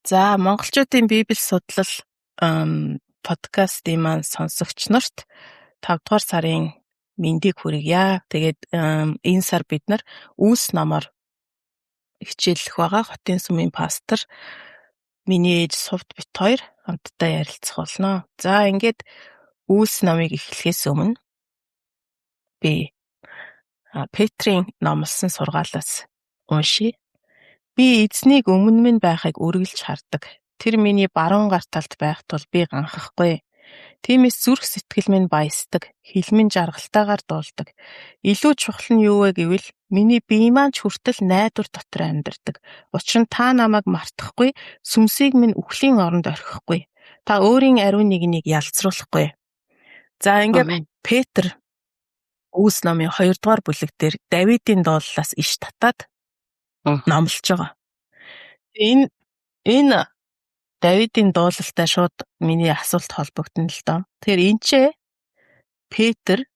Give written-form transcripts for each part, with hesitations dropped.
За, монголчуудын Библи судлал подкастын маань сонсогч нарт 5 дугаар сарын мэндийг хүргье. Тэгээд энэ сар бид нар Үлс номоор хичээллэх байгаа. Хотын сүмийн пастор миний ээж Сувд бит хоёр хамтдаа ярилцах болно. За, ингээд Үлс номыг эхлэхээс өмнө би Петрийн номлосон сургаалаас уншия. Би эзнийг өмнө минь байхыг үргэлж хардаг. Тэр миний баруун гар талд байх тул би ганхахгүй. Тиймээс зүрх сэтгэл минь баясдаг, хил минь жаргалтайгаар дуулдаг. Илүү чухал нь юу вэ гэвэл миний бие маань ч хүртэл найдвар дотор амьдардаг. Учир нь та намайг мартахгүй, сүмсийг минь үхлийн оронд орхихгүй. Та өөрийн ариун нэгнийг ялцруулахгүй. За, ингээд Петр Үлс номын 2 дугаар бүлэг дээр Давидын дууллаас иш татаад номлож байгаа. Энэ Давидын дуулалтай шууд миний асуулт холбогдно л доо. Тэгэхээр энэ ч Петр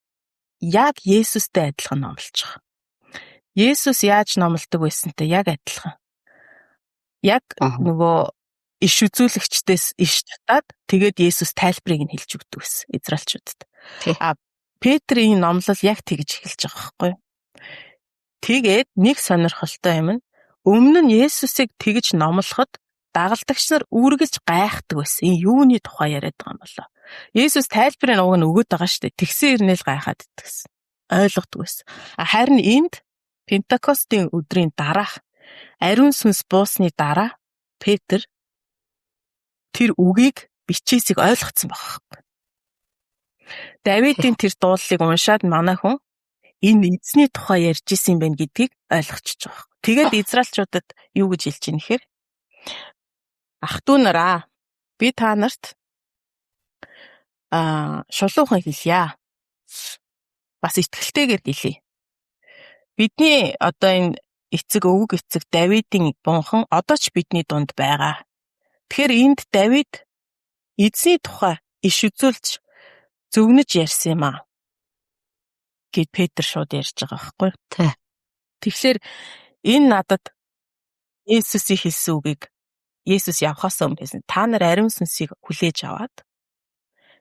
яг Есүстэй адилхан номлож байгаа. Есүс яаж номлодог байсантай яг адилхан. Яг нөгөө иш үзүүлэгчдээс иш татаад тэгээд Есүс тайлбарыг нь хэлж өгдөг байсан Израильчуудад. Петрийн номлол яг тэгж эхэлж байгаа байхгүй. Тэгээд нэг сонирхолтой юм нь өмнө нь Есүсийг тэгж номлоход дагалдагч нар үргэлж гайхдаг байсан. Энэ юуны тухай яриад байгаа юм болоо. Есүс тайлбарыг уг нь өгöd байгаа шүү дээ. Тэгсэн ирнэл гайхаад идэгсэн. Ойлгодог байсан. Харин энд Пентекостийн өдрийн дараах ариун сүнс буусны дараа Петр тэр үгийг бичээсийг ойлгоцсон байхгүй. Давидын тэр дуулалыг уншаад манай хүн энэ эзний тухай ярьж исэн байх гэдгийг ойлгочихж байгаа. Тэгээд Израильчуудад юу гэж хэлж ийн гэхээр ах トゥ нараа би та нарт шулуухан хэлье. Бас итгэлтэйгээр хэлье. Бидний одоо энэ эцэг өвөг эцэг Давидын бунхан одоо ч бидний дунд байгаа. Тэгэхээр энд Давид эзний тухай иш үзүүлж зөвнөж ярьсан юм аа. Гэт Петр шууд ярьж байгаа байхгүй. Тэгэхээр энэ надад Есүсийн хэлсэн үгийг Есүс явхаас өмнө хэлсэн. Та нар ариун сүнсийг хүлээж аваад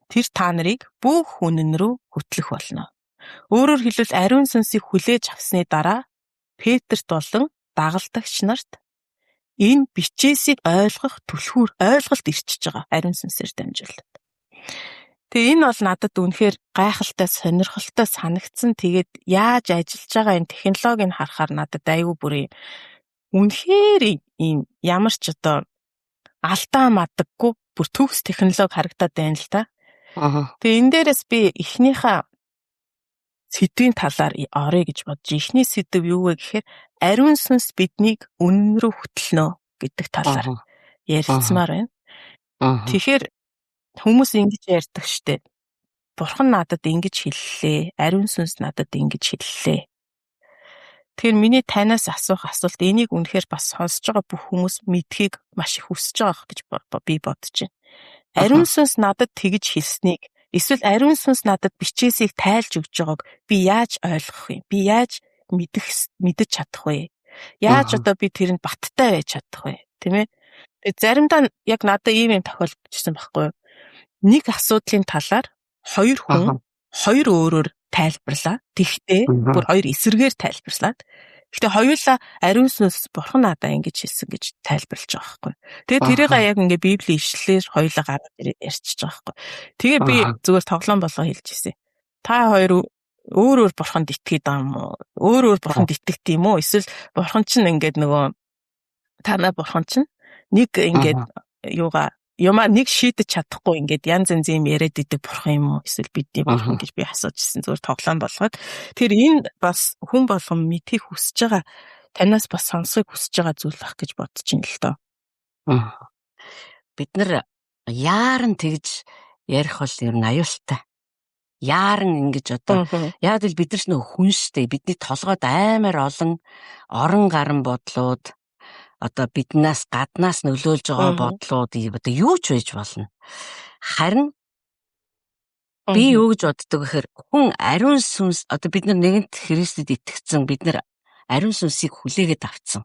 тэр та нарыг бүх үнэн рүү хөтлөх болно. Өөрөөр хэлбэл ариун сүнсийг хүлээж авсны дараа Петрт болон дагалдагч нарт энэ бичээсийг ойлгох түлхүүр ойлголт ирчихэж байгаа ариун сүнсээр дамжуулаад. Тэгээ энэ бол надад үнэхээр гайхалтай, сонирхолтой санагдсан. Тэгээд яаж ажиллаж байгаа энэ технологиг харахаар надад аюу бүр үнэхээр ийм ямар ч одоо алдаа мадаггүй бүр төгс технологи харагдаад байна л та. Тэгээ энэ дээрээс би эхнийхээ сэдвийн талаар орё гэж бодож. Эхний сэдв юу вэ гэхээр ариун сүнс биднийг үнэн рүү хөтлөнө гэдэг талаар ярилцмаар байна. Тэгэхээр хүмүүс ингэж ярьдаг штеп. Бурхан надад ингэж хэллээ. Ариун сүнс надад ингэж хэллээ. Тэгэхээр миний танаас асуух асуулт энийг үнэхээр бас сонсож байгаа бүх хүмүүс мэдхийг маш их хүсэж байгаа гэж би бодож байна. Ариун сүнс надад тэгж хэлснийг эсвэл ариун сүнс надад бичээсийг тайлж өгж байгааг би яаж ойлгох вэ? Би яаж мэдэж чадах вэ? Яаж одоо би тэрэнд баттай байж чадах вэ? Тийм ээ? Заримдаа яг надад ийм тохиолдчихсан байхгүй юу? Нэг асуудлын талаар хоёр хүн хоёр өөрөөр тайлбарлаа. Тэгтээ бүр хоёр эсрэгээр тайлбарлаад. Гэхдээ хоёулаа ариун сүнс бурхан надаа ингэж хэлсэн гэж тайлбарлаж байгаа байхгүй. Тэгээд тэрийг яг ингээ Библийн ишлэлээр хоёулаа гараад ярьчихж байгаа байхгүй. Тэгээ би зүгээр тоглоом болгоо хэлж ирсэн. Та хоёр өөр бурханд итгэдэг юм уу? Өөр бурханд итгэдэг юм уу? Эсвэл бурхан чинь ингээд нөгөө танай бурхан чинь нэг ингээд юмаа нэг шийдэж чадахгүй ингээд янз янз юм яриад идэг бурхан юм уу? Эсвэл бидний бурхан гэж би асууж ирсэн. Зүгээр тоглоом болгоод. Тэр энэ бас хүн болгон мэдхийг хүсэж байгаа, танаас бас сонсохыг хүсэж байгаа зүйл ах гэж бодож ин л доо. Бид нар яаран тэгж ярих бол ер нь аюултай. Яаран ингэж одоо яг л бид нар ч нөх хүн штэ. Бидний толгойд амар олон орон гарan бодлууд одоо биднээс гаднаас нөлөөлж байгаа бодлууд одоо юу ч байж болно. Харин би юу гэж боддог гэхээр хүн ариун сүнс одоо бид нар нэгэнт Христэд итгэсэн бид нар ариун сүнсийг хүлээгээд авцсан.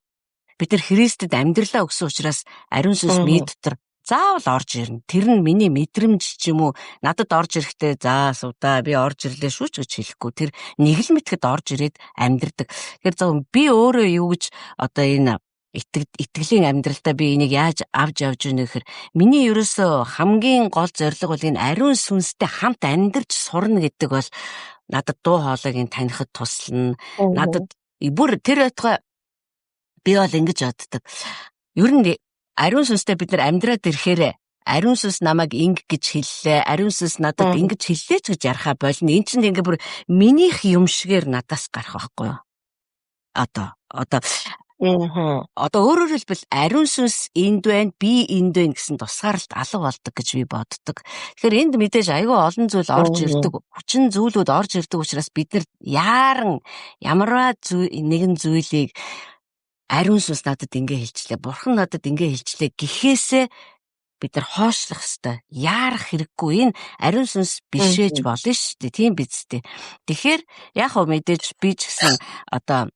Бид нар Христэд амьдралаа өгсөн учраас ариун сүнс миний дотор заавал орж ирнэ. Тэр нь миний мэдрэмж ч юм уу надад орж ирэхдээ за суудаа би орж ирлээ шүү ч гэж хэлэхгүй. Тэр нэг л мэтгэд орж ирээд амьдрдаг. Тэгэхээр зөв би өөрөө юу гэж одоо энэ итгэлийн амьдралдаа би энийг яаж авч явж байна гэхээр миний ерөөсөө хамгийн гол зорилго бол энэ ариун сүнстэй хамт амьдарч сурна гэдэг бол надад дуу хоолойг нь танихад туслана. Надад бүр тэр байтугай би бол ингэж боддог. Ер нь ариун сүнстэй бид нар амьдраад ирэхээр ариун сүнс намайг инг гэж хэллээ. Ариун сүнс надад ингэж хэллээ ч гэж ярахаа болно. Энд чинь ингээ бүр минийх юм шигээр надаас гарах байхгүй юу? Одоо өөрөөр хэлбэл ариун сүнс энд байна, би энд байна гэсэн тусгаарлалт алга болдог гэж би боддог. Тэгэхээр энд мэдээж аюул олон зүйл орж ирдэг, хүчин зүйлүүд орж ирдэг учраас бид нар ямарваа нэгэн зүйлийг ариун сүнс надад ингэ хэлчлээ, бурхан надад ингэ хэлчлээ гэхээсээ бид нар хоошлох ёстой. Яарах хэрэггүй. Энэ ариун сүнс бишээж болно шүү дээ. Тийм биз дээ. Тэгэхээр яг хөө мэдээж би ч гэсэн одоо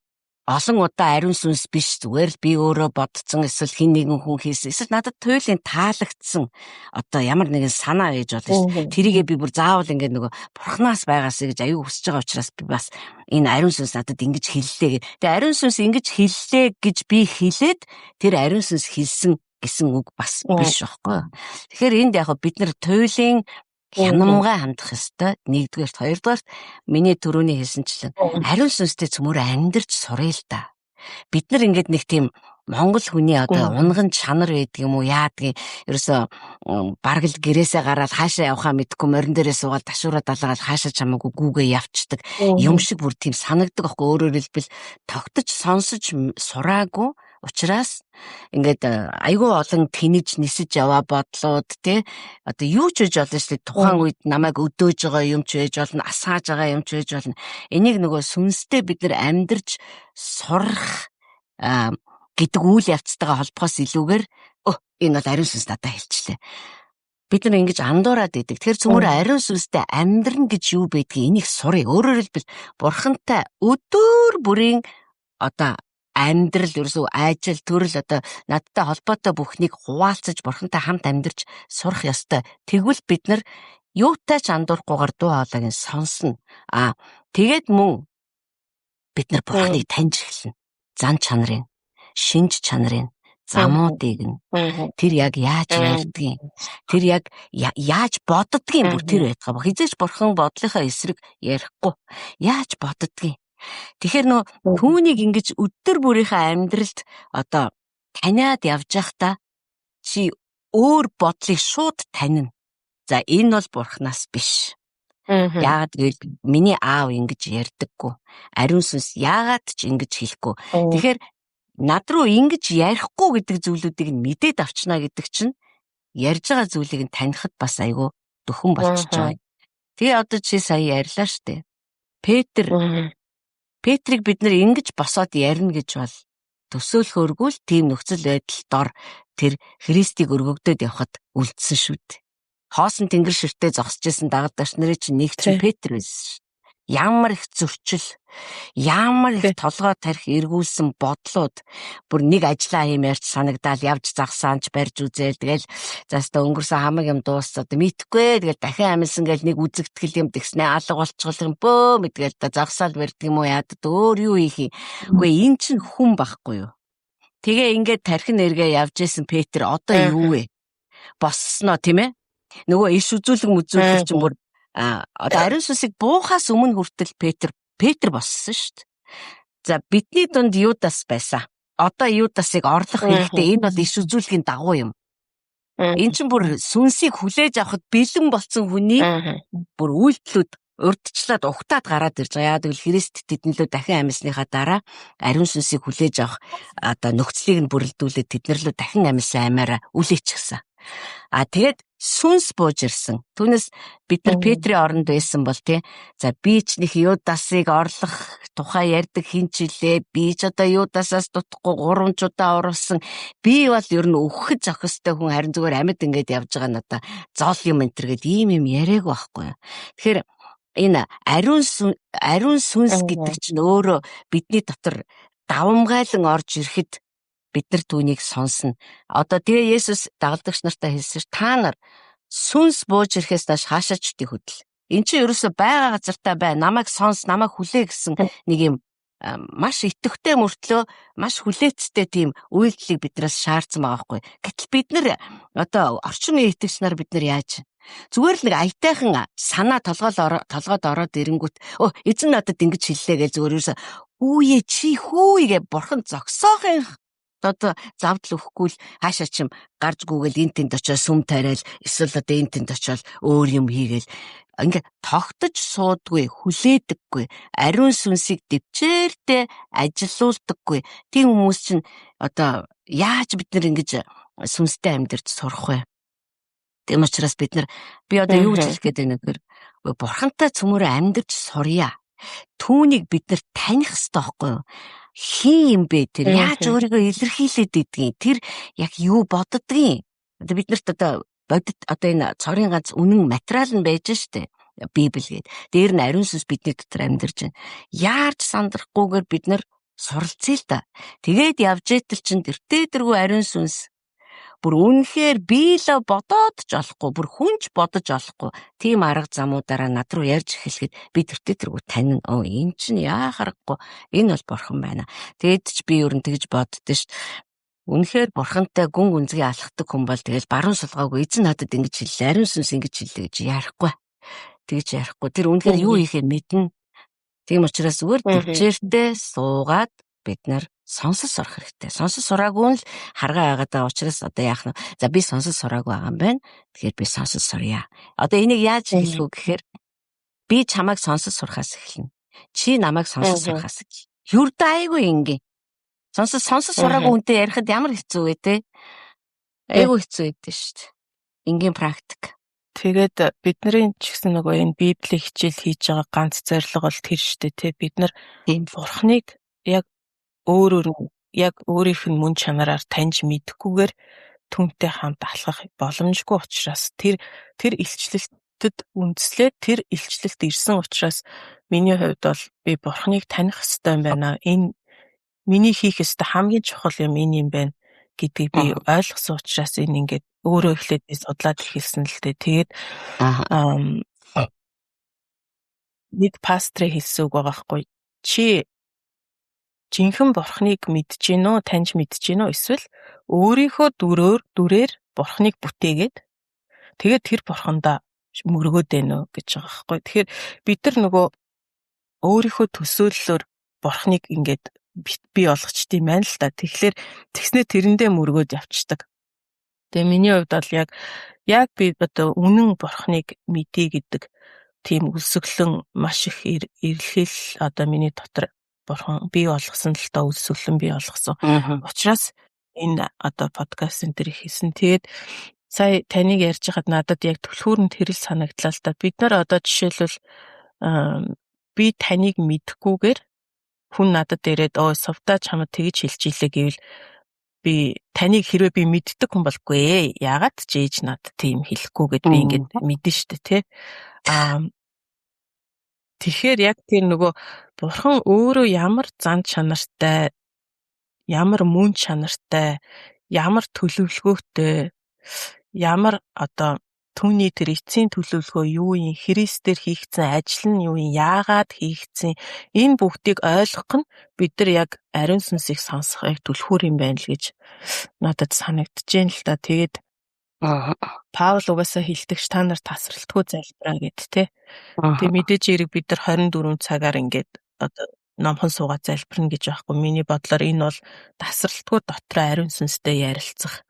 олон удаа ариун сүнс биш зүгээр л би өөрөө бодцсон эсвэл хэн нэгэн хүн хийсэн эсвэл надад туйлын таалагдсан одоо ямар нэгэн санаа байж болно шүү. Тэрийгээ би бүр заавал ингээд нөгөө бурхнаас байгаасаа гэж аюу хүсэж байгаа учраас би бас энэ ариун сүнс надад ингэж хэллээ гэх. Тэгээ ариун сүнс ингэж хэллээ гэж би хэлээд тэр ариун сүнс хэлсэн гэсэн үг бас биш байхгүй. Тэгэхээр энд яг бид нар туйлын хянамгай хандах ёстой. Нэгдүгээрт, хоёрдугаарт миний түрүүний хэлсэнчлэн ариун сүнстэй цөмөр амьдарч суръя л да. Бид нар ингээд нэг тийм Монгол хүний одоо унган чанар байдаг юм уу яадгийг ерөөсө бараг л гэрээсээ гараад хаашаа явахаа мэдгүй морин дээрээ суугаад ташуураа далаагаад хаашаа чамаагүй гүүгээ явцдаг юм шиг бүр тийм санагдаг аахгүй. Өөрөөр хэлбэл тогтож сонсож сураагүй учраас ингээд айгүй олон тэнэж нисэж яваа бодлууд тий одоо юу ч хийж болно шүү дээ. Тухайн үед намайг өдөөж байгаа юм ч байж болно, асааж байгаа юм ч байж болно. Энийг нөгөө сүнстэй бид нар амьдарч сурах гэдэг үйл явцтайгаа холбохоос илүүгээр энэ бол ариун сүнс надад хэлчихлээ. Бид нар ингэж андуураад идэг. Тэгэхээр цөмөр ариун сүнстэй амьдрна гэж юу байдгийг энийг сурыг. Өөрөөр хэлбэл бурхантай өдөр бүрийн одоо амьдрал ерөөсөө ажил төрөл одоо надтай холбоотой бүхнийг хуваалцаж бурхантай хамт амьдарч сурах ёстой. Тэгвэл бид нар юутай ч андуурахгүйгээр дуу хоолойг сонсно. Тэгээд мөн бид нар бурханыг таньж эхэлнэ. Зан чанарын, шинж чанарын, замуудыг нь тэр яг яаж ярьдгийг, тэр яг яаж боддгийг бүр тэр байтугай. Хизээч бурхан бодлынхаа эсрэг ярихгүй. Яаж боддгийг. Тэгэхээр түүнийг ингэж өдөр бүрийнхээ амьдралд одоо таниад явж байхдаа чи өөр бодлыг шууд танина. За энэ бол бурхнаас биш. Яагаад гэвэл миний аав ингэж ярьдаггүй. Ариун сүнс яагаад ч ингэж хэлэхгүй. Тэгэхээр над руу ингэж ярихгүй гэдэг зүйлүүдийг нь мэдээд авчна гэдэг чинь ярьж байгаа зүйлийг нь танихад бас айгүй дөхөн болчихж байгаа. Тэгээ одоо чи сая ярьлаа штэ. Петрийг бид нар ингэж босоод ярина гэж бол төсөөлөхөөргүй л тийм нөхцөл байдал дор тэр Христийг өргөгдөд явхад үлдсэн шүү дээ. Хоосон тэнгэр ширтээ зогсож исэн дагалдагч нарын чинь нэг чинь Петр байсан шүү. Ямар их зөрчил, ямар их толгой тарих эргүүлсэн бодлууд бүр нэг ажлаа хиймээрч санагдаал явж загсаанч барьж үзээл тэгэл заастаа өнгөрсөн хамаг юм дуусаад мэдхгүй тэгэл дахин амилсан гэл нэг үзэгтгэл юм тэгснэ алга болчихвол юм бөө мэдгээл да загсаал барьдаг юм уу яадад өөр юу хийх юм. Үгүй эн чинь хүн байхгүй юу. Тэгээ ингээд тархин эргээ явж исэн Петр одоо юу вэ? Боссноо тийм ээ. Нөгөө иш үзүүлэг чинь бүр одоо ариун сүнсийг буухаас өмнө хүртэл Петр боссон шүү дээ. За бидний дунд Юдас байсан. Одоо Юдасыг орлох хэрэгтэй. Энэ бол иш үзүүлгийн дагуу юм. Энд чинь бүр сүнсийг хүлээж авахд бэлэн болсон хүний бүр үйлдэлүүд урдчлаад ухтаад гараад ирж байгаа. Яагаад гэвэл Христ тэднэлөө дахин амьсныхаа дараа ариун сүнсийг хүлээж авах одоо нөхцөлийг нь бүрэлдүүлээд тэднэрлөө дахин амьсан аймаараа үлээчихсэн. Тэгээд сүнс бууж ирсэн. Түүнээс бид нар Петрийн оронд байсан бол тий. За би ч нэг Юдасыг орлох тухай ярьдаг хинчилээ. Би ч одоо Юдасаас дутхгүй 3 удаа оруулсан. Би бол ер нь өгөх зохистой хүн харин зүгээр амьд ингээд явж байгаа надаа зол юм энтергээд ийм яриаг байхгүй. Тэгэхээр энэ ариун сүнс гэдэг чинь өөрөө бидний дотор давамгайлан орж ирэхэд бид нар түүнийг сонсно. Одоо тэгээ Есүс дагалдагч нартай хэлсэн ш та нар сүнс бууж ирэхээс нааш хаашаа ч тий хөдөл. Энд чинь ерөөсө байгаа газартаа бай, намайг сонс, намайг хүлээ гэсэн нэг юм маш итгэвтэй мөртлөө маш хүлээцтэй тийм үйлдэлийг биднээс шаардсан байгаа хгүй. Гэтэл бид нар одоо орчин үеийн итгэгч нар бид нар яаж зүгээр л нэг аятайхан санаа толгойд ороод ирэнгүүт эзэн надад ингэж хэллээ гэж зүгээр юуса хүүе чи хүүе гэж бурхан зогсоохын одоо завдал өгөхгүй л хаашаа чим гарч гүгээл эн тэнд очиод сүм тариал эсвэл одоо эн тэнд очиод өөр юм хийгээл ингээ тогтож суудгүй хүлээдэггүй ариун сүнсийг дэвчээртэй ажилуулдаггүй тийм хүмүүс чинь одоо яаж бид нар ингэж сүнстэй амьдарч сурах вэ? Тийм учраас бид нар би одоо юу гэж хэлэх гээд байна гэхээр бурхантай цөмөрөө амьдарч сурья. Түүнийг бид нар таних ёстой байхгүй юу? Хин юм бэ тэр яаж өөрийгөө илэрхийлээд идэгин тэр яг юу боддгийг одоо бид нарт одоо бодит одоо энэ цорын ганц үнэн материал нь байж штэ Библи гээд дээр нь ариун сүнс бидний дотор амьдарч байна. Яарч сандрахгүйгээр бид нар суралцъя л да. Тэгээд явж итэл чин тэртээ ариун сүнс бүр үнэхээр би л бодоод ч олохгүй бүр хүнч бодож олохгүй тийм арга замуудаараа над руу ярьж эхлэхэд би тэртээ танин энэ чинь яа харахгүй энэ бол бурхан байна. Тэгээд ч би ер нь тэгж боддөө ш. Үнэхээр бурхантай гүн гүнзгий алхдаг хүн бол тэгэл баруун сулгаагүй эзэн надад ингэж хэллээ ариун сүнс ингэж хэллээ гэж ярихгүй. Тэгж ярихгүй тэр үнэхээр юу хийхээ мэднэ. Тийм учраас зүгээр төвчээртэй суугаад бид нар сонсож сурах хэрэгтэй. Сонсож сураагүй л харгаа байгаадаа учраас одоо яах нь за би сонсож сураагүй байгаа юм байна. Тэгэхээр би сонсож сурья. Одоо энийг яаж хэлэх вэ гэхээр би чамайг сонсож сурахаас эхэлнэ. Чи намайг сонсож сурахаас эхэлнэ. Юрд айгүй ингээ. Сонсож сураагүй үнтэй ярихад ямар хэцүү вэ те? Айгүй хэцүү өгдөө шүү дээ. Ингийн практик. Тэгээд бидний ч гэсэн нөгөө энэ Библийн хичээл хийж байгаа ганц зорилго бол тэр шүү дээ те. Бид нар бурхныг яг яг өөрийнх нь мөн чанараар таньж мэдэхгүйгээр түүнтэй хамт алхах боломжгүй учраас тэр илчлэлтэд үндэслээд тэр илчлэлт ирсэн учраас миний хувьд бол би бурхныг таних ёстой юм байна. Энэ миний хийх ёстой хамгийн чухал юм энэ юм байна гэдгийг би ойлгосон учраас энэ ингээд өөрөө эхлээд би судлаад эхэлсэн л дээ. Тэгээд нэг пастрын хэлсэн үг байгаа хгүй. Чи жинхэнэ бурхныг мэдж гинөө, таньж мэдж гинөө эсвэл өөрийнхөө дүрээр бурхныг бүтээгээд тэгээд тэр бурхандаа мөргөөд байна уу гэж байгаа байхгүй. Тэгэхээр бид нар нөгөө өөрийнхөө төсөөллөөр бурхныг ингээд бий болгочт юм байна л та. Тэгэхээр тэгснэ тэрэндээ мөргөөд явцдаг. Тэгээ миний хувьд бол яг би одоо үнэн бурхныг мэдээ гэдэг тийм үлсгэлэн маш их эрэлхийл одоо миний дотор бурхан бий болгосон л та үлсгэлэн бий болгосон. Учираас энэ одоо подкаст энэ төр хийсэн. Тэгээд сая таныг ярьж хахад надад яг түлхүүрэнд хэрэл санагдлаа л та. Бид нар одоо жишээлбэл би таныг мэдхгүйгээр хүн надад ирээд совдаа чамд тэгж хэлж илээ гэвэл би таныг хэрвээ би мэддэг хүн болгүй ээ. Яагаад ч ээж надад тийм хэлэхгүй гэд би ингээд мэдэн штэ тий. Тэгэхээр яг тэр нөгөө бурхан өөрөө ямар зан чанартай, ямар мөн чанартай, ямар төлөвлөгөөтэй, ямар одоо түүний тэр эцсийн төлөвлөгөө юу юм, Христээр хийгдсэн ажил нь юу юм, яагаад хийгдсэн, энэ бүгдийг ойлгох нь бид нар яг ариун сүнсийг сонсохыг түлхүүр юм байна л гэж надад санагдчихээн л та. Тэгээд Паул угаасаа хэлдэгч та нар тасралтгүй залбираа гэд тэ. Тэг мэдээж эрэг бид нар 24 цагаар ингээд одоо номхон суугаад залбирна гэж байхгүй. Миний бодлоор энэ бол тасралтгүй дотроо ариун сүнстэй ярилцах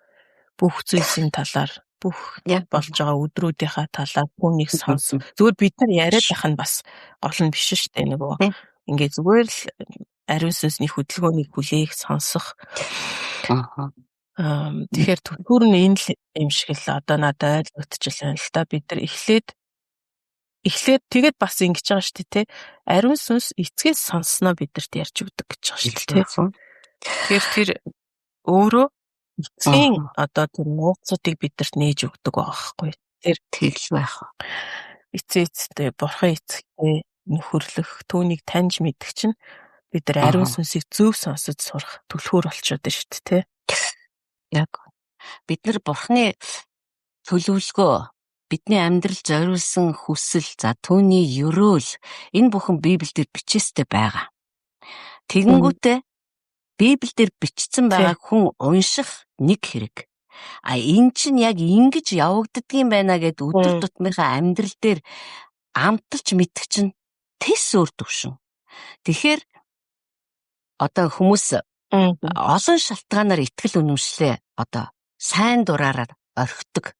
бүх зүйлсийн талаар бүх болж байгаа өдрүүдийнхаа талаар түүнийг сонсох. Зүгээр бид нар яриад байх нь бас гол нь биш шүү дээ нөгөө. Ингээд зүгээр л ариун сүнсний хөдөлгөөнийг хүлээх сонсох. Тэгэхээр түлхүүр нь энэ л юм шиг л одоо надад ойлгогдчихлаа л та. Бид нар эхлээд тэгээд бас ингэж байгаа шүү дээ, тэ. Ариун сүнс эцгээс сонссноо бидэрт ярьж өгдөг гэж байгаа шүү дээ, тэ. Тэгэхээр тэр өөрөө эцгийн одоо тэр нууцуудыг бидэрт нээж өгдөг байгаа байхгүй. Тэр тэгэл байх. Эцээцтэй бурхан эцэгтэй нөхөрлөх, түүнийг таньж мэдэх чинь бид нар ариун сүнсийг зөв сонсож сурах түлхүүр болчиход байна шүү дээ. Яг бид нар Бурхны төлөвлөгөө, бидний амьдрал зориулсан хүсэл, за түүний ёроол энэ бүхэн Библиэлд бичээстэй байгаа. Тэгэнгүүтээ Библиэлд бичсэн байгааг хүн унших нэг хэрэг. Энэ чинь яг ингэж явагддгийм байна гэд өдөр тутмынхаа амьдрал дээр амталж мэдэх чинь тэс өөр төвшин. Тэгэхээр одоо хүмүүс олон шалтгаанаар итгэл үнэмшлээ одоо сайн дураараа орхидог.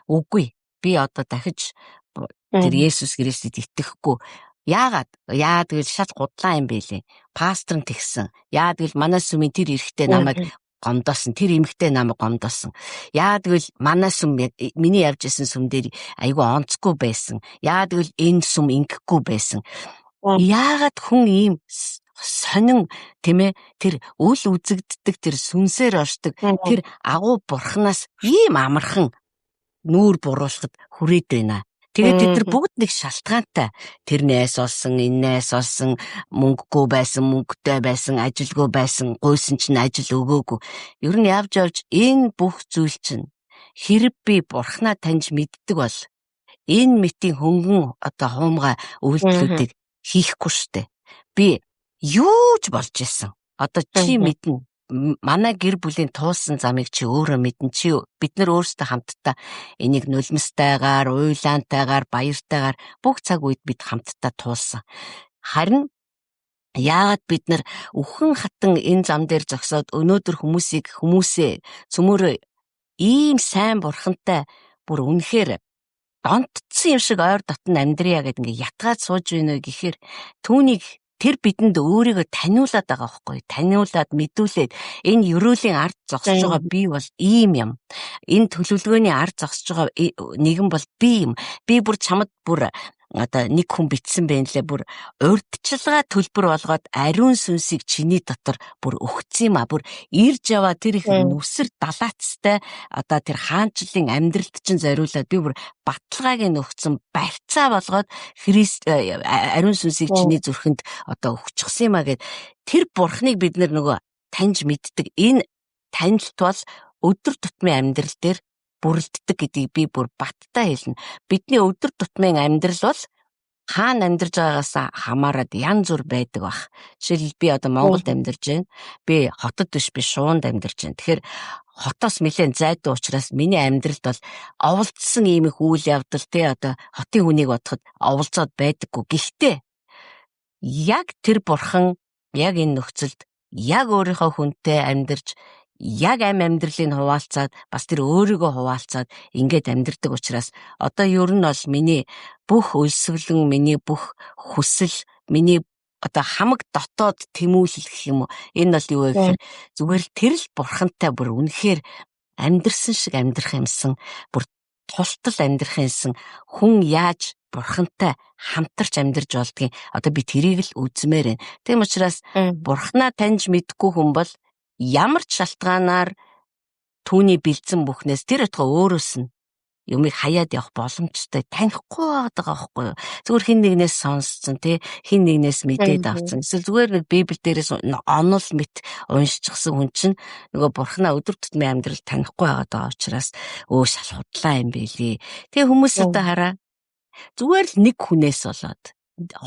Үгүй, би одоо дахиж тэр Есүс Христэд итгэхгүй. Яагаад гэвэл шал гудлаа юм байлээ. Пастор нь тэгсэн. Яагаад гэвэл манай сүмийн тэр эрэхтэй намайг гомдоосон, тэр эмэгтэй намайг гомдоосон. Яагаад гэвэл манай сүм миний явж исэн сүм дээр айгүй онцгүй байсан. Яагаад гэвэл энэ сүм ингэхгүй байсан. Яагаад хүн ийм сонин тийм ээ тэр үл үзэгддэг тэр сүнсээр оршдог тэр агуу бурхнаас ийм амархан нүүр буруулахад хүрээд байна. Тэгээд тэд нар бүгд нэг шалтгаантай. Тэрнээс олсон, энээс олсон, мөнгөгүй байсан, мөнгөтэй байсан, ажилгүй байсан, гуйсан чинь ажил өгөөгүй. Ер нь явж энэ бүх зүйл чинь хэрэг би бурхнаа таньж мэддэг бол энэ мэтийн хөнгөн одоо хуумгай үйлдэлүүдийг хийхгүй штэ. Би юу ч болж исэн. Одоо чи мэднэ. Манай гэр бүлийн туулсан замыг чи өөрөө мэднэ. Чи бид нар өөрсдөө хамтдаа энийг нулимстайгаар, уйлаантайгаар, баяртайгаар бүх цаг үед бид хамтдаа туулсан. Харин яагаад бид нар үхэн хатан энэ зам дээр зогсоод өнөөдөр хүмүүсээ цөмөрөө ийм сайн бурхантай бүр үнэхээр донтцсон юм шиг ойр дотн амьдрия гэдэг ингээ ятгаад сууж байна гэхээр түүнийг тэр бидэнд өөрийгөө таниулаад байгаа байхгүй. Таниулаад мэдүүлээд энэ ёроолийн ард зогсож байгаа би бол ийм юм. Энэ төлөвлөгөөний ард зогсож байгаа нэгэн бол би юм. Би бүр чамд бүр одоо нэг хүн битсэн байлээ бүр урдчилгаа төлбөр болгоод ариун сүнсийг чиний дотор бүр өгцсөн юм а. Бүр ирж яваа тэр их нүсэр далаацтай одоо тэр хаанчлалын амьдралд чинь зориулаад би бүр баталгааг нь өгцөн барьцаа болгоод Христ ариун сүнсийг чиний зүрхэнд одоо өгчихсэн юм а гэд тэр бурхныг бид нөгөө таньж мэддэг. Энэ танилт бол өдөр тутмын амьдрал дээр бүрэлддэг гэдгийг би бүр баттай хэлнэ. Бидний өдөр тутмын амьдрал бол хаана амьдарч байгаагаас хамаарат янз бүр байдаг бах. Жишээл би одоо Монголд амьдарч байна. Би хотод биш би шуунд амьдарч байна. Тэгэхээр хотоос нэлээд зайдуу учраас миний амьдралд бол оволцсон ийм их үйл явдал те одоо хотын хүнийг бодоход оволцоод байдаггүй. Гэхдээ яг тэр бурхан яг энэ нөхцөлд яг өөрийнхөө хүнтэй амьдарч яг амьдралыг хуваалцаад бас тэр өөрийгөө хуваалцаад ингээд амьдардаг учраас одоо ер нь бол миний бүх өлсгөлэн, миний бүх хүсэл, миний одоо хамаг дотоод тэмүүлэл гэх юм уу. Энэ бол юу вэ гэхээр зүгээр л тэр л бурхантай бүр үнэхээр амьдрсан шиг амьдрах юмсан, бүр тултал амьдрах юмсан хүн яаж бурхантай хамтарч амьдарч болдгийг одоо би тэрийг л үзмээр байна. Тийм учраас бурхнаа таньж мэдгүй хүн бол ямар ч шалтгаанаар түүний бэлдсэн бүхнээс тэр утга өөрөөс нь юмыг хаяад явах боломжтой танихгүй байгаа байхгүй юу. Зүгээр хин нэгнээс сонсцсон тий хин нэгнээс мэдээд авсан. Эсвэл зүгээр нэг Библи дээрээс онол мэт уншчихсан хүн чинь нөгөө бурхнаа өдөр тутмын амьдрал танихгүй байгаа учраас шал худлаа юм бэлээ. Тэгээ хүмүүс одоо хараа зүгээр л нэг хүнээс болоод,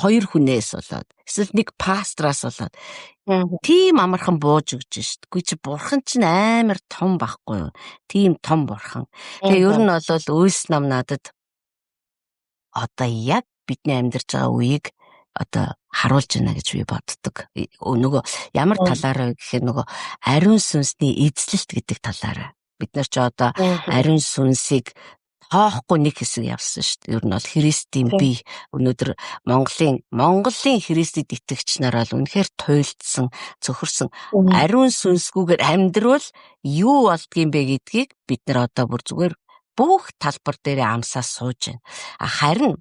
хоёр хүнээс болоод, эсвэл нэг пастраас болоод тийм амархан бууж өгч шít. Үгүй чи бурхан чинь амар том байхгүй юу? Тийм том бурхан. Тэгээ ер нь бол Үйлс нам надад одоо яг бидний амьдарч байгаа үеийг одоо харуулж байна гэж би боддог. Нөгөө ямар талаараа гэхээр нөгөө ариун сүнсний эзлэлт гэдэг талаараа. Бид нар ч одоо ариун сүнсийг тоохгүй нэг хэсэг явсан шүү дээ. Ер нь бол Христийн бие өнөөдөр Монголын Христэд итгэгч нар бол үнэхээр туйлдсан, цөхөрсөн ариун сүнсгүйгээр амьдрал юу болдгийм бэ гэдгийг бид нар одоо бүр зүгээр бүх талбар дээр амсаа сууж байна. Харин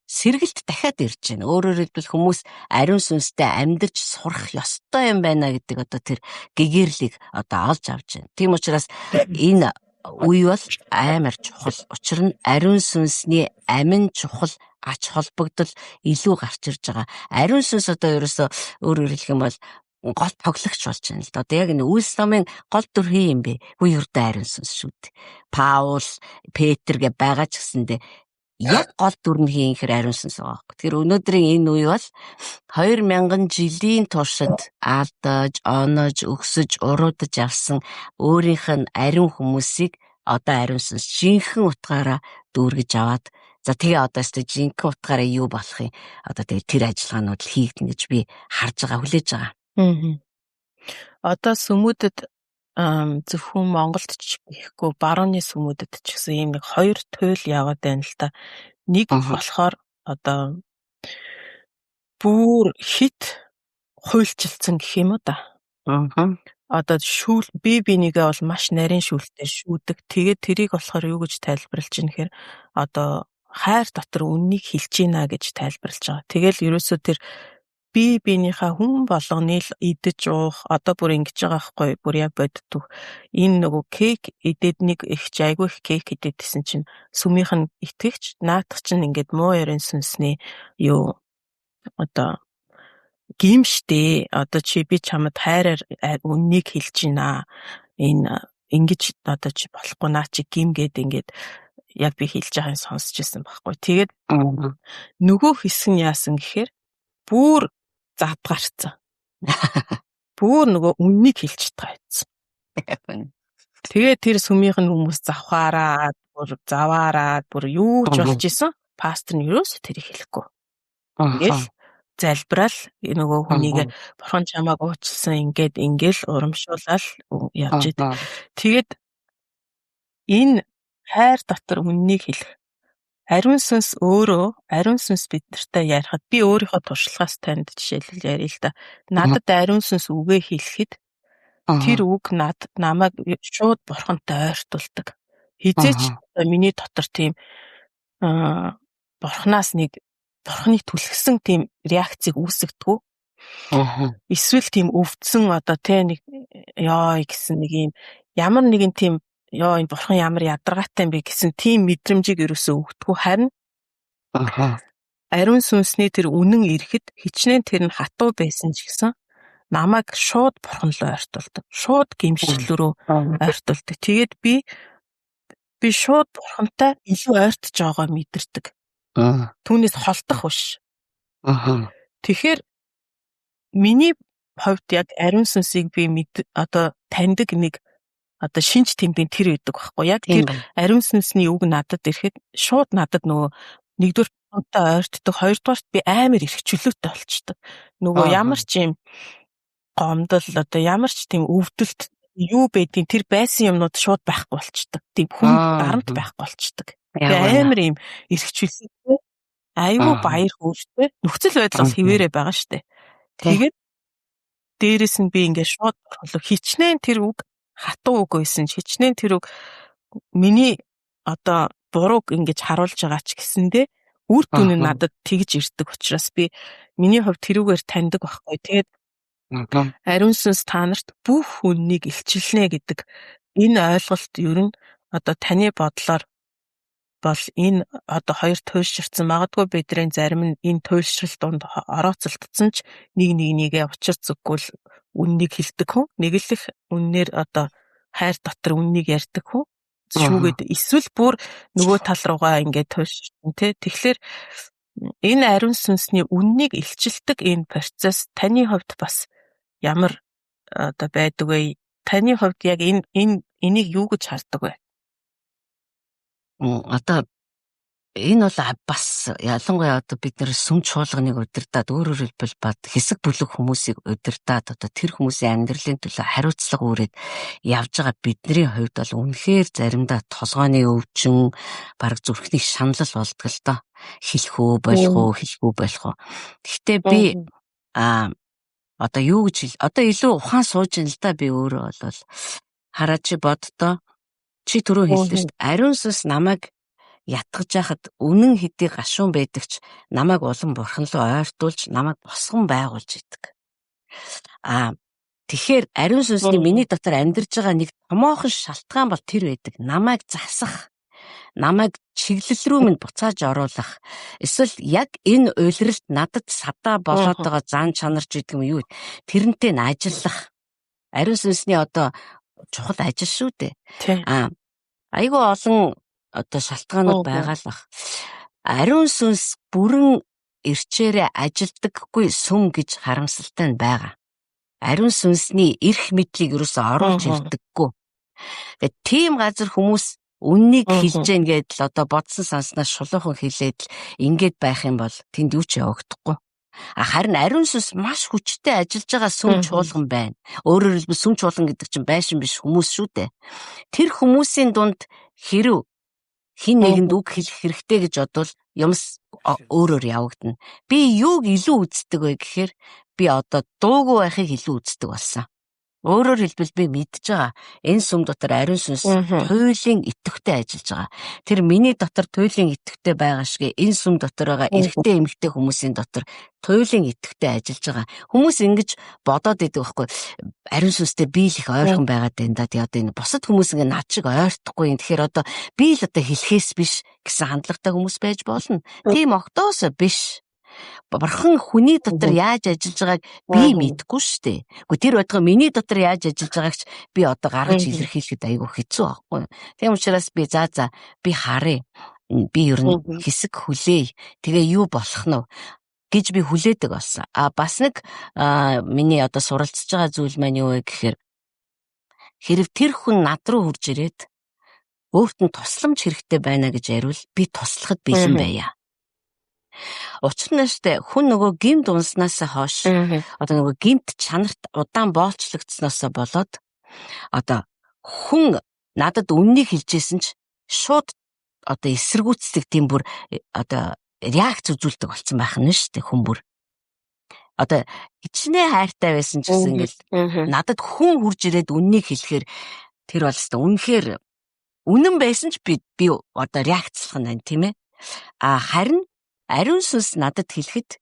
сэргэлт дахиад ирж байна. Өөрөөр хэлбэл хүмүүс ариун сүнстэй амьдарч сурах ёстой юм байна гэдэг одоо тэр гэгэрлийг одоо олж авч байна. Тийм учраас энэ үе бол амар чухал. Учир нь ариун сүнсний амин чухал ач холбогдол илүү гарч ирж байгаа. Ариун сүнс одоо ерөөсөө өөрөөр хэлэх юм бол гол тоглогч болж байна л да. Одоо яг энэ Үлс номын гол дүр хин юм бэ? Үе ердөө ариун сүнс шүү дээ. Паул, Петр гэ байгаа ч гэсэндээ яг гол дүр нь хин ихэр ариун сүнс байгаа. Тэгэхээр өнөөдрийн энэ үе бол 2000 жилийн туршид алдаж, онож, өгсөж, уруудаж авсан өөрийнх нь ариун хүмүүсийг одоо ариун сүнс жинхэнэ утгаараа дүүргэж аваад за тэгээ одоо өстө жинхэнэ утгаараа юу болох юм? Одоо тэгээ тэр ажиллагаанууд л хийгдэн гэж би харж байгаа, хүлээж байгаа. Одоо сүмүүдэд зөвхөн Монголд ч ихгүй барууны сүмүүдэд ч гэсэн ийм нэг хоёр туйл яваад байна л да. Нэг болохоор одоо бүр хит хуйлчилсан гэх юм уу да. Одоо би бинийгээ бол маш нарийн шүүлтэй шүүдэг. Тэгээд тэрийг болохоор юу гэж тайлбарлаж байна гэхээр одоо хайр дотор үннийг хэлж гинэ гэж тайлбарлаж байгаа. Тэгэл ерөөсөө тэр би биенийхээ хүн болгоны л идэж уух одоо бүр ингэж байгаа байхгүй бүр яг боддог. Энэ нөгөө кек идээд нэг их айгүй их кек идээдсэн чинь сүмийнх нь итгэгч наадах чинь ингээд муу ярин сүнсний юу одоо гимштэй одоо чи би чамд хайраар үннийг хэлж гинэ. Энэ ингэж одоо чи болохгүй наа чи гим гээд ингээд яг би хэлж байгааг сонсч ирсэн байхгүй. Тэгээд нөгөө хэсэг нь яасан гэхээр бүр задгарцсан. Бүр нөгөө үннийг хэлж таацсан. Тэгээд тэр сүмийнх нь хүмүүс завхаараад, бүр заваараад, бүр юу ч болж исэн. Пастор нь юус тэрийг хэлэхгүй. Ингээл залбирал нөгөө хүнийг бурхан чамааг уучлсан ингээл урамшуулаад явж идэв. Тэгээд энэ хайр дотор үннийг хэлэх ариун сүнс бид нартай ярихад би өөрийнхөө туршлагаас танд жишээлбэл ярил л да. Надад ариун сүнс үгээ хэлэхэд тэр үг намайг шууд бурхантай ойртуулдаг. Хизээч миний дотор тийм бурханаас бурханы түлхсэн тийм реакцийг үүсгэдэг. Эсвэл тийм өвдсөн одоо нэг ёо гэсэн нэг юм ямар нэгэн тийм ёо энэ бурхан ямар ядаргаатай юм бэ гэсэн тийм мэдрэмжийг ерөөсөө өгдөг. Харин ариун сүнсний тэр үнэн ирэхэд хичнээн тэр нь хатуу байсан ч гэсэн намайг шууд бурхан руу ойртуулдаг. Шууд гимшил рүү ойртуулдаг. Тэгээд би шууд бурхантай илүү ойртож байгаагаа мэдэрдэг. Түүнээс холдох биш. Тэгэхээр миний хувьд яг ариун сүнсийг би одоо таньдаг нэг одоо шинж тэмдэг тэр байдаг байхгүй яг тэр ариун сүнсний үг надад ирэхэд шууд надад нөгөө нэгдүгээр бурхантай ойртдог, хоёрдугаарт би амар их чөлөөтэй болчдөг. Нөгөө ямар ч юм гомдол одоо ямар ч тийм өвдөлт юу байдгийг тэр байсан юмнууд шууд байхгүй болчдөг. Тийм хүн дарамт байхгүй болчдөг. Амар юм эрх чөлөөтэй айгүй баяр хөөртэй нөхцөл байдал бас хэвээрээ байгаа штэ. Тэгээд дээрэс нь би ингээд шууд хичнээн тэр үг хатуу үг байсан ч хичнээн тэр үг миний одоо бурууг ингэж харуулж байгаа ч гэсэндээ үр дүн нь надад тэгж ирдэг учраас би миний хувьд тэрүүгээр таньдаг байхгүй. Тэгээд ариун сүнс та нарт бүх үннийг илчилнэ гэдэг энэ ойлголт ер нь одоо таны бодлоор бол энэ одоо хоёр туйлширсан магадгүй бидний зарим нь энэ туйлшрал донд орооцолдсон ч нэгээ учир зүггүй л үннийг хэлдэг хүн нэг л их үннээр одоо хайр дотор үннийг ярьдаг хүн шүүгээд эсвэл бүр нөгөө тал руугаа ингээд туйлширсан тий. Тэгэхээр энэ ариун сүнсний үннийг илчилдэг энэ процесс таны хувьд бас ямар одоо байдаг вэ? Таны хувьд яг энийг юу гэж хардаг вэ? Одоо энэ бол бас ялангуяа одоо бид нэр сүм чуулганыг удирдаад өөрөөр хэлбэл бат хэсэг бүлэг хүмүүсийг удирдаад одоо тэр хүмүүсийн амьдралын төлөө хариуцлага үүрээд явж байгаа бидний хувьд бол үнэхээр заримдаа толгойн өвчин бараг зүрхний шаналл болдог л доо. Хэлэхүү болох уу. Гэхдээ би одоо юу гэж одоо илүү ухаан сууж ин л да би өөрөө бол хараа чи боддоо чи түрүү хэллээ шүү дээ. Ариун сүнс намайг ятгаж яхад үнэн хэдий гашуун байдагч намайг улам бурхан руу ойртуулж намайг босгон байгуулж идэг. Тэгэхээр ариун сүнсний миний дотор амьдарж байгаа нэг томоохон шалтгаан бол тэр байдаг. Намайг засах, намайг чиглэл рүү минь буцааж оруулах. Эсвэл яг энэ уйлралт надад садаа болоод байгаа зан чанарч гэдэг юм юу? Тэрнтэй нь ажиллах. Ариун сүнсний одоо чухал ажил шүү дээ. Айгүй олон одоо шалтгаанууд байгаа л бах. Ариун сүнс бүрэн эрчээрээ ажилдаггүй сүм гэж харамсалтай нь байгаа. Ариун сүнсний эрх мэдлийг юусоо оруулж ирдэггүй. Тэгээд тийм газар хүмүүс үннийг хэлж гэн гэдэл одоо бодсон санснаас шулуухан хэлээд л ингээд байх юм бол тэнд юу ч явагдахгүй. Харин ариун сүнс маш хүчтэй ажиллаж байгаа сүм чуулган байна. Өөрөөр хэлбэл сүм чуулган гэдэг чинь байшин биш хүмүүс шүү дээ. Тэр хүмүүсийн дунд хэрв хин нэгэнд үг хэлэх хэрэгтэй гэж бодвол юмс өөрөөр явагдана. Би юуг илүү үздэг вэ гэхээр би одоо дуугүй байхыг илүү үздэг болсон. Өөрөөр хэлбэл би мэдж байгаа энэ сүм дотор ариун сүнс туйлын идэвхтэй ажиллаж байгаа. Тэр миний дотор туйлын идэвхтэй байгаа шиг энэ сүм дотор байгаа эрэгтэй эмэгтэй хүмүүсийн дотор туйлын идэвхтэй ажиллаж байгаа. Хүмүүс ингэж бодоод идэг байхгүй. Ариун сүнстэй би л их ойрхон байгаад байна да. Тэгээ одоо энэ бусад хүмүүс ингэ над шиг ойртохгүй юм. Тэгэхээр одоо би л одоо хэлхээс биш гэсэн хандлагатай хүмүүс байж болно. Тийм огтоос биш. Бурхан хүний дотор яаж ажиллаж байгааг би мэдэхгүй шүү дээ. Гэхдээ тэр байтугай миний дотор яаж ажиллаж байгаагч би одоо гаргаж илэрхийлэхэд айгүй хэцүү байхгүй. Тийм учраас би би харъя. Би ер нь хэсэг хүлээе. Тэгээ юу болох нь гэж би хүлээдэг болсон. Бас нэг миний одоо суралцж байгаа зүйл маань юу вэ гэхээр хэрэг тэр хүн над руу хурж ирээд өөрт нь тусламж хэрэгтэй байна гэж яриул би туслахад бэлэн байя. Учир нь штэ хүн нөгөө гимт унснаас хойш одоо нөгөө гимт чанарт удаан боолчлогдсноосоо болоод одоо хүн надад үннийг хэлжсэн ч шууд одоо эсэргүүцдэг тийм бүр одоо реакц үзүүлдэг болсон байх нь штэ хүн бүр одоо хичнээн хайртай байсан ч гэсэн ингээл надад хүн хурж ирээд үннийг хэлэхээр тэр бол өстө үнэхээр үнэн байсан ч би одоо реакцлах нь байна тийм ээ. Харин ариун сүнс надад хэлэхэд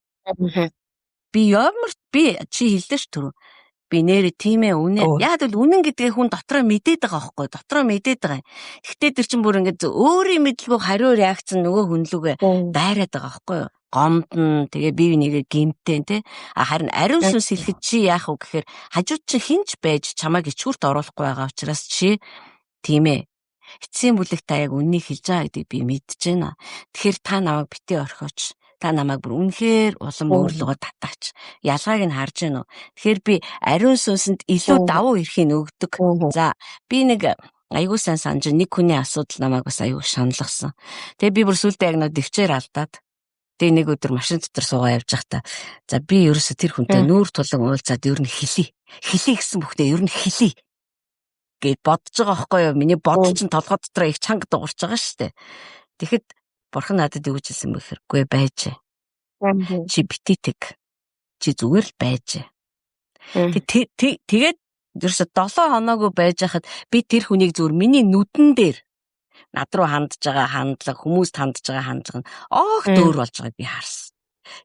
би чи хэлдэж түрүү би нэрээ тийм ээ үнэ. Яг л үнэн гэдгээ хүн дотроо мэдээд байгаа байхгүй дотроо мэдээд байгаа. Гэхдээ тэр чинь бүр ингээд өөрийн мэдлгүй хариу реакц нөгөө хүнлүүгээ дайраад байгаа байхгүй юу? Гомдно тэгээ бие бинийгээ гэмтэн те. Харин ариун сүнс хэлэхэд чи яах вэ гэхээр хажууд чи хинч байж чамайг ичгүрт оруулахгүй байгаа учраас чи тийм ээ. Эцсийн бүлэг та яг үннийг хэлж байгаа гэдгийг би мэдэж байна. Тэгэхээр та намайг битээ орхиоч. Та намайг бүр үнэхээр улам өөрлөгөө татаач. Ялгааг нь харж байна уу? Тэгэхээр би ариун сүнсэнд илүү давуу эрхийг өгдөг. За би нэг аягүй сайн санаж нэг хүний асуудал намайг бас аягүй шаналгасан. Тэгээ би бүр сүлдээ яг нэг дэвчээр алдаад тэгээ нэг өдөр машин дотор суугаа явж байхдаа за би ерөөсө тэр хүнтэй нүүр тулан уулзаад ер нь хэлий гэсэн бүхтээ ер нь хэлий гэд бодож байгаа байхгүй юу? Миний бодол чинь толгой дотор их чанга дуурч байгаа шүү дээ. Тэгэхэд бурхан надад юу гэж хэлсэн бэ гэхээр үгүй байж. Чи бититэг. Чи зүгээр л байж. Тэгээд ерөөсө 7 хоноогүй байж хахад би тэр хүнийг зүгээр миний нүдэн дээр над руу хандж байгаа хандлага, хүмүүст хандж байгаа хандлага нь огт өөр болж байгааг би харсан.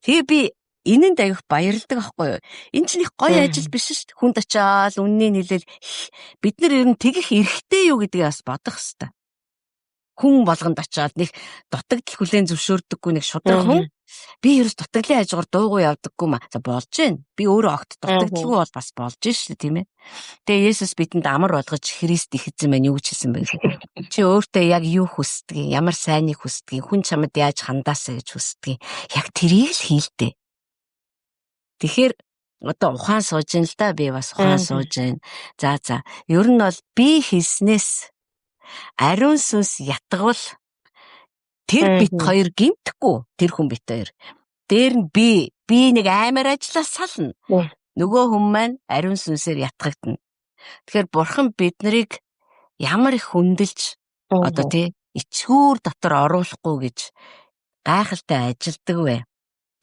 Тэгээ би энэнд аяг баярлдаг аахгүй юу? Энэ чинь их гоё ажил биш шүү дээ. Хүнд очиад үннийг хэлээл бид нар ер нь тэгэх эрхтэй юу гэдгийг бас бодох хэрэгтэй. Хүн болгонд очиад нэг дутагдал хүлээн зөвшөөрдөггүй нэг шудраг хүн би ерөөс дутагдлын хажуугаар дуугүй явдаггүй маа. За болж гин. Би өөрөө огт дутагдaltaгүй бол бас болж шүү дээ тийм ээ. Тэгээ Есүс бидэнд амар болгож Христ их эзэн маань юу гэж хэлсэн бэ гэхээр чи өөртөө яг юу хүсдэг, ямар сайныг хүсдэг, хүн чамд яаж хандаасаа гэж хүсдэг. Яг тэрийг л хийлдэ. Тэгэхээр одоо ухаан сууж ин л да би бас ухаан сууж байна. За ер нь бол би хэлснээс ариун сүнс ятгавал тэр бит хоёр гимтэхгүй тэр хүн бит хоёр. Дээр нь би нэг амар ажиллаа сална. Нөгөө хүн маань ариун сүнсээр ятгагдана. Тэгэхээр бурхан бид нарыг ямар их хүндэлж одоо тий ичгүүр дотор оруулахгүй гэж гайхалтай ажилдаг вэ.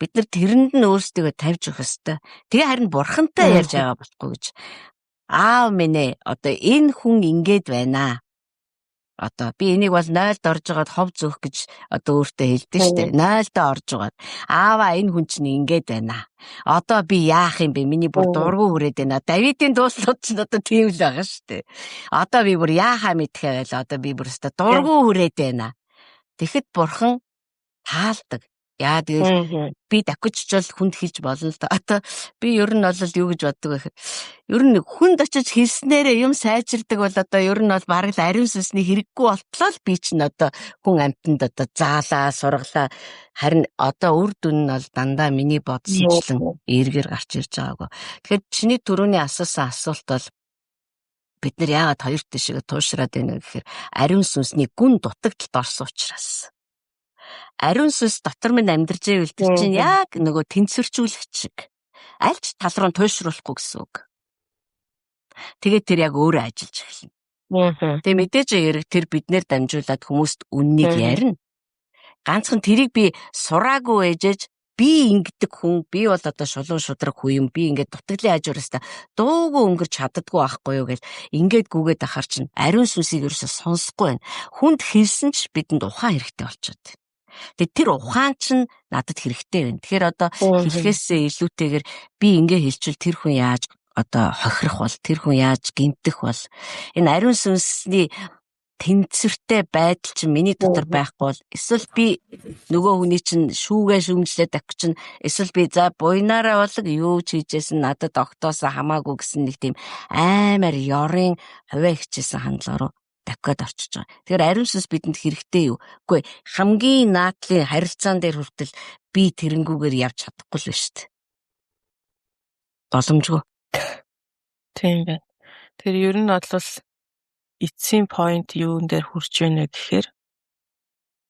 Бид нар тэрэнд нь өөрсдөө тавьж өгөх ёстой. Тэгээ харин бурхантай ярьж байгаа болохгүй гэж. Аав минь ээ одоо энэ хүн ингэж байна. Одоо би энийг бол 0-д орж байгаад хов зөөх гэж одоо өөртөө хэлдэг штэ. 0-д орж байгаад аава энэ хүн чинь ингэж байна. Одоо би яах юм бэ? Миний бүр дургу хүрээд байна. Давидын дууслууд ч одоо тийм л байгаа штэ. Одоо би бүр яахаа мэдхээ байл. Одоо би бүр өстө дургу хүрээд байна. Тэгэхэд бурхан таалдаг. Яа тэгэл би дахиж ч бол хүнд хэлж болно л да. Одоо би ер нь бол юу гэж боддог вэ гэхээр ер нь хүнд очиж хэлснээрээ юм сайжирдаг бол одоо ер нь бол бараг л ариун сүнсний хэрэггүй болтлоо л би ч н одоо хүн амьтанд одоо заалаа, сургалаа. Харин одоо үр дүн нь бол дандаа миний бодсончлон эргээр гарч ирж байгаагүй. Тэгэхээр чиний түрүүний асуусан асуулт бол бид нар яагаад хоёр тишээ туушраад байна гэхээр ариун сүнсний гүн дутагдалд орсон учраас. Ариун сүнс дотор минь амьдарч ивэл тэр чинь яг нөгөө тэнцвэрчүүлэгч шиг аль ч тал руу туйшруулахгүй гэсэн үг. Тэгээд тэр яг өөрөө ажиллаж эхэлнэ. Тэгээ мэдээж хэрэг тэр биднэр дамжуулаад хүмүүст үннийг ярина. Ганцхан тэрийг би сураагүй ээжэж би ингэдэг хүн, би бол одоо шулуун шудраг хүн юм, би ингээд дутагдлын хажуураас дуугүй өнгөрч чаддаггүй байхгүй юу гэл ингээд гүгээд ахаар чинь ариун сүнсийг ерөөсө сонсохгүй байна. Хүнд хэлсэн ч бидэнд ухаан хэрэгтэй болчиход. Тэгээд тэр ухаан чинь надад хэрэгтэй байна. Тэгэхээр одоо хэлхээсээ илүүтэйгээр би ингээ хэлчихвэл тэр хүн яаж одоо хохирох бол, тэр хүн яаж гэмтэх бол энэ ариун сүнсний тэнцвэртэй байдал чинь миний дотор байхгүй бол эсвэл би нөгөө хүний чинь шүүгээ шүмжлээд авчих чинь эсвэл би за буйнаараа болог юу ч хийжсэн надад огтоосоо хамаагүй гэсэн нэг тийм аймаар ёрын хувиа хичээсэн хандлагаар давхад орчиж байгаа. Тэгэхээр ариун сүнс бидэнд хэрэгтэй юу? Үгүй хамгийн наадлын харилцаан дээр хүртэл би тэрэнгүүгээр явж чадахгүй л шүү дээ. Боломжгүй. Тийм байна. Тэр ер нь бол эцсийн point юун дээр хүрч байна гэхээр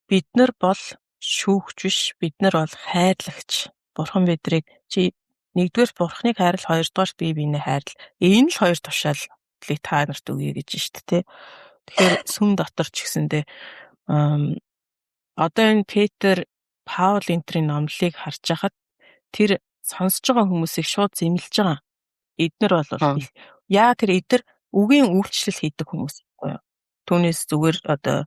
бид нар бол шүүгч биш, бид нар бол хайрлагч. Бурхан бидрийг нэгдүгээр бурханыг хайрл, хоёрдугаар бие биенээ хайрл. Энэ л хоёр тушаалыг та нарт өгье гэж шүү дээ. Тэгэхээр сүм дотор ч гэсэндээ одоо энэ Петр, Паул энтрийн номлыг харж байхад тэр сонсож байгаа хүмүүсийг шууд зэмлэж байгаа. Эднэр бол яа тэр эдэр үгийн үйлчлэл хийдэг хүмүүс байхгүй юу? Түүнээс зүгээр одоо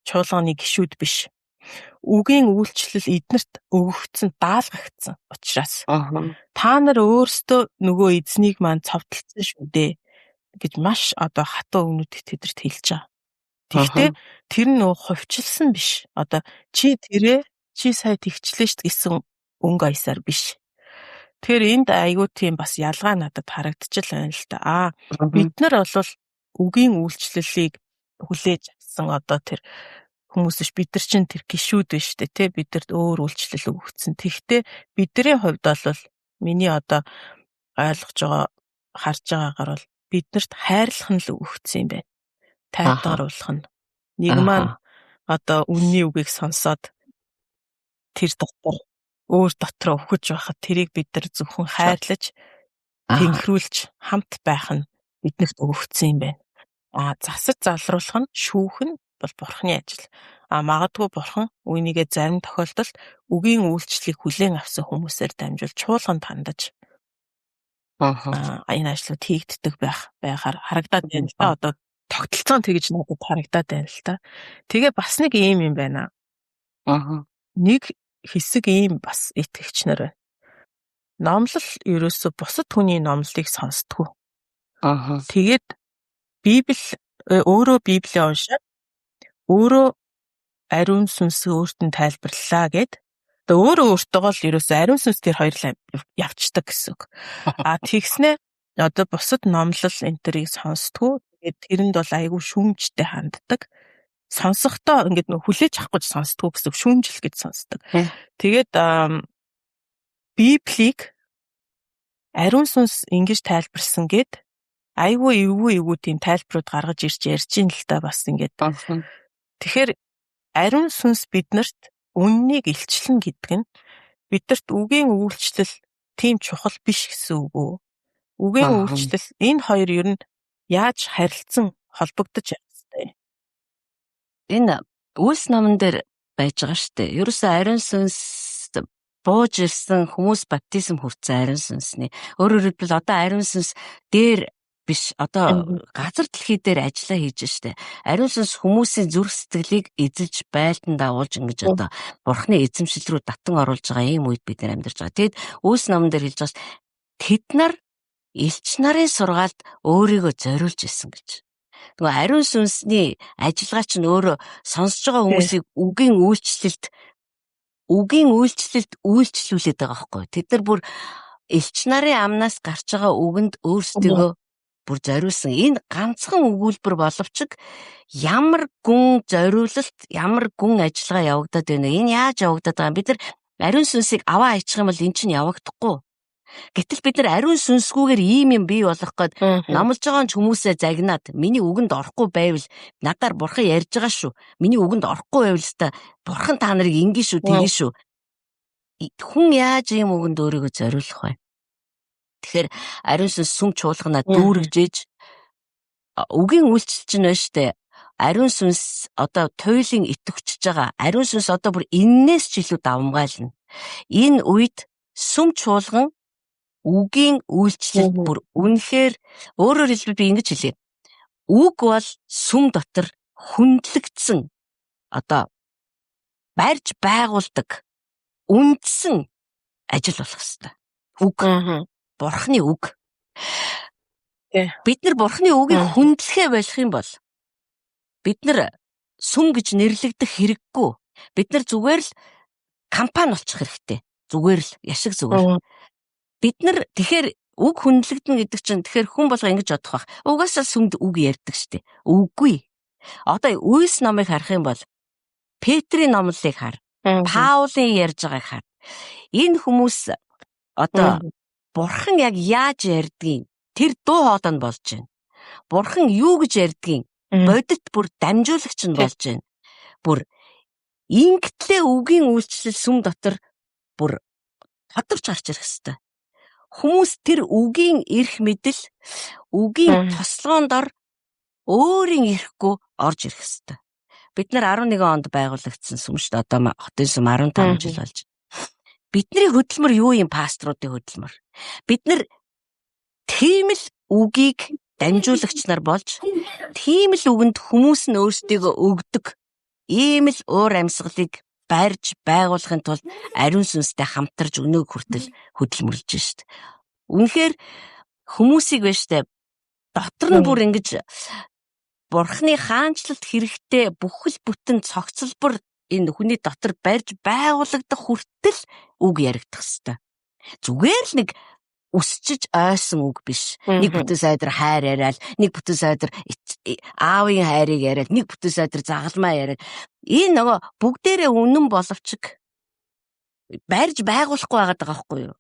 чуулганы гишүүд биш. Үгийн үйлчлэл эднэрт өгөгдсөн, даалгагдсан учраас та нар өөрсдөө нөгөө эзнийг маань цовдлцсон шүү дээ гэж маш одоо хатуу өгнүүдийг тэдэрт хэлж байгаа. Тэгвэл тэр нь нөгөө хувьчилсан биш. Одоо чи сая тэгчлээ шүү гэсэн өнгө аясаар биш. Тэгэхээр энд айгүй тийм бас ялгаа надад харагдчихл байна л да. Бид нар бол үгийн үйлчлэлийг хүлээж авсан одоо тэр хүмүүс биш, бид нар чинь тэр гишүүд биш үү те, бидэрт өөр үйлчлэл өгөгдсөн. Тэгвэл бидний хувьд бол миний одоо ойлгож байгаа, харж байгаагаар бол биднэрт хайрлах нь л өгөгдсөн юм байна. Тайлбарлах нь. Нэг маань одоо үнний үгийг сонсоод тэр дотор өөр дотроо өгч байхад тэрийг бид нар зөвхөн хайрлаж, тэнхрүүлж, хамт байх нь биднэрт өгөгдсөн юм байна. Засаж залруулах нь, шүүх нь бол бурхны ажил. Магадгүй бурхан үүнийгээ зарим тохиолдолд үгийн үйлчлэлийг хүлээн авсан хүмүүсээр дамжуул чуулганд хандаж энэ ажлууд хийгддэг байхаар харагдаад байна л да. Одоо тогтолцоон тэгж надад харагдаад байна л да. Тэгээ бас нэг юм байна. Нэг хэсэг ийм бас итгэгч нар байна. Номлол ерөөсө бусад хүний номлолыг сонсдгоо. Тэгээд өөрөө Библийг уншаад өөрөө ариун сүнс өөрт нь тайлбарлалаа гэд өөртөө л ерөөсө ариун сүнс тэр хоёрлаа явцдаг гэсэн үг. Тэгснэ одоо бусад номлол энтерийг сонсдгоо. Тэгээд тэрэнд бол айгүй шүүмжтэй ханддаг. Сонсохдоо ингээд нөх хүлээж авах гэж сонсдгоо гэсэн шүүмжил гэж сонсдог. Тэгээд Библийг ариун сүнс ингэж тайлбарсан гэд айгүй эвгүй тийм тайлбарууд гаргаж ирж ярьж ин л та бас ингээд. Тэгэхээр ариун сүнс биднэрт үннийг илчлэн гэдэг нь биднэрт үгийн үйлчлэл тийм чухал биш гэсэн үг үү? Үгийн үйлчлэл энэ хоёр ер нь яаж харилцан холбогдож байна вэ? Энэ Үлс номон дээр байж байгаа шүү дээ. Ерөөсөө ариун сүнс бууж ирсэн хүмүүс баптизм хүртсэн ариун сүнсний. Өөрөөр хэлбэл одоо ариун сүнс дээр биш. Одоо газар дэлхий дээр ажиллаа хийж штэ. Ариун сүнс хүмүүсийн зүрх сэтгэлийг эзэлж байлдан дагуулж ингэж одоо бурхны эзэмшил рүү татан оруулж байгаа ийм үед бид нар амьдарч байгаа. Тэгэд Үлс номон дээр хэлж байгаа тэд нар элч нарын сургаалд өөрийгөө зориулж исэн гэж. Нөгөө ариун сүнсний ажиллагаа чинь өөрөө сонсож байгаа хүмүүсийг үгийн үйлчлэлд үйлчлүүлээд байгаа байхгүй. Тэд нар бүр элч нарын амнаас гарч байгаа үгэнд өөрсдөө бүр зориулсан. Энэ ганцхан өгүүлбэр боловч ямар гүн зориулалт, ямар гүн ажиллагаа явагдаад байна. Энэ яаж явагдаад байгаа юм? Бид нар ариун сүнсийг аваа хайчих юм бол эн чинь явагдахгүй. Гэтэл бид нар ариун сүнсгүйгээр ийм юм бий болох гээд номлож байгаа хүмүүсээ загнаад миний үгэнд орохгүй байвал надаар бурхан ярьж байгаа шүү. Миний үгэнд орохгүй байвал та бурхан та нарыг ингэн шүү, тэгэн шүү. Хүн яаж ийм үгэнд өөрийгөө зориулах вэ? Тэгэхээр ариун сүнс сүм чуулганаа дүүргэж үгийн үйлчлэл чинь байна штэ. Ариун сүнс одоо туйлын итгэвчж байгаа. Ариун сүнс одоо бүр эннээс ч илүү давмгайлна. Энэ үед сүм чуулган үгийн үйлчлэл бүр үнэхээр өөрөөр хэлбэл би ингэж хэлье. Үг бол сүм дотор хүндлэгдсэн одоо барьж байгуулдаг үндсэн ажил болох ёстой. Үг. Бурхны үг. Бид нар бурхны үгийг хүндлэхэ болох юм бол бид нар сүм гэж нэрлэгдэх хэрэггүй. Бид нар зүгээр л компани болчих хэрэгтэй. Зүгээр л яшиг зүгээр. Бид нар тэгэхээр үг хүндлэгдэн гэдэг чинь тэгэхээр хүн болго ингэж бодох бах. Угаасаа сүмд үг ярьдаг штэ. Үгүй. Одоо Үлс номыг харах юм бол Петрийн номлыг хар. Паулын ярьж байгааг хар. Энэ хүмүүс одоо бурхан яг яаж ярьдгийг тэр дуу хоолойнд болж байна. Бурхан юу гэж ярьдгийг бодит бүр дамжуулагч нь болж байна. Бүр ингэтлээ үгийн үйлчлэл сүм дотор бүр тодорч гарч ирэх хэвээр. Хүмүүс тэр үгийн эрх мэдэл, үгийн тослогоонд ор өөрийн ирэхгүй орж ирэх хэвээр. Бид нар 11 онд байгуулагдсан сүм шүү дээ. Одоо хотын сүм 15 жил болж. Бидний хөдөлмөр юу юм? Пасторуудын хөдөлмөр. Бид нар тийм л үгийг дамжуулагч нар болж, тийм л үгэнд хүмүүс нь өөрсдийгөө өгдөг. Ийм л уур амьсгалыг барьж байгуулахын тулд ариун сүнстэй хамтарч өнөөг хүртэл хөдөлмөрлж шít. Үнэхээр хүмүүсийг байна штэ. Дотор нь бүр ингэж бурхны хаанчлалт хэрэгтэй бүхэл бүтэн цогцлбор энэ хүний дотор барьж байгуулагдах хүртэл үг яригдах хэвээр. Зүгээр л нэг үсчиж ойсон үг биш. Нэг бүтэн сайдар хайр яриад, нэг бүтэн сайдар аавын хайрыг яриад, нэг бүтэн сайдар загалмаа яриад. Энэ нөгөө бүгдээрээ үнэн боловч барьж байгуулахгүй байгаа байхгүй юу?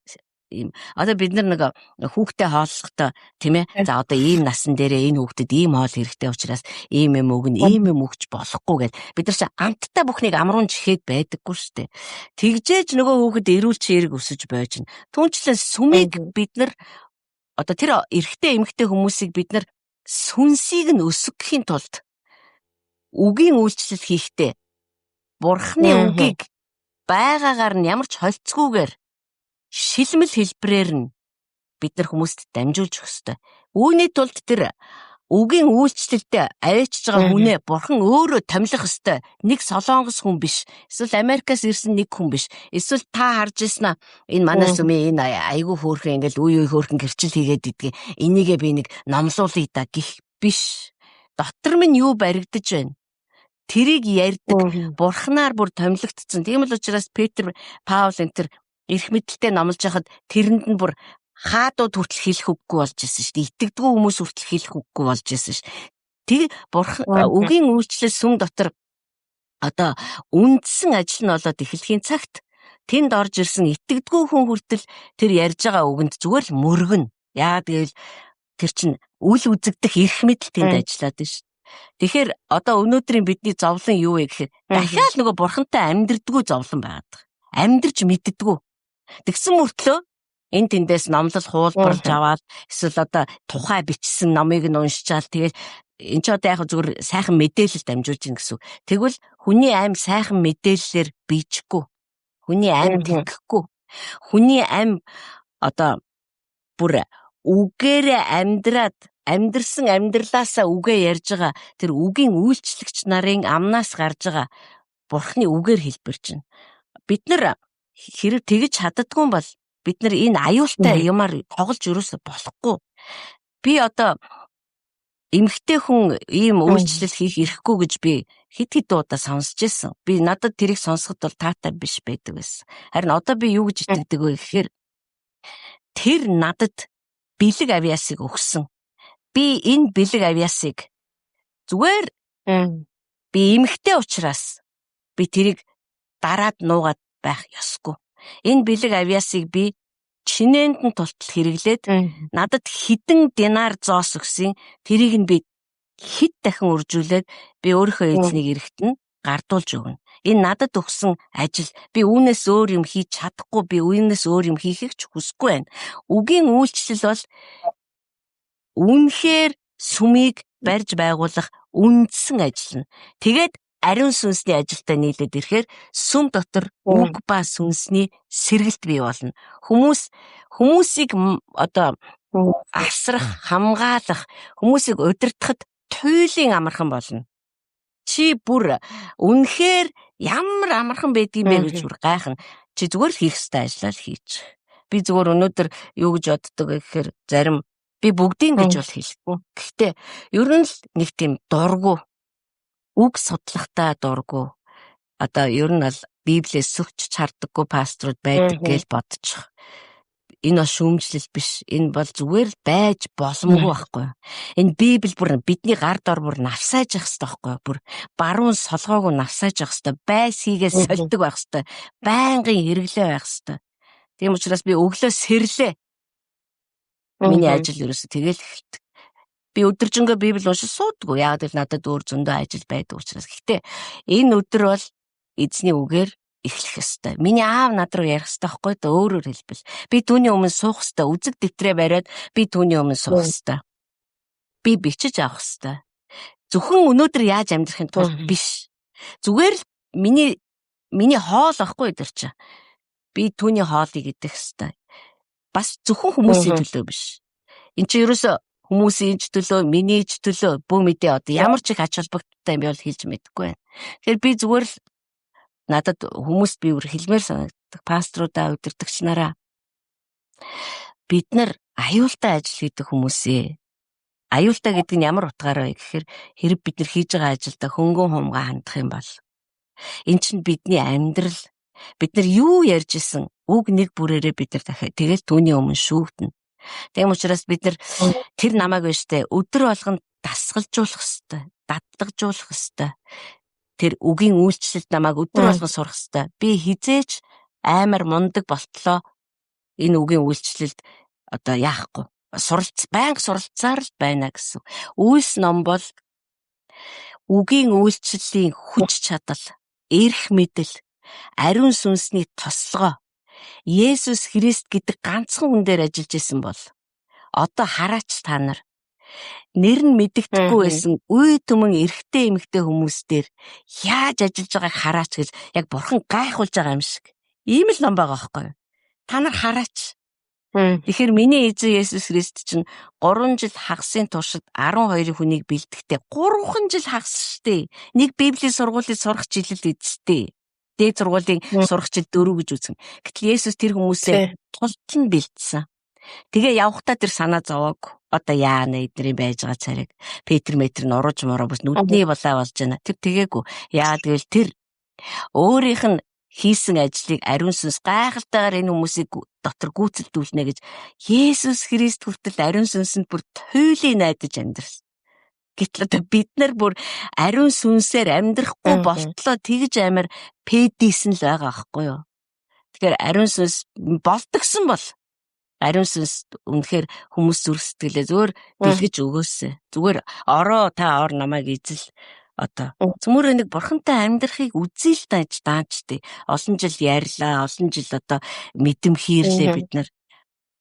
Ийм одоо бид нар нэг хүүхдээ хооллохдоо тийм ээ. За одоо ийм насан дээрээ энэ хүүхдэд ийм хоол хэрэгтэй учраас ийм юм өгнө, ийм юм өгч болохгүй гэд бид нар чи амттай бүхнийг амруун чихээд байдаггүй штэ. Тэгжээж нөгөө хүүхэд эрүүл чирэг өсөж бойж. Түүнчлэн сүмийг бид нар одоо тэр эрэгтэй эмэгтэй хүмүүсийг бид нар сүнсийг нь өсгөхийн тулд үгийн үйлчлэл хийхдээ бурхны үгийг байгаагаар нь ямар ч холцгүйгээр шилмэл хэлбрээр нь бид нар хүмүүст дамжуулж өгөх ёстой. Үүний тулд тэр үгийн үйлчлэлдээ аваачж байгаа хүнээ бурхан өөрөө томилох ёстой. Нэг солонгос хүн биш. Эсвэл Америкаас ирсэн нэг хүн биш. Эсвэл та харж ирсэн энэ манай сүмийн энэ айгүй хөөрхөн ингээл үе хөөрхөн гэрчил хийгээд идгийг. Энийгээ би нэг номлуулъя да гэх биш. Дотор минь юу баригдаж байна? Тэрийг ярьдаг бурханаар бүр томилогдсон. Тийм л учраас Петр, Паул энэ тэр эрх мэдэлтэй номлож хахад тэрэнд нь бүр хаадууд хүртэл хэлэх үггүй болж исэн шүү дээ. Итгэдэггүй хүмүүс хүртэл хэлэх үггүй болж исэн шүү. Тэг бурхан үгийн үйлчлэл сүм дотор одоо үндсэн ажил нь болоод эхлэхийн цагт тэнд орж ирсэн итгэдэггүй хүн хүртэл тэр ярьж байгаа үгэнд зүгээр л мөргөн. Яагаад гэвэл тэр чинь үл үзэгдэх эрх мэдэл тэнд ажиллаад байна шүү. Тэгэхээр одоо өнөөдрийн бидний зовлон юу вэ гэхээр дахиад нөгөө бурхантай амьдрдаггүй зовлон байгаад. Амьдрж мэддэггүй. Тэгсэн мөртлөө энэ тэндээс номлол хуулбарлаж аваад эсвэл одоо тухай бичсэн номыг нь уншичаал тэгэл энэ ч одоо яг зүгээр сайхан мэдээлэл дамжуулж ийн гэсэн. Тэгвэл хүний аим сайхан мэдээллээр биечихгүй. Хүний аим тэнгихгүй. Хүний аим одоо бүр үгээрээ амьдраад амьдрсан амьдралаасаа үгээ ярьж байгаа тэр үгийн үйлчлэгч нарын амнаас гарч байгаа Бурхны үгээр хэлбэрч байна. Бид нар хэрэг тэгж чаддгүй юм бол бид нар энэ аюултай юмар тоглож юусоо болохгүй. Би одоо эмэгтэй хүн ийм үйлчлэл хийх ирэхгүй гэж би хэд удаа сонсч байсан. Би надад тэрийг сонсоход бол таатай биш байдаг байсан. Харин одоо би юу гэж итгэдэг вэ гэхээр тэр надад бэлэг авьяасыг өгсөн. Би энэ бэлэг авьяасыг зүгээр би эмэгтэй учраас би тэрийг дараад нуугаад байх ёсгүй. Энэ бэлэг авьяасыг би чинээнд нь тултал хэрэглээд надад хэдэн динар зоос өгсөн. Тэрийг нь би хэд дахин үржүүлээд би өөрийнхөө эзнийг эрэхт нь гардуулж өгнө. Энэ надад өгсөн ажил. Би үүнээс өөр юм хийж чадахгүй. Би үүнээс өөр юм хийхийг ч хүсэхгүй байна. Үгийн үйлчлэл бол үнэхээр сүмийг барьж байгуулах үндсэн ажил нь. Тэгээд ариун сүнсний ажилтай нийлээд ирэхээр сүм дотор үг ба сүнсний сэргэлт бий болно. Хүмүүсийг одоо асрах, хамгаалах, хүмүүсийг удирдахад туйлын амархан болно. Чи бүр үнэхээр ямар амархан байдгийм бэ гэж бүр гайхна. Чи зүгээр хийх ёстой ажлаа л хийж. Би зүгээр өнөөдөр юу гэж боддог вэ гэхээр зарим би бүгдийг гэж бол хэлэхгүй. Гэхдээ ер нь л нэг тийм дургу үг судлахтаа дургу. Одоо ер нь бол Библиэс сүгч харддаггүй пасторууд байдаг гэж бодчих. Энэ бол шүүмжлэл биш. Энэ бол зүгээр байж боломгүй байхгүй. Энэ Библи бүр бидний гар дор бүр навсааж явах хэрэгтэй байхгүй. Бүр баруун солгоог навсааж явах хэрэгтэй. Байс хийгээс сольдог байх хэрэгтэй. Байнгын хэрэглээ байх хэрэгтэй. Тийм учраас би өглөө сэрлээ. Миний ажил ерөөсө тэгэл эхэлдэг. Би өдөржингөө Библи уншиж суудаггүй. Яагаад гэвэл надад өөр зөндөө ажил байдаг учраас. Гэхдээ энэ өдөр бол эзний үгээр эхлэх ёстой. Миний аав над руу ярих ёстой байхгүй да өөрөөр хэлбэл. Би түүний өмнө суух ёстой. Үзэг дэвтрээ бариад би түүний өмнө суух ёстой. Би бичиж авах ёстой. Зөвхөн өнөөдөр яаж амьдрахын тулд биш. Зүгээр л миний хоол ахгүй дэр чи. Би түүний хоолыг идэх ёстой. Бас зөвхөн хүмүүсийн төлөө биш. Энд чи ерөөсө хүмүүсийн ч төлөө, миний ч төлөө бүх мэдээ одоо ямар ч их ач холбогдолтой юм бол хэлж мэдэхгүй байна. Тэгэхээр би зүгээр л надад хүмүүст би өөр хэлмээр санагддаг. Пасторудаа удирдагч нараа бид нар аюултай ажил хийдэг хүмүүсээ. Аюултай гэдэг нь ямар утгаараа вэ гэхээр хэрэг бид нар хийж байгаа ажилдаа хөнгөн хумгаа хандах юм бол эн чинь бидний амьдрал бид нар юу ярьж исэн үг нэг бүрээрээ бид нар дахиад тэгэл түүний өмнө шүүгдэнэ. Тийм учраас бид нар тэр намайг биштэй өдөр болгон дасгалжуулах ёстой, дадлагжуулах ёстой. Тэр үгийн үйлчлэлд намайг өдөр болгон сурах ёстой. Би хизээч амар мундаг болтлоо энэ үгийн үйлчлэлд одоо яахгүй. Банк суралцаар л байна гэсэн. Үйлс ном бол үгийн үйлчлэлийн хүч чадал, эрх мэдэл, ариун сүнсний тослогоо Есүс Христ гэдэг ганцхан хүн дээр ажиллаж исэн бол одоо хараач та нар нэр нь мэдэгдэхгүй байсан үе түмэн эрэгтэй эмэгтэй хүмүүс дээр яаж ажиллаж байгааг хараач гэж яг бурхан гайхуулж байгаа юм шиг. Ийм л ном байгаа байхгүй юу? Та нар хараач. Тэгэхээр миний эзэн Есүс Христ чинь 3 жил хагасын туршид 12 хүнийг бэлдэхдээ 3 жил хагас штэ. Нэг Библийн сургуулийг сурах жилэл эзтэй. Дээд сургуулийн сурагчид 4 гэж үзэн. Гэтэл Есүс тэр хүмүүсээ тултал нь бэлдсэн. Тэгээ явхдаа тэр санаа зовоог. Одоо яана эдний байж байгаа цариг. Петр метр нь урууж мураа бас нүдний булаа болж байна. Тэр тэгээгүй. Яагаад гэвэл тэр өөрийнх нь хийсэн ажлыг ариун сүнс гайхалтайгаар энэ хүмүүсийг дотор гүйцэлдүүлнэ гэж Есүс Христ хүртэл ариун сүнсэнд бүр туйлын найдаж амьдрсан. Гэтэл одоо бид нар бүр ариун сүнсээр амьдрахгүй болтлоо тэгж амар пэдисэн л байгаа байхгүй юу. Тэгэхээр ариун сүнс болтгсон бол ариун сүнс үнэхээр хүмүүс зүрх сэтгэлээ зүгээр бэлгэж өгөөсэй. Зүгээр ороо та ор намайг эзэл одоо цөмөр нэг бурхантай амьдрахыг үзье л даанчтэй. Олон жил ярьлаа, олон жил одоо мэдэм хийрлээ бид нар.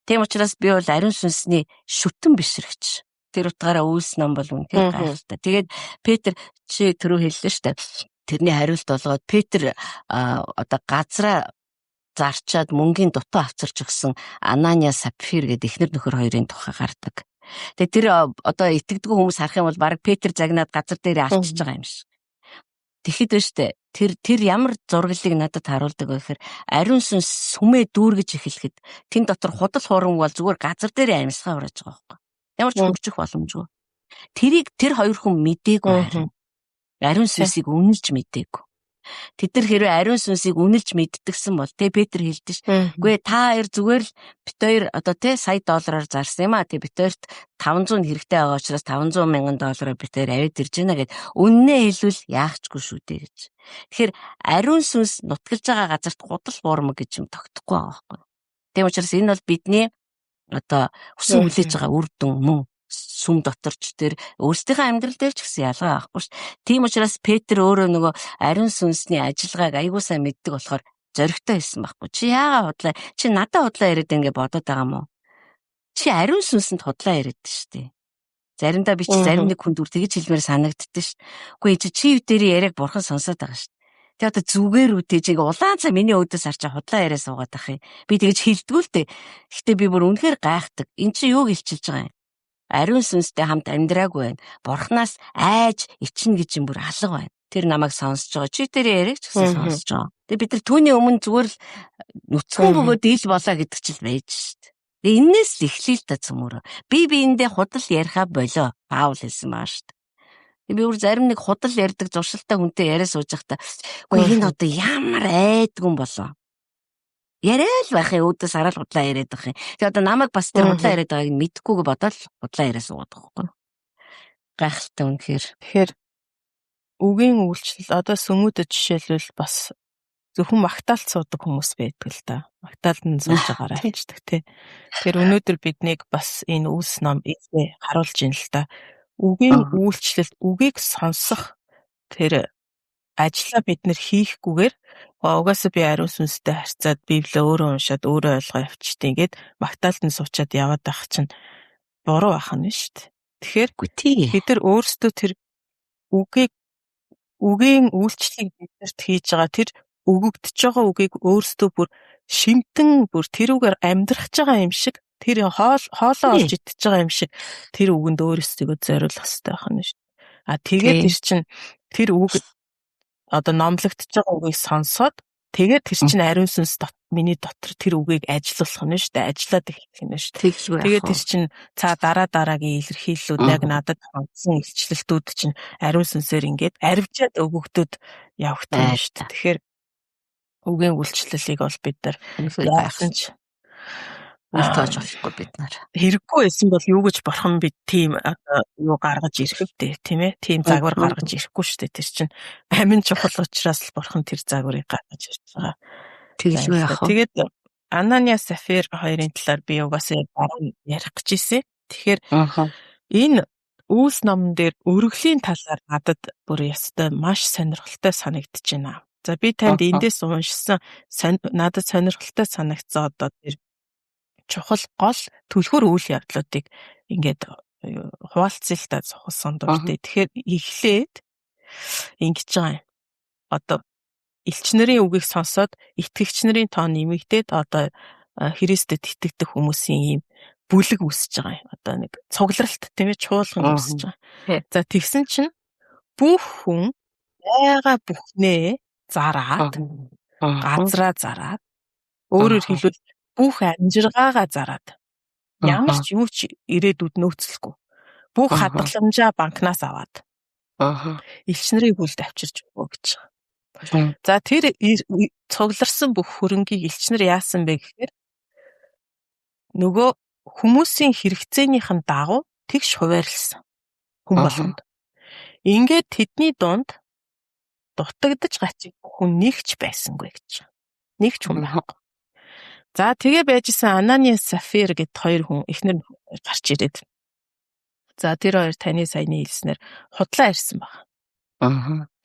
Тийм учраас би бол ариун сүнсний шүтэн бишрэгч. Тэр утгаараа үйлс ном бол үнэхээр гайхалтай. Тэгээд Петр чи түрүү хэллээ шүү дээ. Тэрний хариулт болгоод Петр одоо газраа зарчаад мөнгөний дутуу авчирч өгсөн Анания Сапфир гэдэг эхнэр нөхөр хоёрын тухай гардаг. Тэгээ тэр одоо итгэдэггүй хүмүүс харах юм бол баг Петр загнаад газар дээр алчиж байгаа юм шиг. Тэгэхэд байна штэ. Тэр ямар зураглалыг надад харуулдаг вэ гэхээр ариун сүнс сүмээ дүүргэж эхлэхэд тэн дотор худал хуурам бол зүгээр газар дээр амьсгаа хурааж байгаа байхгүй. Ямар ч хөгжих боломжгүй. Тэрийг тэр хоёр хүн мэдээгүй харин. Ариун сүнсийг үнэлж мэдээгүй. Тэд нар хэрвээ ариун сүнсийг үнэлж мэддэгсэн бол Петр хэлдэж үгүй та хоёр зүгээр л бит хоёр одоо сая доллараар зарсан юм а бит хоёрт 500 хэрэгтэй байгаа учраас 500 мянган доллараар бит хоёр аваад ирж байна гэд үннээ хэлвэл яахчгүй шүү дээ гэж. Тэгэхээр ариун сүнс нутгалж байгаа газарт худал хуурмаг гэж юм тогтохгүй байгаа байхгүй. Тийм учраас энэ бол бидний одоо хүсэн хүлээж байгаа үр дүн мөн сүм доторч тэр өөрсдийнхөө амьдрал дээр ч гэсэн ялгаа авахгүй ш. Тийм учраас Петр өөрөө нөгөө ариун сүнсний ажиллагааг аягүй сайн мэддэг болохоор зоригтой хэлсэн байхгүй. Чи яагаад худлаа? Чи надад худлаа яриад ингэ бодоод байгаа юм уу? Чи ариун сүнсэнд худлаа яриад штэ. Заримдаа би чи зарим нэг хүнд үр тэгж хэлмээр санагддээ ш. Үгүй чи дээр яриаг бурхан сонсоод байгаа ш. Тэгээ одоо зүгээр үтэжийг улаан цаа миний өөдөөс харчаа худлаа яриа суугаад ах юм. Би тэгж хэлдгүү л дээ. Гэхдээ би бүр үнэхээр гайхдаг. Энд чи юуг хэлчихэж байгаа юм? Ариун сүнстэй хамт амьдраагүй байна. Бурханаас айж ичнэ гэж юм бүр алга байна. Тэр намайг сонсож байгаа. Чи тэр яриаг ч гэсэн сонсож байгаа. Тэгээ бид нар түүний өмнө зүгээр л нүцгэн бөгөөд ил болоо гэдэг ч л байж шít. Тэгээ энээс л эхлэе л та цөмөрөө. Би биэндээ худал яриха болоо. Паул хэлсэн баа шít. Би бүр зарим нэг худал ярьдаг зуршилтай хүнтэй яриа сууж байхдаа үгүй энэ одоо ямар айдгүй болоо. Яриад байх юм өөдөөс хараад худлаа яриад байх юм. Тэгээ одоо намайг бас тэр худлаа яриад байгааг нь мэдэхгүйгээ бодоод худлаа яриа суугаад байгаа байхгүй. Гайхалтай үнэхээр. Тэгэхээр үгийн үйлчлэл одоо сүмүүдэд жишээлбэл бас зөвхөн магтаалт суудаг хүмүүс байдаг л да. Магтаалт нь сууж байгаараа хэлждэг тий. Тэгэхээр өнөөдөр биднийг бас энэ үлс ном харуулж ийн л да. Үгийн үйлчлэл, үгийг сонсох тэр ажлаа бид нэр хийхгүйгээр угаасаа би ариун сүнстэй харьцаад Библийг өөрөө уншаад өөрөө ойлгоо явчихтیں۔ Ингээд магтаалт нь суучаад яваад байх чинь буруу байх нь шүү дээ. Тэгэхээр бид нар өөрсдөө тэр үгийн үйлчлэлийг биднэрт хийж байгаа тэр өгөгдөж байгаа үгийг өөрсдөө бүр шинтэн бүр тэрүүгээр амьдрах байгаа юм шиг тэр хоолоо олж идэж байгаа юм шиг тэр үгэнд өөрсдөө зориулах хэрэгтэй байх нь шүү дээ. А тэгээд тэр чинь тэр үг одоо номлогдож байгаа үгийг сонсоод тэгээд тэр чинь ариун сүнс миний дотор тэр үгийг ажилуулах нь шүү дээ. Ажиллаад эхлэх нь шүү дээ. Тэгээд тэр чинь дараагийн илэрхийллүүд яг надад хандсан илчлэлтүүд чинь ариун сүнсээр ингээд арвижаад өгөгдөд явагдсан юм шүү дээ. Тэгэхээр үгийн үйлчлэлийг бол бид нар яасан ч үлтээж болохгүй бид нар. Хэрэггүй байсан бол юу гэж бурхан бид тийм юу гаргаж ирэх вэ тийм ээ? Тийм загвар гаргаж ирэхгүй шүү дээ. Тэр чинь амин чухал учраас л бурхан тэр загварыг гаргаж ирж байгаа. Тэгэлгүй яах вэ? Тэгээд Анания Сафир хоёрын талаар би угаасаа ярих гэж ирсэн. Тэгэхээр энэ Үлс номон дээр өргөлийн талаар надад бүр ястай маш сонирхолтой санагдаж байна. За би танд эндээс уншсан надад сонирхолтой санагдсан одоо тэр чухал гол түлхүүр үйл явдлуудыг ингээд хуваалцъя зохиосон дуртай. Тэгэхээр эхлээд ингэж байгаа юм. Одоо элч нарын үгийг сонсоод итгэгч нарын тоо нэмэгдээд одоо Христэд итгэдэг хүмүүсийн ийм бүлэг үүсэж байгаа юм. Одоо нэг цугларалт тийм ээ чуулган үүсэж байгаа. За тэгсэн чинь бүх хүн яага бүхнээ зараад газраа зараад өөрөөр хэлбэл бүх амжиргаагаа зараад ямар ч юу ч ирээдүйд нөөцлөхгүй. Бүх хадгаламжаа банкнаас аваад элч нарыг бүлд авчирч өгөө гэж байгаа. За тэр цугларсан бүх хөрөнгийг элч нар яасан бэ гэхээр нөгөө хүмүүсийн хэрэгцээнийхэн дагуу тэгш хуваарлсан хүн болгонд. Ингээд тэдний дунд дутагдж гацчих хүн нэгч байсангүй гэж. Нэгч хүн байхгүй. За тэгээ байжсэн Анания Сафир гэд хоёр хүн эхнэр гарч ирээд. За тэр хоёр таны саяны хэлснээр худлаа ирсэн баг.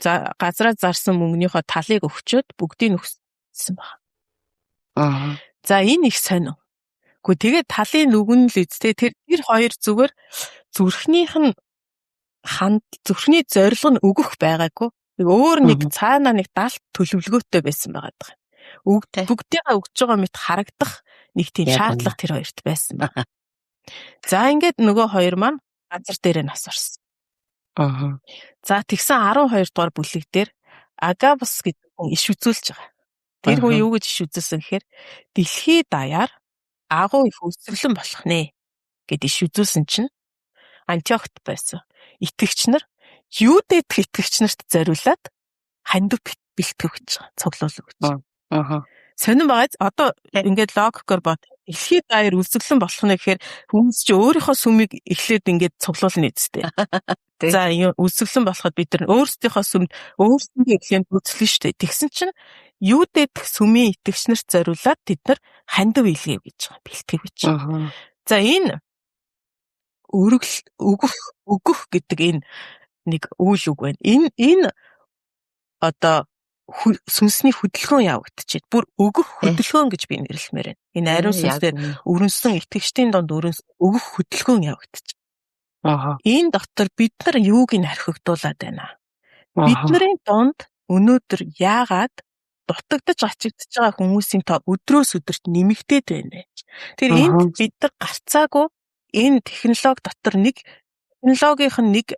За газраа зарсан мөнгөнийхөө талыг өгчөөд бүгдийг өгсөн баг. За энэ их сонин. Гэхдээ тэгээд талын нүгэн л үсттэй тэр хоёр зүгээр зүрхнийх нь зүрхний зорилго нь өгөх байгаагүй. Өөр нэг цаанаа нэг даалт төлөвлөгөөтэй байсан байгаа даа. Бүгдээгээ өгж байгаа мэт харагдах нэг тийм шаардлага тэр хоёрт байсан байна. За ингээд нөгөө хоёр маань газар дээрээ нас орсон. За тэгсэн 12 дугаар бүлэг дээр Агабус гэдэг хүн иш үзүүлж байгаа. Тэр хүн юу гэж иш үзүүлсэн гэхээр дэлхий даяар агуу их өсөглөн болох нэ гэд иш үзүүлсэн чинь Антиохт байсан итгэгч нар Юудэд итгэгч нарт зориулаад хандив бэлтгэв гэж байгаа. Цуглуул өгч. Сонирн байгаа. Одоо ингээд логикоор бод. Дэлхий даяар өсөглөн болох нь гэхээр хүмүүс чи өөрийнхөө сүмийг эхлээд ингээд цуглуулна үсттэй. За өсөглөн болоход бид нар өөрсдийнхөө сүмд өөрсдөө эхлээд үзлэн штэ. Тэгсэн чинь Юудэд сүмийн итгэгч нарт зориулаад тэд нар хандив илгээв гэж байгаа. Бэлтгэв гэж. За энэ өгөх гэдэг энэ нэг үйл үг байна. Энэ одоо сүнсний хөдөлгөөн явагдчихэв. Бүр өгөх хөдөлгөөн гэж би нэрлэмээр байна. Энэ ариун сүнсээр өрнөсөн итгэгчдийн донд өгөх хөдөлгөөн явагдчих. Энэ дотор бид нар юуг нь архигдуулаад байна? Бидний донд өнөөдөр яагаад дутагдж ачигдж байгаа хүмүүсийн тоо өдрөөс өдөрт нэмэгдээд байна вэ? Тэр энд бид нар гарцаагүй энэ технологи дотор технологийнх нь нэг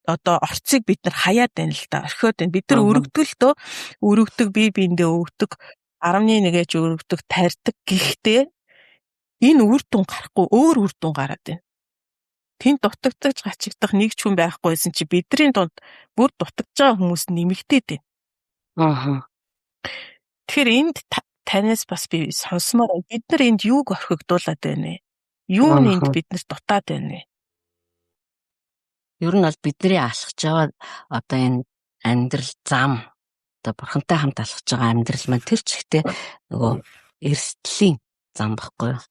одоо орцыг бид нар хаяад байна л да. Орхиод байна. Бид нар өргөдөг бие биендээ өгдөг 11-эж өргөдөг тарьдаг. Гэхдээ энэ үр дүн гарахгүй өөр үр дүн гараад байна. Тэнд дутагдж гачигдах нэг ч хүн байхгүйсэн чи бидний донд бүр дутагдж байгаа хүмүүс нэмэгдээд байна. Тэгэхээр энд танаас бас би сонсомоор бид нар энд юуг орхигдуулаад байна вэ? Юу нэнд биднэрт дутаад байна вэ? Ер нь бол бидний алхаж байгаа одоо энэ амьдрал зам одоо бурхантай хамт алхаж байгаа амьдрал маань тэр чигтээ нөгөө эрсдлийн зам баггүй юу?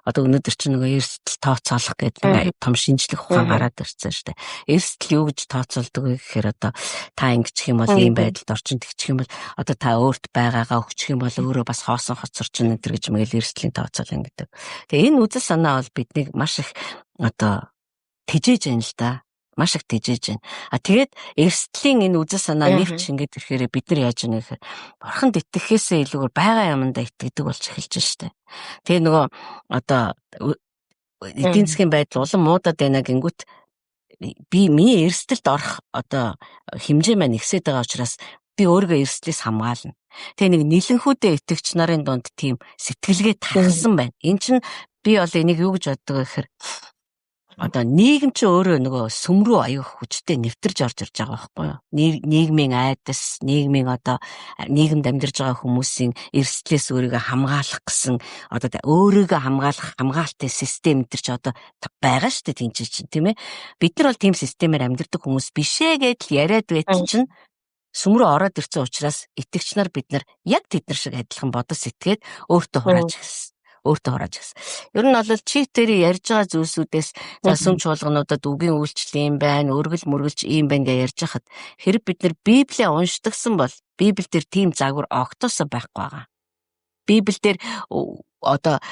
Одоо өнөөдөр чинь нөгөө эрсдэл тооцоолох гэдэг том шинжлэх ухаан гараад ирсэн шүү дээ. Эрсдэл юу гэж тооцоолдог вэ гэхээр одоо та ингэчих юм бол ийм байдалд орчин тэгчих юм бол одоо та өөрт байгаагаа өгчих юм бол өөрөө бас хоосон хоцорчин энэ гэж мэгэл эрсдлийн тооцоол ингэдэг. Тэгээ энэ үзэл санаа бол биднийг маш их одоо тэжээж байна л да. Маш их тэжээж байна. Тэгээд эрсдлийн энэ үзэл санаа нэвч ингээд ирэхээр бид нар яаж яах гэхээр бурханд итгэхээсээ илүүгээр байгаа юмдаа итгэдэг болж эхэлж штэ. Тэгээ нөгөө одоо эдийн засгийн байдал улам муудаад байна гингүүт би миний эрсдэлд орох одоо хэмжээ маань ихсээд байгаа учраас би өөрийгөө эрсдлээс хамгаална. Тэгээ нэг нийлэнхүүдээ итгэгч нарын донд тийм сэтгэлгээ тархсан байна. Энд чинь би бол энийг юу гэж боддог вэ гэхээр одоо нийгэм чи өөрөө нөгөө сүм рүү аюух хүчтэй нэвтэрж орж ирж байгаа байхгүй юу? Нийгмийн айдас, нийгмийн одоо нийгэмд амьдарж байгаа хүмүүсийн эрсдлээс өөрийгөө хамгаалах гэсэн одоо өөрийгөө хамгаалах хамгаалалтын систем энэ чи одоо байгаа шүү дээ тийм чинь тийм ээ. Бид нар бол тийм системээр амьдардаг хүмүүс бишээ гэж яриад байсан чинь сүм рүү ороод ирсэн учраас итгэгч нар бид нар яг тэднэр шиг адилхан бодос сэтгээд өөртөө хурааж эхэлсэн. Ер нь бол чи тэр ярьж байгаа зүйлсүүдээс за сүм чуулгануудад үгийн үйлчлэл юм байна, өргөл мөргөлч юм байна гэж ярьж хахад хэрэг бид нар Библийг уншдагсан бол Библиэлд тийм загвар огтосоо байхгүй байгаа. Библиэлд одоо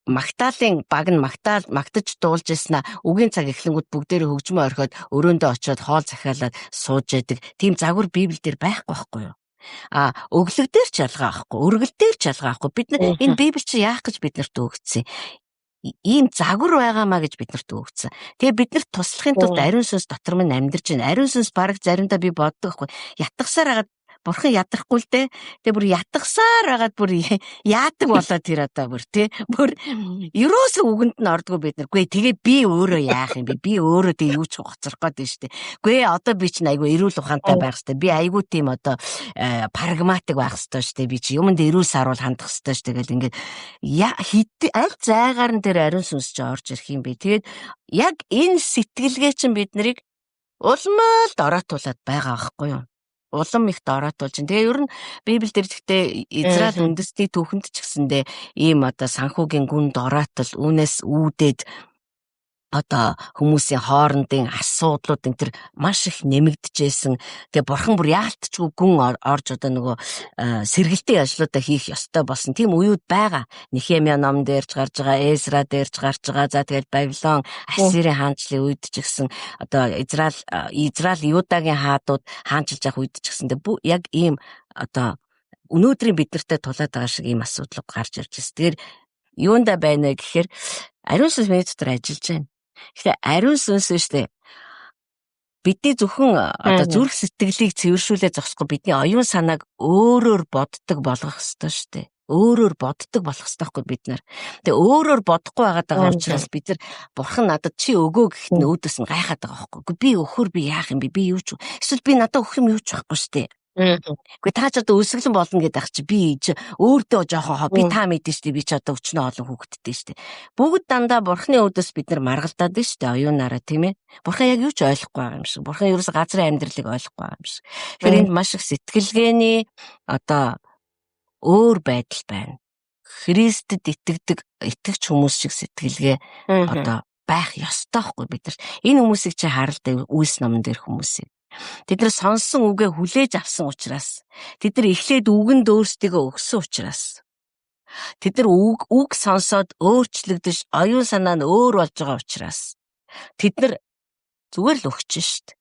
Магдалины баг нь магтаж дуулж ирсэн үгийн цаг эхлэнгүүд бүгдээрээ хөгжмөө орхиод өрөөндөө очиод хоол захиалаад сууж яадаг тийм загвар Библиэлд байхгүй юу? Өглөг дээр ч ялгаа авахгүй, өргөл дээр ч ялгаа авахгүй. Бид нар энэ Библи чи яах гэж биднэрт өгсөн? Ийм загвар байгаамаа гэж биднэрт өгсөн. Тэгээ биднэрт туслахын тулд ариун сүнс дотор минь амьдарч байна. Ариун сүнс бараг заримдаа би боддог байхгүй. Ятгахсаар хагаад бурхан ядрахгүй л дээ. Тэгээ бүр ятгахсаар хагаад бүр яадаг болоод тэр одоо бүр тий. Бүр ерөөсөө үгэнд нь ордгоо бид нар. Гүй тэгээ би өөрөө яах юм бэ? Би өөрөө тэг юу ч гоцрох гээд байна шүү дээ. Гүй одоо би чинь айгүй эрүүл ухаантай байх хэрэгтэй. Би айгүй тийм одоо прагматик байх хэрэгтэй шүү дээ. Би чи юмд эрүүл саруул хандах хэрэгтэй шүү дээ гэл ингээд аль зайгаар нь тэр ариун сүнс чи орж ирэх юм бэ? Тэгээд яг энэ сэтгэлгээ чинь бид нарыг улмал дороотуулаад байгаа байхгүй юу? Улам их дороотуулж. Тэгээ ер нь Библиэлд гэхдээ Израиль үндэстний түүхэнд ч гэсэндээ ийм одоо санхүүгийн гүн дороотол үүнээс үүдээд одоо хүмүүсийн хоорондын асуудлууд энэ төр маш их нэмэгдэжсэн. Тэгээ бурхан бүр яалтчгүй гүн орж одоо нөгөө сэргэлтийн ажлуудаа хийх ёстой болсон. Тийм үеуд байгаа. Нехемия ном дээрж гарч байгаа, Эзра дээрж гарч байгаа. За тэгэл Бабилон, Ассирийн хаанчлалын үед ч гэсэн одоо Израиль Юдагийн хаадууд хаанчилж явах үед ч гэсэндээ яг ийм одоо өнөөдрийн биднэртэй тулаад байгаа шиг ийм асуудал гарч ирж байна. Тэгэхээр юунда байна гэхээр Ариун сүнс миний дотор ажиллаж байна. Гэхдээ ариун сүнс штэ бидний зөвхөн одоо зүрх сэтгэлийг цэвэршүүлээ зогсохгүй бидний оюун санааг өөрөөр боддог болгох ёстой штэ. Өөрөөр боддог болох ёстой байхгүй бид нар. Тэгээ өөрөөр бодохгүй байгаа учраас бид нар бурхан надад чи өгөө гэхэд нь өөдөөс нь гайхаад байгаа байхгүй. Би өгөхөр би яах юм бэ? Би юу ч эсвэл би надад өгөх юм юу ч байхгүй штэ. Гэхдээ та ч одоо өсөглөн болно гэдэг ах чи би өөртөө жоохон би та мэдэн штэ би ч одоо өчнөө олон хүүхэдтэй штэ. Бүгд дандаа бурхны өөдөөс бид нар маргалдаад нь штэ оюунаараа тийм ээ. Бурхан яг юу ч ойлгохгүй байгаа юм шиг. Бурхан ерөөсө газрын амьдралыг ойлгохгүй байгаа юм шиг. Тэгэхээр энд маш их сэтгэлгээний одоо өөр байдал байна. Христэд итгэгч хүмүүс шиг сэтгэлгээ одоо байх ёстой байхгүй бид нар. Энэ хүмүүсийг чи харалтай Үлс номон дээр хүмүүсийг. Тэд нар сонсон үгээ хүлээж авсан учраас тэд нар эхлээд үгэнд өөрсдийгөө өгсөн учраас тэд нар үг сонсоод өөрчлөгдөж оюун санаа нь өөр болж байгаа учраас тэд нар зүгээр л өгч шít.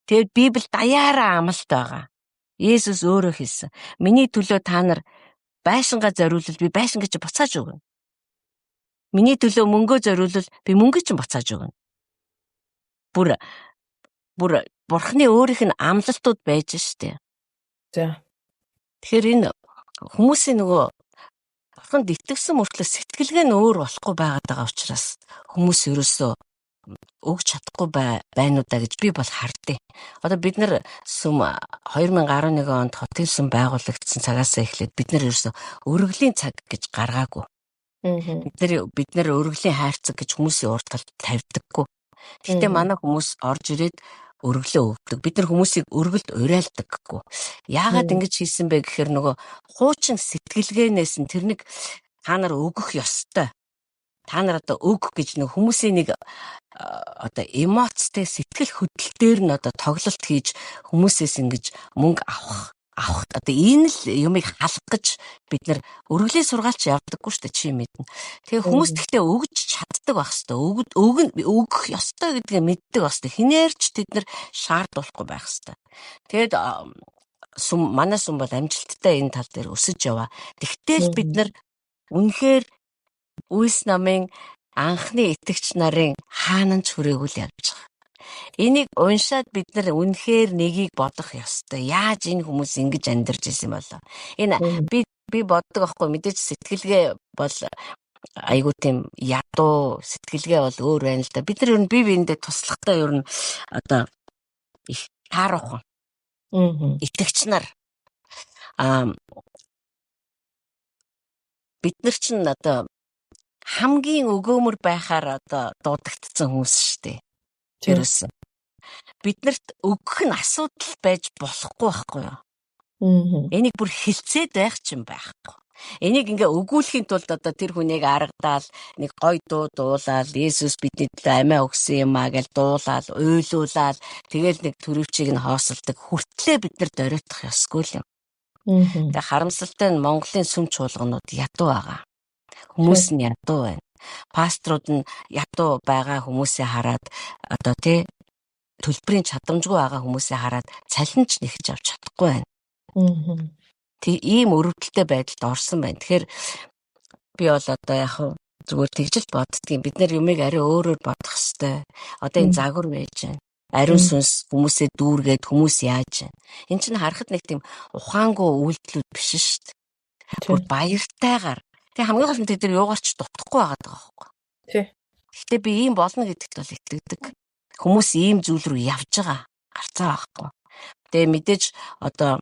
Тэгээд Библи даяараа амлалт байгаа. Есүс өөрөө хэлсэн. Миний төлөө та нар байшингаа зориулвал би байшингаа чи буцааж өгнө. Миний төлөө мөнгөө зориулвал би мөнгөө чи буцааж өгнө. Бүр бурхны өөрийнх нь амлалтууд байж штэ. За. Тэгэхээр энэ хүмүүсийн нөгөө бурханд итгэсэн мөртлөө сэтгэлгээ нь өөр болохгүй байгаа учраас хүмүүс ерөөсөө өгч чадахгүй байнуудаа гэж би бол хардیں۔ Одоо бид нар сүм 2011 онд хотын сүм байгуулагдсан цагаас эхлээд бид нар ерөөсөө өргөлийн цаг гэж гаргаагүй. Бид нар өргөлийн хайрцаг гэж хүмүүсийн урд талд тавьдаггүй. Гэхдээ манай хүмүүс орж ирээд өргөлөө өгдөг. Бид нар хүмүүсийг өргөлд уриалдаггүй. Яагаад ингэж хийсэн бэ гэхээр нөгөө хуучин сэтгэлгээнээс нь тэрнийг та нар өгөх ёстой. Та нар одоо өг гэж нэг хүмүүсийн нэг одоо эмоцтэй сэтгэл хөдлөлтөөр нь одоо тоглолт хийж хүмүүсээс ингэж мөнгө авах одоо энэ л юмыг халах гэж бид нар өргөлийн сургаалч явдаггүй шүү дээ чи мэднэ. Тэгээ хүмүүс тэгтээ өгж чаддаг байх хэвээр өгөх ёстой гэдгээ мэддэг байх хэвээр хинээрч тэд нар шаардуулахгүй байх хэвээр. Тэгээд манай сүм бол амжилттай энэ тал дээр өсөж яваа. Тэгтэл бид нар үнэхээр Үлс намын анхны итгэгч нарын хаананч хүрээгүй л явж байгаа. Энийг уншаад бид нар үнэхээр нэгийг бодох ёстой. Яаж энэ хүмүүс ингэж амьдарч ирсэн болоо. Энэ би боддог байхгүй мэдээж сэтгэлгээ бол айгуу тийм ядуу сэтгэлгээ бол өөр байна л да. Бид нар ер нь бие биендээ туслахтаа ер нь одоо их таарах. Итгэгч нар бид нар чинь одоо хамгийн өгөөмөр байхаар одоо дуудагдсан хүмүүс шүү дээ. Тэрээс биднэрт өгөх нь асуудал байж болохгүй байхгүй юу? Энийг бүр хилцээд байх ч юм байхгүй. Энийг ингээ өгүүлэхийн тулд одоо тэр хүнийг аргадаал нэг гой дуу дуулаад Есүс бидний төлөө амиа өгсөн юм а гэж дуулаад уйлуулаад тэгэл нэг төрөвчийг нь хоосолдог хүртлээ бид нар дориотох ёсгүй юм. Тэгээ харамсалтай нь Монголын сүм чуулганууд ядуу байгаа. Хүмүүс нь ядуу байна. Пасторууд нь ядуу байгаа хүмүүсээ хараад одоо төлбөрийн чадамжгүй байгаа хүмүүсээ хараад цалинч нэгж авч чадахгүй байна. Ийм өрөвдөлтэй байдалд орсон байна. Тэгэхээр би бол одоо яг зүгээр тэгжэл боддгийн бид нар юмыг арай өөрөөр бодох хэвээр. Одоо энэ загвар байж байна. Ариун сүнс хүмүүсээ дүүргээд хүмүүс яаж байна. Энд чинь харахад нэг тийм ухаангүй үйлдэлүүд биш шүү дээ. Бүр баяртайгаар. Тэгээ хамгийн гол нь тэд нар юугаарч дутахгүй байгаад байгаа байхгүй. Тий. Гэхдээ би ийм болно гэдэгт бол итгэдэг. Хүмүүс ийм зүйл рүү явж байгаа. Гарцаа байхгүй. Тэгээ мэдээж одоо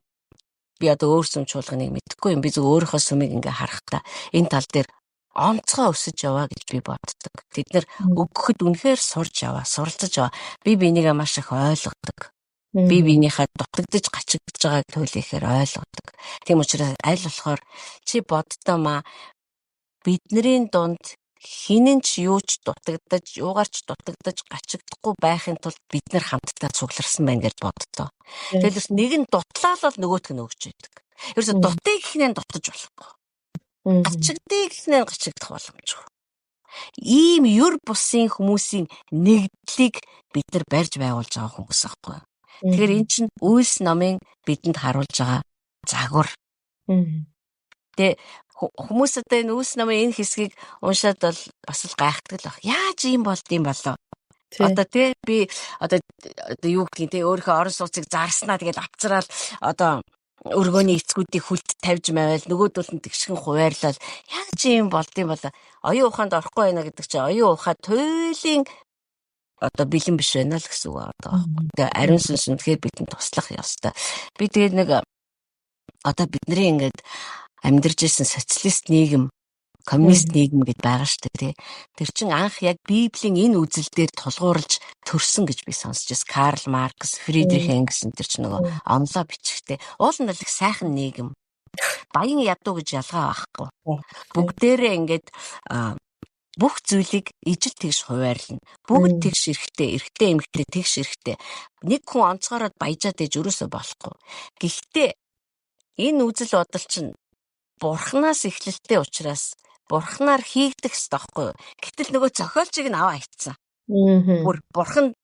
би одоо өөр сүм чуулганыг мэдэхгүй юм. Би зөв өөрийнхөө сүмийг ингээ харахтаа энэ тал дээр онцгой өсөж яваа гэж би боддог. Тэд нар өгөхөд үнэхээр сурж яваа, суралцаж яваа. Би бинийгээ маш их ойлгодог. Би биенийхээ дутагдж гачигдж байгааг туйлыхээр ойлгодог. Тийм учраас аль болохоор чи боддоо маа бидний дунд хинэн ч юу ч дутагдаж, юугаарч дутагдаж гачигдахгүй байхын тулд бид нар хамтдаа цугларсан байна гэж боддоо. Тэгэл нэг нь дутлаал бол нөгөөх нь өгч яадаг. Ерөөсө дутыг ихнээ дутаж болохгүй. Гачигдыг ихнээ гачигдах боломжгүй. Ийм юр бусын хүмүүсийн нэгдлийг бид нар барьж байгуулж байгаа хүмүүс аахгүй. Тэгэхээр эн чинь Үлс номын бидэнд харуулж байгаа загвар. Тэгээ хүмүүс одоо энэ Үүс намын энэ хэсгийг уншаад бол бас л гайхдаг л баг. Яаж ийм болдсон болоо? Одоо тий би одоо юу гэдгийг тий өөрийнхөө орон сууцыг зарснаа тэгээд авцраал одоо өргөөний эцгүүдийг хүлт тавьж мавал нөгөөдөл нь тэгшхэн хуваарлал яаж ийм болдсон болоо? Оюун ухаанд орохгүй байна гэдэг чинь оюун ухаа туйлын одоо бэлэн биш байна л гэсэн үг одоо. Тэгээ ариун сүнс нь тэгэхээр бидэнд туслах ёстой. Би тэгээд нэг одоо бидний ингээд амьдарч ирсэн социалист нийгэм, коммунист нийгэм гэдээ байгаа шүү дээ тий. Тэр чин анх яг Библийн энэ үзэл дээр тулгуурлаж төрсөн гэж би сонсч байсан. Карл Маркс, Фридрих Энгельс энэ чинь нөгөө онлоо бичихтэй. Уул нь бол их сайхан нийгэм. Баян ядуу гэж ялгаа байхгүй. Бүгдээрээ ингээд бүх зүйлийг ижил тэгш хуваарлна. Бүгд тэгш эрэгтэй эмэгтэй тэгш эрэгтэй. Нэг хүн онцгороод баяжаад ээж өрөөсөө болохгүй. Гэхдээ энэ үзэл бодол чинь Бурханаас эхлэлтэй учраас Бурханаар хийгдэх ёстой байхгүй юу? Гэтэл нөгөө зохиолчийг нь аваа хийцэн.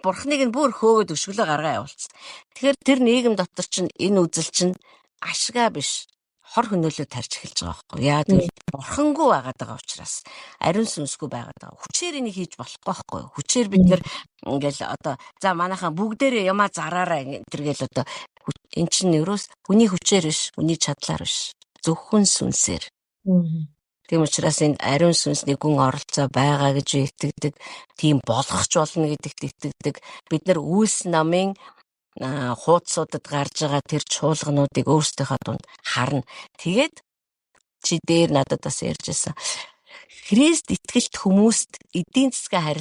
Бурханыг нь бүр хөөгөөд өшгөлөө гаргаа явуулсан. Тэгэхээр тэр нийгэм дотор чинь энэ үзэл чинь ашгаа биш. Хор хөнөөлөө тарж эхэлж байгаа байхгүй юу? Яа тэгвэл Бурхангүй байгаад байгаа учраас ариун сүнсгүй байгаад байгаа. Хүчээр энийг хийж болохгүй байхгүй юу? Хүчээр бид нэр ингээл одоо за манайхан бүгдээрээ ямаа зараараа тэргээл одоо эн чинь өрөөс хүний хүчээр биш, хүний чадлаар биш. Зөвхөн сүнсээр. Тийм учраас энэ ариун сүнсний гүн оролцоо байгаа гэж итгэдэг, тийм болгохч болно гэдэгт итгэдэг. Бид нар Үлс намын хуудасуудад гарч байгаа тэр чуулгануудыг өөрсдийнхөө дунд харна. Тэгээд чи дээр надад бас ярьжсэн. Христ итгэлт хүмүүст эдийн засгийн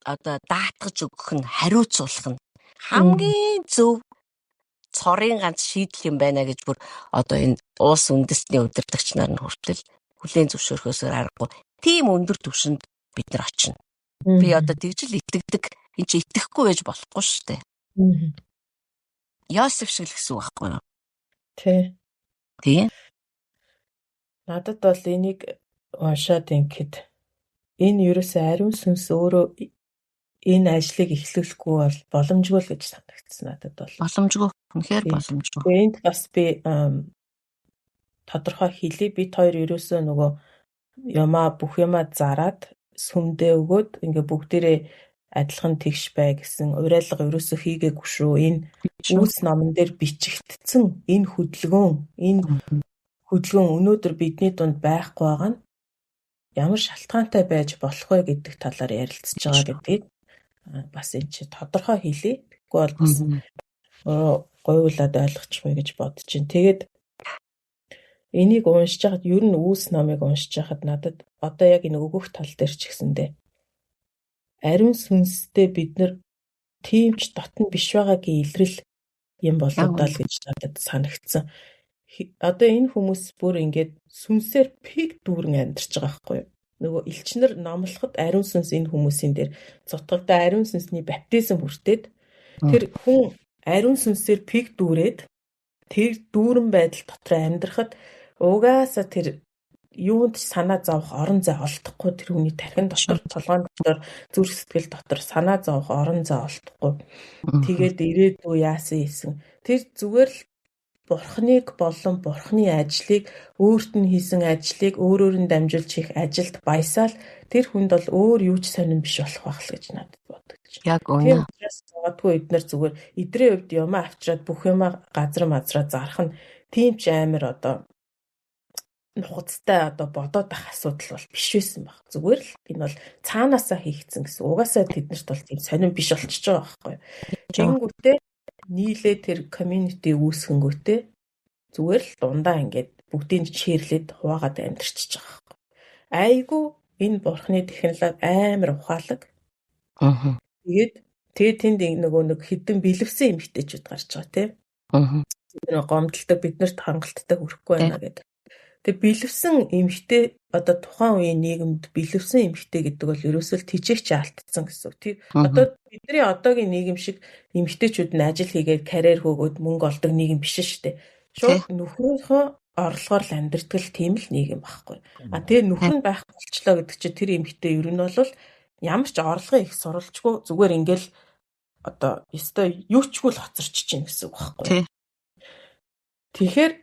одоо даатгаж өгөх нь хариуцуулах нь хамгийн зөв цорын ганц шийдэл юм байна гэж бүр одоо энэ уус үндэстний удирдагч нар нь хүртэл хүлээн зөвшөөрөхөөсөө аргагүй тийм өндөр түвшинд бид нар очино. Би одоо тэгжл итгэдэг энэ чи итгэхгүй байж болохгүй шүү дээ. Йосеф шиг л гэсэн үг байхгүй юу? Тий. Надад бол энийг уншаад ингэхэд энэ ерөөсөө ариун сүнс өөрөө энэ ажлыг эхлүүлэхгүй бол боломжгүй л гэж санагдсан надад бол. Боломжгүй. Үнэхээр боломжгүй. Энд бас би тодорхой хэлий бид хоёр ерөөсөө нөгөө бүх юмаа зараад сүмдээ өгөөд ингээ бүгдээрээ адилхан тэгш бай гэсэн уриалга ерөөсөө хийгээгүй шүү. Энэ Үлс номон дээр бичигдсэн энэ хөдөлгөөн өнөөдөр бидний дунд байхгүй байгаа нь ямар шалтгаантай байж болох вэ гэдэг талаар ярилцж байгаа гэдгийг бас энэ чи тодорхой хэлий. Тэгэхгүй бол бас гоёулаад ойлгочихвэ гэж бодож байна. Тэгээд энийг уншиж хахад ер нь Үлс номыг уншиж хахад надад одоо яг энэ өгөх тал дээр ч гэсэндээ ариун сүнстэй бид нар тиймч дотн биш байгаагийн илрэл юм болоо даа л гэж надад санагдсан. Одоо энэ хүмүүс бүр ингээд сүнсээр пиг дүүрэн амьдарч байгаа байхгүй юу? Нөгөө элчнэр номлоход ариун сүнс энэ хүмүүсийн дээр цутгагдаа ариун сүнсний баптизм хүртээд тэр хүн ариун сүнсээр пиг дүүрээд тэр дүүрэн байдал дотор амьдрахад угаасаа тэр юунд санаа зовох орон зай олдохгүй тэр хүний тархин дотор толгойн дотор зүрх сэтгэл дотор санаа зовох орон зай олдохгүй. Тэгээд ирээдүй яасан ийсэн. Тэр зүгээр л Бурхныг болон Бурхны ажлыг өөрт нь хийсэн ажлыг өөрөөр нь дамжуулж хийх ажилд баясаал тэр хүнд бол өөр юу ч сонирн биш болох байх л гэж надад бодогдож. Яг үнэ. Магадгүй эднэр зүгээр эдрийн хувьд юмаа авчираад бүх юмаа газар мазраа зарах нь тийм ч амар одоо нухацтай одоо бодоод ах асуудал бол биш байсан баг. Зүгээр л энэ бол цаанаасаа хийгдсэн гэсэн. Угаасаа тэднэрт бол тийм сонирн биш болчихж байгаа байхгүй. Тэнгүүтээ нийлээ тэр community үүсгэнгүүтээ зүгээр л дундаа ингээд бүгдийг чирлээд хуваагаад амьдарчиж байгаа байхгүй. Айгу энэ бурхны технологи амар ухаалаг. Тэгээд тэнд нэг хідэн бэлэвсэн эмэгтэйчүүд гарч байгаа тийм. Нэг гомдолтой биднэрт хангалттай хүрэхгүй байна гэдэг. Тэг бэлэвсэн эмэгтэй одоо тухайн үеийн нийгэмд бэлэвсэн эмэгтэй гэдэг бол ерөөсөө тийчээч алдсан гэсэн. Тэг одоо бидний одоогийн нийгэм шиг эмэгтэйчүүд нь ажил хийгээд карьер хөөгөөд мөнгө олдог нийгэм биш шүү дээ. Шууд нөхрийнхөө орлогоор л амьдрдаг л тийм л нийгэм байхгүй. Тэгээ нөхөр нь байх болчлоо гэдэг чинь тэр эмэгтэй ер нь бол ямар ч орлогын их сурвалжгүй зүгээр ингээл одоо ёстой юу чгүй л хоцорч чинь гэсэн үг байхгүй. Тэгэхээр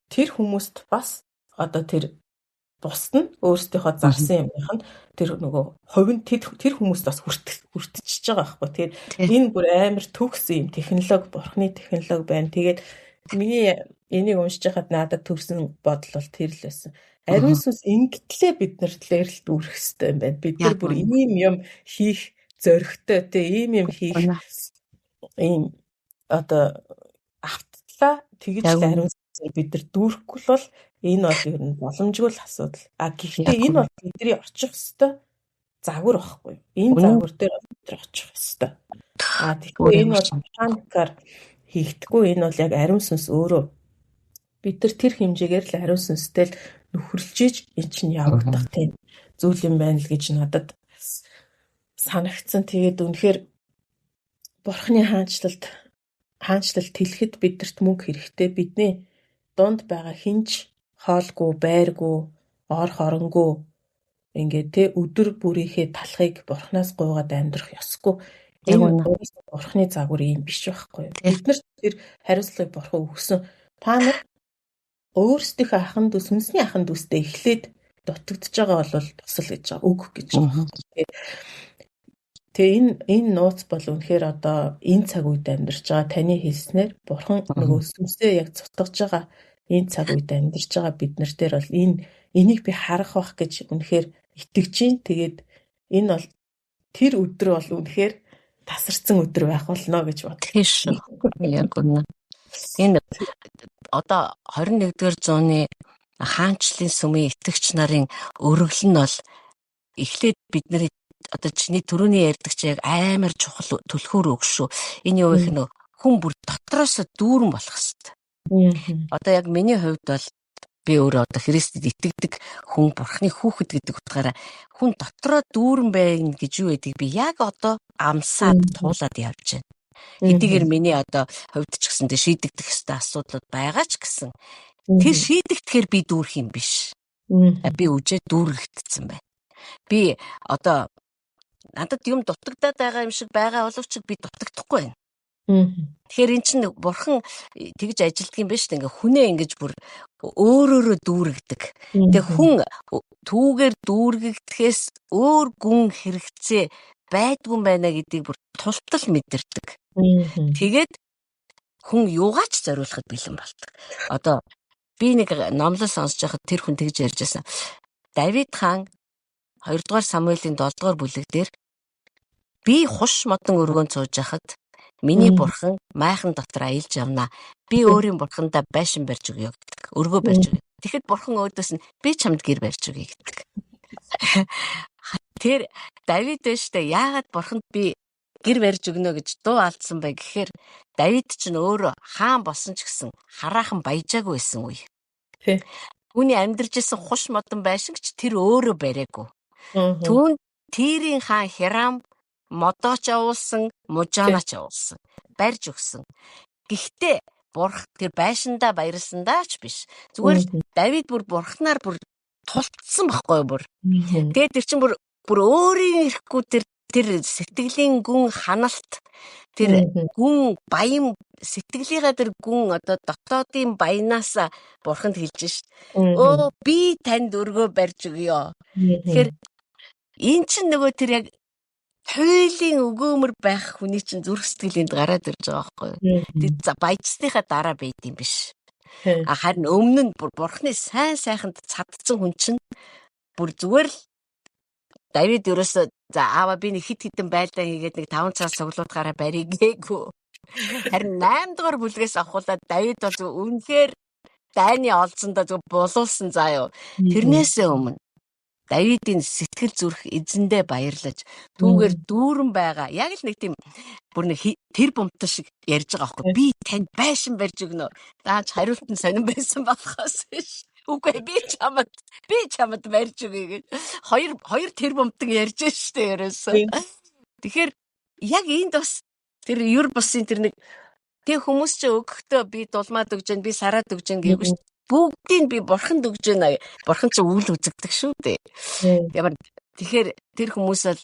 тэр хүмүүст бас одоо тэр бусд нь өөрсдийнхөө зарсан юмных нь тэр нөгөө хувь нь тэр хүмүүст бас хүртчихэж байгаа байхгүй. Тэгэхээр энэ бүр амар төгс юм технологи, бурхны технологи байна. Тэгээд миний энийг уншиж хахад надад төрсэн бодол бол тэр л байсан. Ариун сүнс ингэтлээ бид нартлэр л дүүрэх хэрэгтэй юм байна. Бид нар бүр ийм юм хийх зоригтой ийм юм хийх ийм одоо авттлаа тэгж л ариун сүнсээр бид нар дүүрэхгүй бол энэ бол ер нь боломжгүй л асуудал. Гэхдээ энэ бол бидний очих ёстой загвар байхгүй. Энэ загвар дээр бид нар очих ёстой. Тэгэхээр энэ бол механикаар хийгдэггүй. Энэ бол яг ариун сүнс өөрөө бид нар тэр хэмжээгээр л ариун сүнстэй л нөхөрлөж эн чинь явагдах тийм зүйл юм байна л гэж надад санагдсан. Тэгээд үнэхээр бурхны хаанчлалт тэлэхэд бидэрт мөнгө хэрэгтэй. Бидний дунд байгаа хинж хоолгүй, байргүй, ор хоронгүй ингээд өдөр бүрийнхээ талхыг бурхнаас гуйгаад амьдрах ёсгүй. Энэ бурхны загвар юм биш байхгүй. Бид нар тэр хариуцлагыг бурхан өгсөн. Та нар өөрсдийнхөө ахын дүүс, сүнсний ахын дүүстэй эхлээд дутагдж байгаа бол тусал гэж байгаа үг гэж байна. Тэгээ энэ нууц бол үнэхээр одоо энэ цаг үед амьдарч байгаа таны хэлснээр бурхан нөгөө сүнсээ яг цутгаж байгаа энэ цаг үед амьдарч байгаа бид нар дээр бол энийг би харах байх гэж үнэхээр итгэж байна. Тэгээд энэ бол тэр өдөр бол үнэхээр тасарсан өдөр байх болно гэж бодлоо. Тийш яг үнэ. Энэ одоо 21-р зууны хаанчлалын сүмийн итгэгч нарын өргөл нь бол эхлээд бидний одоо чиний түрүүний ярьдаг чи яг амар чухал түлхүүр үг шүү. Энэ юу гэх нь хүн бүр дотроос дүүрэн болох хэвээр. Одоо яг миний хувьд бол би өөрөө одоо Христэд итгэдэг хүн бурхны хүүхэд гэдэг утгаараа хүн дотроо дүүрэн байна гэж юу гэдгийг би яг одоо амсаад туулаад явж байна. Хэдийгээр миний одоо хувьд ч гэсэн шийдэгдэх ёстой асуудлууд байгаа ч гэсэн тэр шийдэгдэхээр би дүүрэх юм биш. Би үжээ дүүрэгдсэн байна. Би одоо надад юм дутагдаад байгаа юм шиг байгаа боловч би дутагдахгүй байна. Тэгэхээр эн чинь бурхан тэгж ажилтдаг юм биш үү? Ингээ хүнээ ингэж бүр өөрөөрөө дүүргдэг. Тэгээ хүн түүгээр дүүргэхдээс өөр гүн хэрэгцээ байдгүй юм байна гэдгийг бүр тултал мэдэрдэг. Тэгээд хүн юугаач зориулахад бэлэн болдог. Одоо би нэг номлол сонсож байхад тэр хүн тэгж ярьж байсан. Давид хаан 2 дугаар Самуэлийн 7 дугаар бүлэг дээр би хуш модон өргөөн цууж байхад миний бурхан майхан дотор аялж явна. Би өөрийн бурхандаа байшин барьж өгье гэдэг. Өргөө барьж өгье. Тэгэхэд бурхан өөдөөс нь би чамд гэр барьж өгье гэдэг. Тэр Давид дэштэй яагаад бурханд би гэр барьж өгнө гэж дуу алдсан бай гэхээр Давид ч өөрөө хаан болсон ч гэсэн хараахан баяжаагүй байсан үе. Түүний амьдарч исэн хуш модон байшингч тэр өөрөө бариагүй. Түүнд Тирийн хаан Хирам модооч явуулсан, мужаанач явуулсан, барьж өгсөн. Гэхдээ тэр байшиндаа баярлсандаа ч биш. Зүгээр л Давид бүр бурхнаар бүр тултсан байхгүй бүр. Тэгээд тэр чинь бүр өөрийн ирэхгүй тэр сэтгэлийн гүн ханалт, тэр гүн баян сэтгэлийнхаа тэр гүн одоо дотоодын баянаас бурханд хэлж шít. Оо би танд өргөө барьж өгье. Тэгэхээр эн чинь нөгөө тэр яг туйлын өгөөмөр байх хүний чинь зүрх сэтгэлээнд гараад ирж байгаа байхгүй юу? Тэр баяжсныхаа дараа байд юм биш. Харин өмнө нь бүр бурхны сайханд цадцсан хүн чинь бүр зүгээр л Давид ерөөсөө за аава би нэг хит хитэн байлдаа хийгээд нэг 5 цаг цуглуулгаараа барийг гээгүй. Харин 8 дугаар бүлгээс авахуулаад Давид бол үнэхээр дайны олзондоо зөв булуулсан заа юу. Тэрнээсээ өмнө Давидын сэтгэл зүрх эзэндээ баярлаж түүгээр дүүрэн байгаа. Яг л нэг тийм бүр нэг тэр бумтал шиг ярьж байгаа байхгүй. Би танд байшин барьж өгнө. Даач хариулт нь сонирн байсан болохоос биш. Үгүй би чамд барьж өгье гэж. Хоёр тэр бумтаг ярьж штэ ерөөсөө. Тэгэхээр яг энд бас тэр юр бусын тэр нэг тэг хүмүүс ч өгөхдөө би дулмаад өгж гэн би сараад өгж гэн гэвгүй штэ. Бүгдийг би бурханд өгж байна. Бурхан ч үйл үзэгдэх шүү дээ. Ямар тэгэхээр тэр хүмүүс бол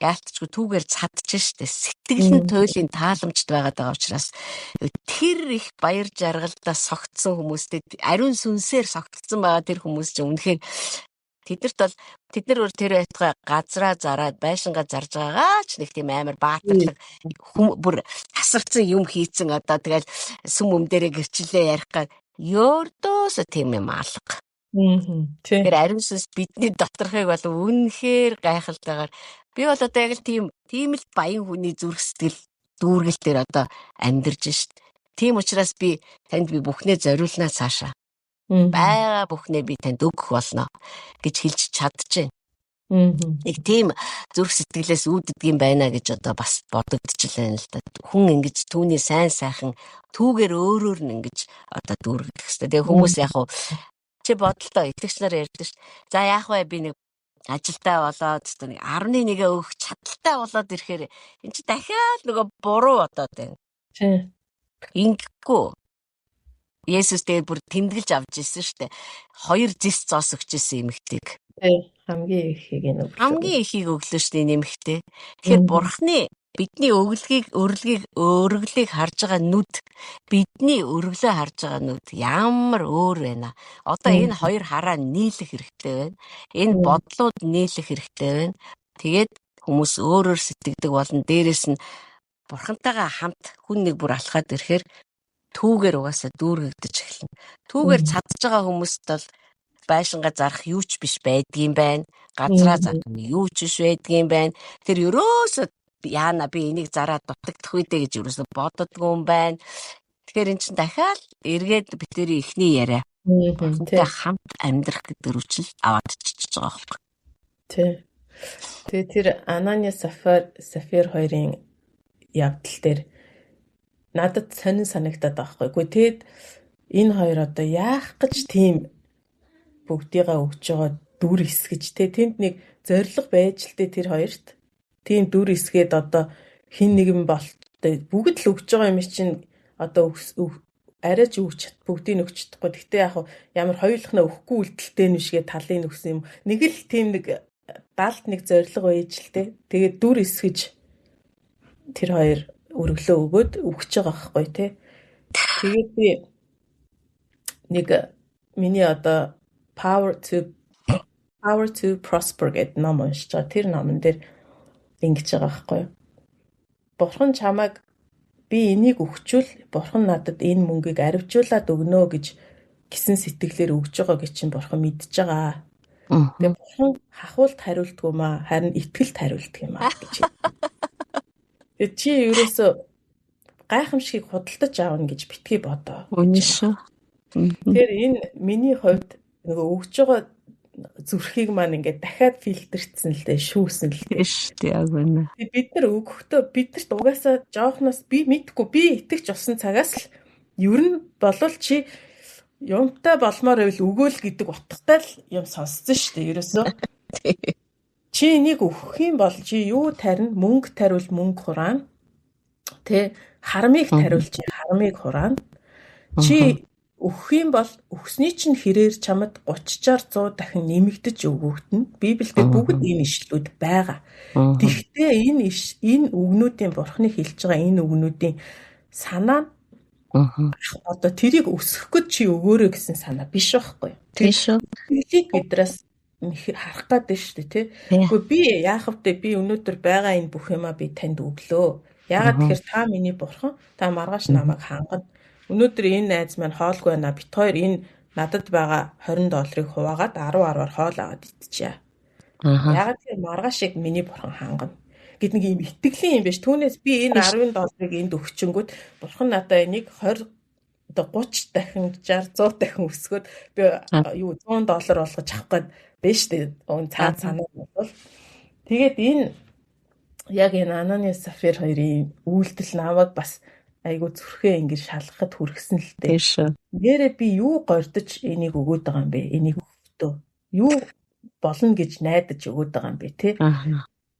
яалтчгүй түүгээр цадж штэ. Сэтгэл нь туйлын тааламжд байгаа учраас тэр их баяр жаргалдаа согтсон хүмүүстэй ариун сүнсээр согтсон байгаа тэр хүмүүс чинь үнэхээр Тэд нар өөр тэр байтугай газраа зараад байшингаа зарж байгаагаа ч нэг тийм амар баатарлаг бүр тасарсан юм хийцэн одоо тэгэл сүм дээрээ гэрчлээ ярих гад ёрдоос тийм юм алга. Тэр ариун сүнс бидний доторхыг бол үнэхээр гайхалтайгаар би бол одоо яг л тийм л баян хүний зүрх сэтгэл дүүргэлтээр одоо амьдарч шít. Тийм учраас би танд би бүхнээ зориулнаа цаашаа. Бага бүхнээ би танд өгөх болно гэж хэлж чадчихэв. Нэг тийм зүрх сэтгэлээс үүддэг юм байна гэж одоо бас бодогдчихлаа л да. Хүн ингэж түүний сайн сайхан түүгээр өөрөөр нь ингэж одоо дүүргэх хэрэгтэй. Тэгээ хүмүүс яг чи бодолтой итгэгч нар ярьдаг ш. За яах вэ би нэг ажилтаа болоод нэг 11 өгөх чадaltaй болоод ирэхээр эн чи дахиад нөгөө буруу бодоод байна. Тийм. Ингэхгүй. Есүс тэгээд бүр тэмдэглэж авч ирсэн штэ. 2 зис цоос өгч ирсэн эмэгтэйг. Хамгийн ихийг нь хамгийн ихийг өглөө штэ нэмэгтэй. Тэгэхээр бурхны бидний өргөлийг харж байгаа нүд, бидний өргөлөө харж байгаа нүд ямар өөр байна. Одоо энэ хоёр хараа нийлэх хэрэгтэй байна. Энэ бодлууд нийлэх хэрэгтэй байна. Тэгээд хүмүүс өөрөөр сэтгэдэг болон дээрэс нь бурхантайгаа хамт хүн нэг бүр алхаад ирэхээр түүгээр угаасаа дүүргэгдэж эхэлнэ. Түүгээр чадж байгаа хүмүүст бол байшингаа зарах юу ч биш байдгийм байна. Газраа зарах юу ч биш байдгийм байна. Тэр ерөөсөө яана би энийг зараад дутагдах үедээ гэж ерөөсөө боддоггүй юм байна. Тэгэхээр эн чинь дахиад эргээд битэрийн ихний яриа. Бурхантай хамт амьдрах гэдэг рүүчл аваад чичиж байгаа байхгүй. Тий. Тэгээ тэр Анания Сафир хоёрын явдал дээр надад сонин санагдаад байгаа байхгүй. Тэгээд энэ хоёр одоо яах гэж тийм бүгдийгээ өгч байгаа дүр эсгэж тэнд нэг зориг байж л тэр хоёрт. Тийм дүр эсгээд одоо хин нэгэн болттой бүгд л өгч байгаа юм чинь одоо арайч өгч бүгдийг өгч чадахгүй. Гэхдээ яг ямар хоёулахнаа өгөхгүй үлдэлтэй нүшгээ талын өгсөн юм. Нэг л тийм нэг далд нэг зориг байж л тэгээд дүр эсгэж тэр хоёр өргөлөө өгөөд өгч байгаа байхгүй тий. Тэгээд би нэг миний одоо Power to Prosper гэдэг ном уншиж байгаа. Тэр номон дээр ингэж байгаа байхгүй. Бурхан чамайг би энийг өгчүүл бурхан надад энэ мөнгийг аривжуулаад өгнө гэсэн сэтгэлээр өгж байгаа гэж чинь бурхан мэдж байгаа. Тэгээ бурхан хахуулт хариулдгүй маа харин итгэлд хариулдаг юм аа гэж. Тэгээ чи ерөөсөө гайхамшигыг худалдаж аавна гэж битгий бодоо. Үнэн шүү. Тэгэхээр энэ миний хувьд нөгөө өгж байгаа зүрхийг маань ингээд дахиад фильтрцсэн л дээ шүүсэн л дээ шүү. Яг үнэ. Бид нар өгөхдөө бидэрт угаасаа жоохноос би мэдгүй би итгэж болсон цагаас л ер нь болвол чи юмтай болмоор байвал өгөөл гэдэг утгатай л юм сонссон шүү дээ ерөөсөө. Чи энийг өгөх юм бол чи юу тарина? Мөнгө тариул мөнгө хураана. Тэ харамыг тариул чи харамыг хураана. Чи өгөх юм бол өгсний чинь хэрээр чамд 30-100 дахин нэмэгдэж өгөгдөнө. Библиэд бүгд энэ ишлүүд байгаа. Тэгвэл энэ үгнүүдийн бурхны хэлж байгаа энэ үгнүүдийн санаа одоо тэрийг өсгөх гэж чи өгөөрэй гэсэн санаа биш байхгүй. Тийм шүү. Тэрийг бидраас харах гэдэг шүү дээ тий. Гэхдээ би яах вэ? Би өнөөдөр байгаа энэ бүх юмаа би танд өглөө. Яагаад тэгэхээр та миний бурхан, та маргааш намайг хангана. Өнөөдөр энэ найз маань хоолгүй байна. Бит хоёр энэ надад байгаа $20 хуваагаад 10-10-аар хоол аваад идчихье. Яагаад тэгэхээр маргаашиг миний бурхан хангана. Гэт нэг юм итгэлийн юм биш. Түүнээс би энэ $10 энд өгчөнгүүд бурхан надаа энийг 20 одоо 30 дахин 60 100 дахин өсгөөд би юу $100 болгож авах гээд биш дээ. Цаад санаа бол. Тэгээд энэ яг энэ Анания Сафир хоёрын үйлдэл намайг бас айгу зүрхээ ингэж шалгахад хүргэсэн л дээ. Нэрээ би юу гордож энийг өгөөд байгаа юм бэ? Энийг өгөхдөө юу болно гэж найдаж өгөөд байгаа юм бэ, тий?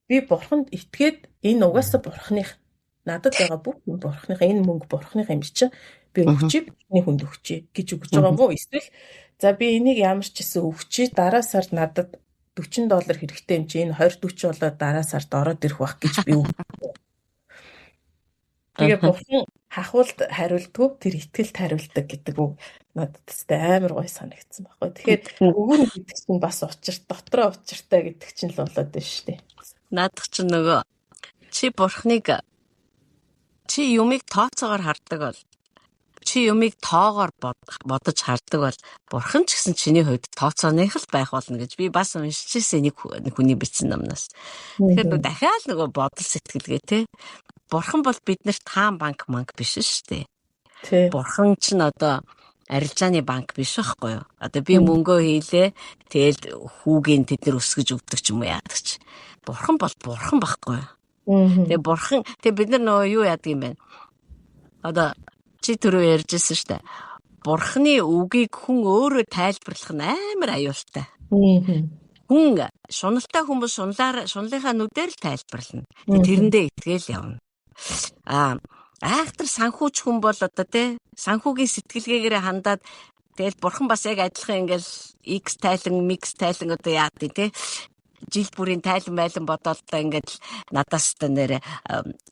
Би бурханд итгээд энэ угаасаа бурханых надад байгаа бүх юм бурханых энэ мөнгө бурханых юм чи би өгчий бидний хүнд өгчий гэж өгж байгаа юм уу? Эсвэл за би энийг ямар ч гэсэн өгчий дараа сард надад $40 хэрэгтэй юм чи энэ 20-40 болоод дараа сард ороод ирэх байх гэж би Тэгээ бурхан хахуулд хариулдгүй тэр итгэлд хариулдаг гэдэг үг надад амар гоё санагдсан байхгүй. Тэгэхээр өгнө гэдэг чинь бас дотроо учиртай гэдэг чинь л болоод байна шүү дээ. Наадах чинь нөгөө чи бурхныг чи юмыг тооцоогоор хардаг бол чи юмыг тоогоор бодож хардаг бол бурхан ч гэсэн чиний хувьд тооцооных л байх болно гэж би бас уншижсэн нэг хүний бичсэн номноос. Тэгэхээр дахиад нөгөө бодол сэтгэлгээ те. Бурхан бол биднэрт хаан банк биш шүү дээ. Бурхан ч н одоо арилжааны банк биш байхгүй юу? Одоо би мөнгөө хийлээ тэгэл хүүгийн тэд нар өсгөж өгдөг ч юм уу яадаг ч. Бурхан бол бурхан байхгүй юу? Тэгээ бид нар нөгөө юу яадаг юм бэ? Одоо чи түрүү ярьжсэн шүү дээ. Бурханы үгийг хүн өөрөө тайлбарлах нь амар аюултай. Хүн шуналтай хүмүүс шунлынхаа нүдээр л тайлбарлана. Тэрэндээ итгээл явна. Айхтар санхүүч хүн бол одоо санхүүгийн сэтгэлгээгээр хандаад тэгэл бурхан бас яг адилхан ингээл X тайлан, mix тайлан одоо яадаг жил бүрийн тайлан бодоод ингээд надаас та нэрэ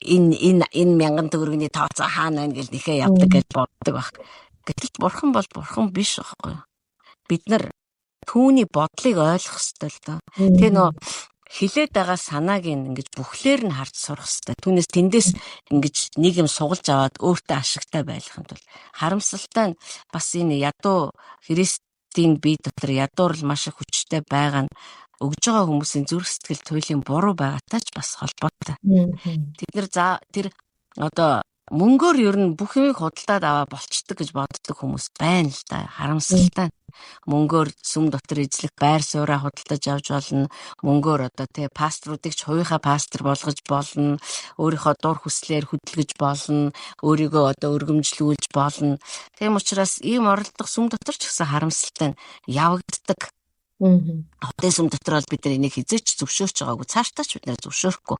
энэ 1000 төгрөгийн тооцоо хаана байна гэж нэхээ явдаг гэж боддог баг. Гэтэл бурхан бол бурхан биш байхгүй. Бид нар түүний бодлыг ойлгох ёстой л доо. Тэгээ нөө хилээд байгаа санааг ингэж бүхлээр нь харж сурах ёстой. Түүнээс тэндээс ингэж нэг юм сугалж аваад өөртөө ашигтай байлгахын тулд харамсалтай нь бас энэ ядуу Христийн бие дотор ядуурл маш их хүчтэй байгаа нь өгж байгаа хүмүүсийн зүрх сэтгэл туйлын буруу байгаатай ч бас холбоотой. Тэд нар тэр одоо мөнгөөр ер нь бүх юмыг худалдаад аваа болчдөг гэж боддог хүмүүс байна л да. Харамсалтай. Мөнгөөр сүм дотор эзлэх байр сууриа худалдаж авч болно. Мөнгөөр одоо пасторуудыг ч хувийнхаа пастор болгож болно. Өөрийнхөө дур хүслээр хөдөлгөж болно. Өөрийгөө одоо өргөмжлүүлж болно. Тийм учраас ийм оролдох сүм дотор ч гэсэн харамсалтай явагддаг. Одоо сүм дотор бол бид нар энийг хизээч зөвшөөрч байгаагүй. Цаашдаа ч бид нар зөвшөөрөхгүй.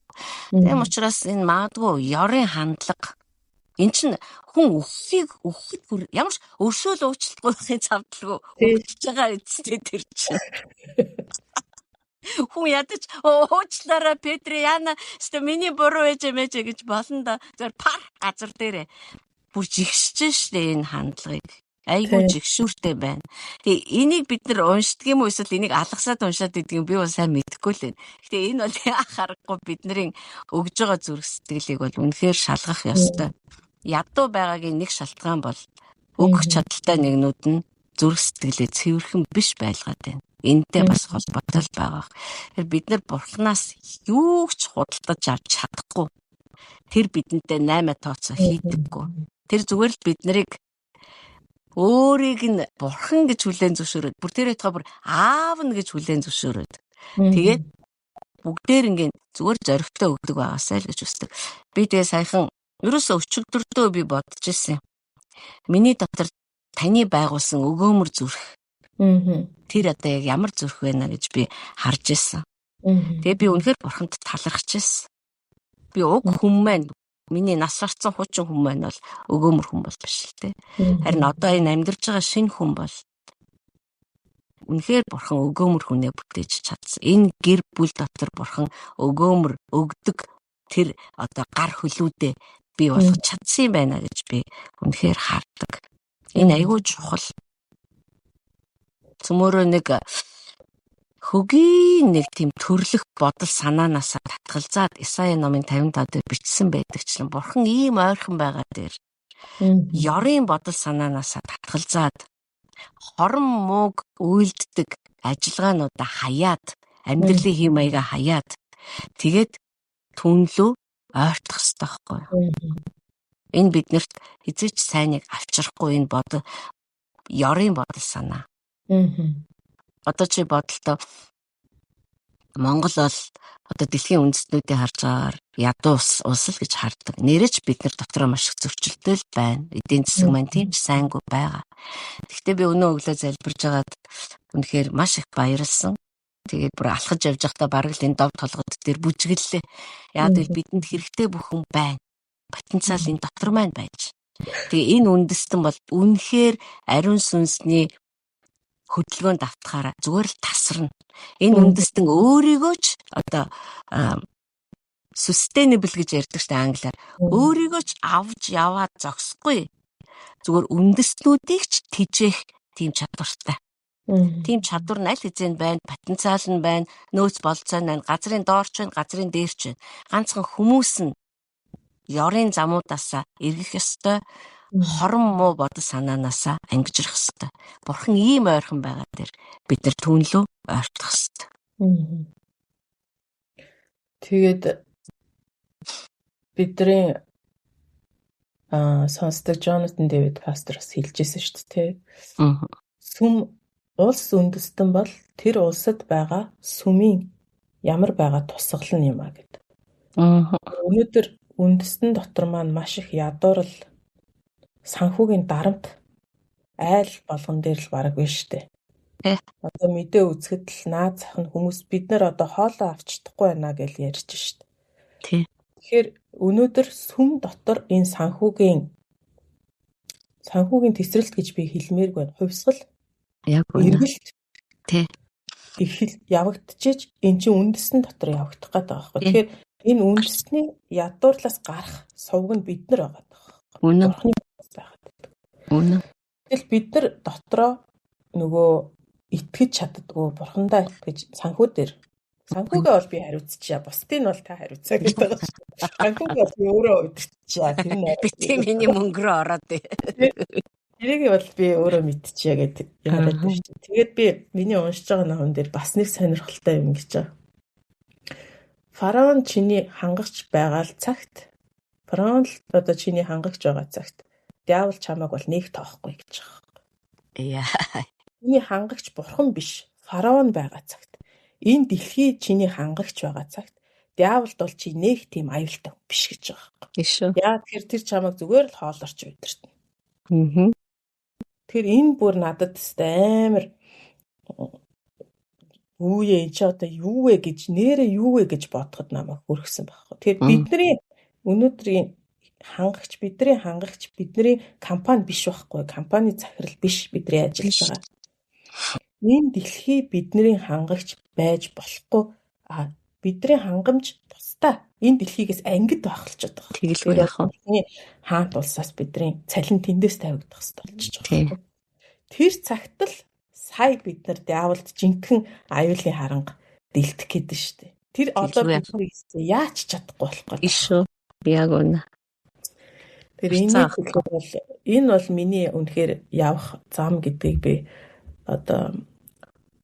Тийм учраас энэ магадгүй ёрын хандлага. Энд чинь хүн өгөхөд ямар ч өршөөл уучлалтгүйхын цавдлгүй өгч байгаа эцтэй тэр чинь. Хүн ядаж уучлаарай Петр яана өстө миний буруу ээж мэж гэж болно да. Зөв пар газар дээрээ бүр жигшэж штэ энэ хандлагыг. Айгуу жигшүүртэй байна. Тэгээ энийг бид нар уншдаг юм уу эсвэл энийг алгасаад уншаад идэг юм би бол сайн мэдэхгүй л байна. Гэтэ энэ бол харахгүй бидний өгж байгаа зүрх сэтгэлийг бол үнэхээр шалгах ёстой. Ядуу байгаагийн нэг шалтгаан бол өгөх чадaltaй нэгнүүд нь зүрх сэтгэлээ цэвэрхэн биш байлгаад байна. Энэтэй бас холбоотой байгаа. Тэгэхээр бид нар бурхнаас юу ч худалдаж авч чадахгүй. Тэр бидэнтэй 8 тооцоо хийдэггүй. Тэр зүгээр л бид нарыг өөрийг нь бурхан гэж хүлээн зөвшөөрөөд бүр тэр байтугай бүр аав нь гэж хүлээн зөвшөөрөөд тэгээд бүгдээр ингээд зүгээр зоригтой өгдөг байгаасай л гэж үздэг. Би тэгээ саяхан ерөөсөө өчигдөрдөө би бодож ирсэн. Миний дотор таны байгуулсан өгөөмөр зүрх. Тэр одоо яг ямар зүрх вэ гэж би харж ирсэн. Тэгээ би үнэхээр бурханд талархаж ирсэн. Би уг хүн маань миний нас орсон хуучин хүн маань бол өгөөмөр хүн бол биш л те. Харин одоо энэ амьдарч байгаа шинэ хүн бол үнэхээр бурхан өгөөмөр хүнээ бүтээж чадсан. Энэ гэр бүл дотор бурхан өгөөмөр өгдөг тэр одоо гар хөлүүдээ би болгож чадсан юм байна гэж би үнэхээр хардаг. Энэ айгүй чухал. Цөмөрөө нэг хөгийн нэг тийм төрлөх бодол санаанаас татгалзаад Исая номын 55 дээр бичсэн байдагчлан бурхан ийм ойрхон байгаа дээр ёрын бодол санаанаас татгалзаад хорон мууг үйлддэг ажиллагаануудаа хаяад амьдралын хэм маягаа хаяад тэгээд түнлөө ойртох хэрэгтэй байхгүй юу? Энэ биднэрт эзэж сайныг авчрахгүй энэ бодол ёрын бодол санаа. Одоо чи бодолтой Монгол бол одоо дэлхийн үндэстнүүдийг харж байгаагаар ядуу улс л гэж хардаг. Нэрэж бид нар дотроо маш их зөрчилтэй л байна. Эдийн засаг маань тийм ч сайнгүй байгаа. Гэхдээ би өнөө өглөө залбирж байгаад үнэхээр маш их баярлсан. Тэгээд бүр алхаж явж байхдаа бараг л энэ дов толгод дээр бүжгэллээ. Яа гэвэл бидэнд хэрэгтэй бүхэн байна. Потенциал энэ дотор маань байж. Тэгээ энэ үндэстэн бол үнэхээр ариун сүнсний хөдөлгөөнд автахаараа зүгээр л тасарна. Энэ үндэстэн өөрийгөө ч одоо sustainable гэж ярьдаг шүү дээ англиар. Өөрийгөө ч авч яваад зогсохгүй. Зүгээр үндэстнүүдийг ч тэжээх тийм чадвартай. Тийм чадвар нь аль хэзээ байна, потенциал нь байна, нөөц болцоо нь байна, газрын доорч байна, газрын дээрч байна. Ганцхан хүмүүс нь ёрын замуудаасаа эргэх ёстой, хорон муу бодол санаанаасаа ангижрах ёстой. Бурхан ийм ойрхон байгаа дээр бид нар түүнлөө ойртох ёстой. Тэгээд бидний сонсдог Джонатан Дэвид пастораас хэлжсэн шүү дээ. Сүм улс үндэстэн бол тэр улсад байгаа сүмийн ямар байгаа тусгал нь юм а гэдэг. Өнөөдөр үндэстэн дотор маань маш их ядуурл санхүүгийн дарамт айл болгон дээр л бараг биш үү? Одоо мэдээ үзэхэд л наад зах нь хүмүүс бид нар одоо хоолоо авч чадахгүй байна гэж ярьж шít. Тэгэхээр өнөөдөр сүм дотор энэ санхүүгийн тесрэлт гэж би хэлмээргүй байна. Хувьсгал эргэлт их явагдчихэж эн чинь үндэстэн дотор явагдах гэдэг байгаа байхгүй. Тэгэхээр энэ үндэстний ядуурлаас гарах сувг нь бид нар байгаа байхгүй. Үнэн. Тэгэл бид нар дотроо нөгөө итгэж чаддгүй бурхандаа итгэж санхүүгээ бол би хариуцчихъя. Бусдыг нь бол та хариуцаа гэдэг байгаа шүү дээ. Санхүүгээ бол би өөрөө удирдчихъя. Тэр нь би миний мөнгөрөө ороод тэрийг бол би өөрөө мэдчихье гэдэг яриад байна шүү дээ. Тэгээд би миний уншиж байгаа ном дээр бас нэг сонирхолтой юм гэж байгаа. Фараон чиний хангагч байгаа цагт фараон л одоо чиний хангагч байгаа цагт диавол чамайг бол нэг тоохгүй гэж байгаа. Чиний хангагч бурхан биш, фараон байгаа цагт. Энэ дэлхий чиний хангагч байгаа цагт диаволд бол чи нэг тийм аюултай биш гэж байгаа юм. Яа тэгэхээр тэр чамайг зүгээр л хоолорч удирдна. Тэгэхээр энэ бүр надад амар үе энэ ч одоо юу вэ гэж нэрээ юу вэ гэж бодоход намайг хүргэсэн байхгүй. Тэгэхээр бидний өнөөдрийн хангагч бидний компани биш байхгүй. Компани захирал биш бидний ажиллаж байгаа. Энэ дэлхий бидний хангагч байж болохгүй. Бидний хангамж тусдаа энэ дэлхийгээс ангид байхалчаад байгаа. Тэгэлгүй яах вэ? Хаант улсаас бидний цалин тэндээс тавигдах хэрэгтэй болчихж байгаа. Тэр цагт л сая бид нар диаволд жинхэнэ аюулын харанга дэлдэх гэдэг шүү дээ. Тэр одоо бидний яаж чадахгүй болох вэ? Ишүү. Яг үнэ. Тэр энэ бол миний үнэхээр явах зам гэдгийг би одоо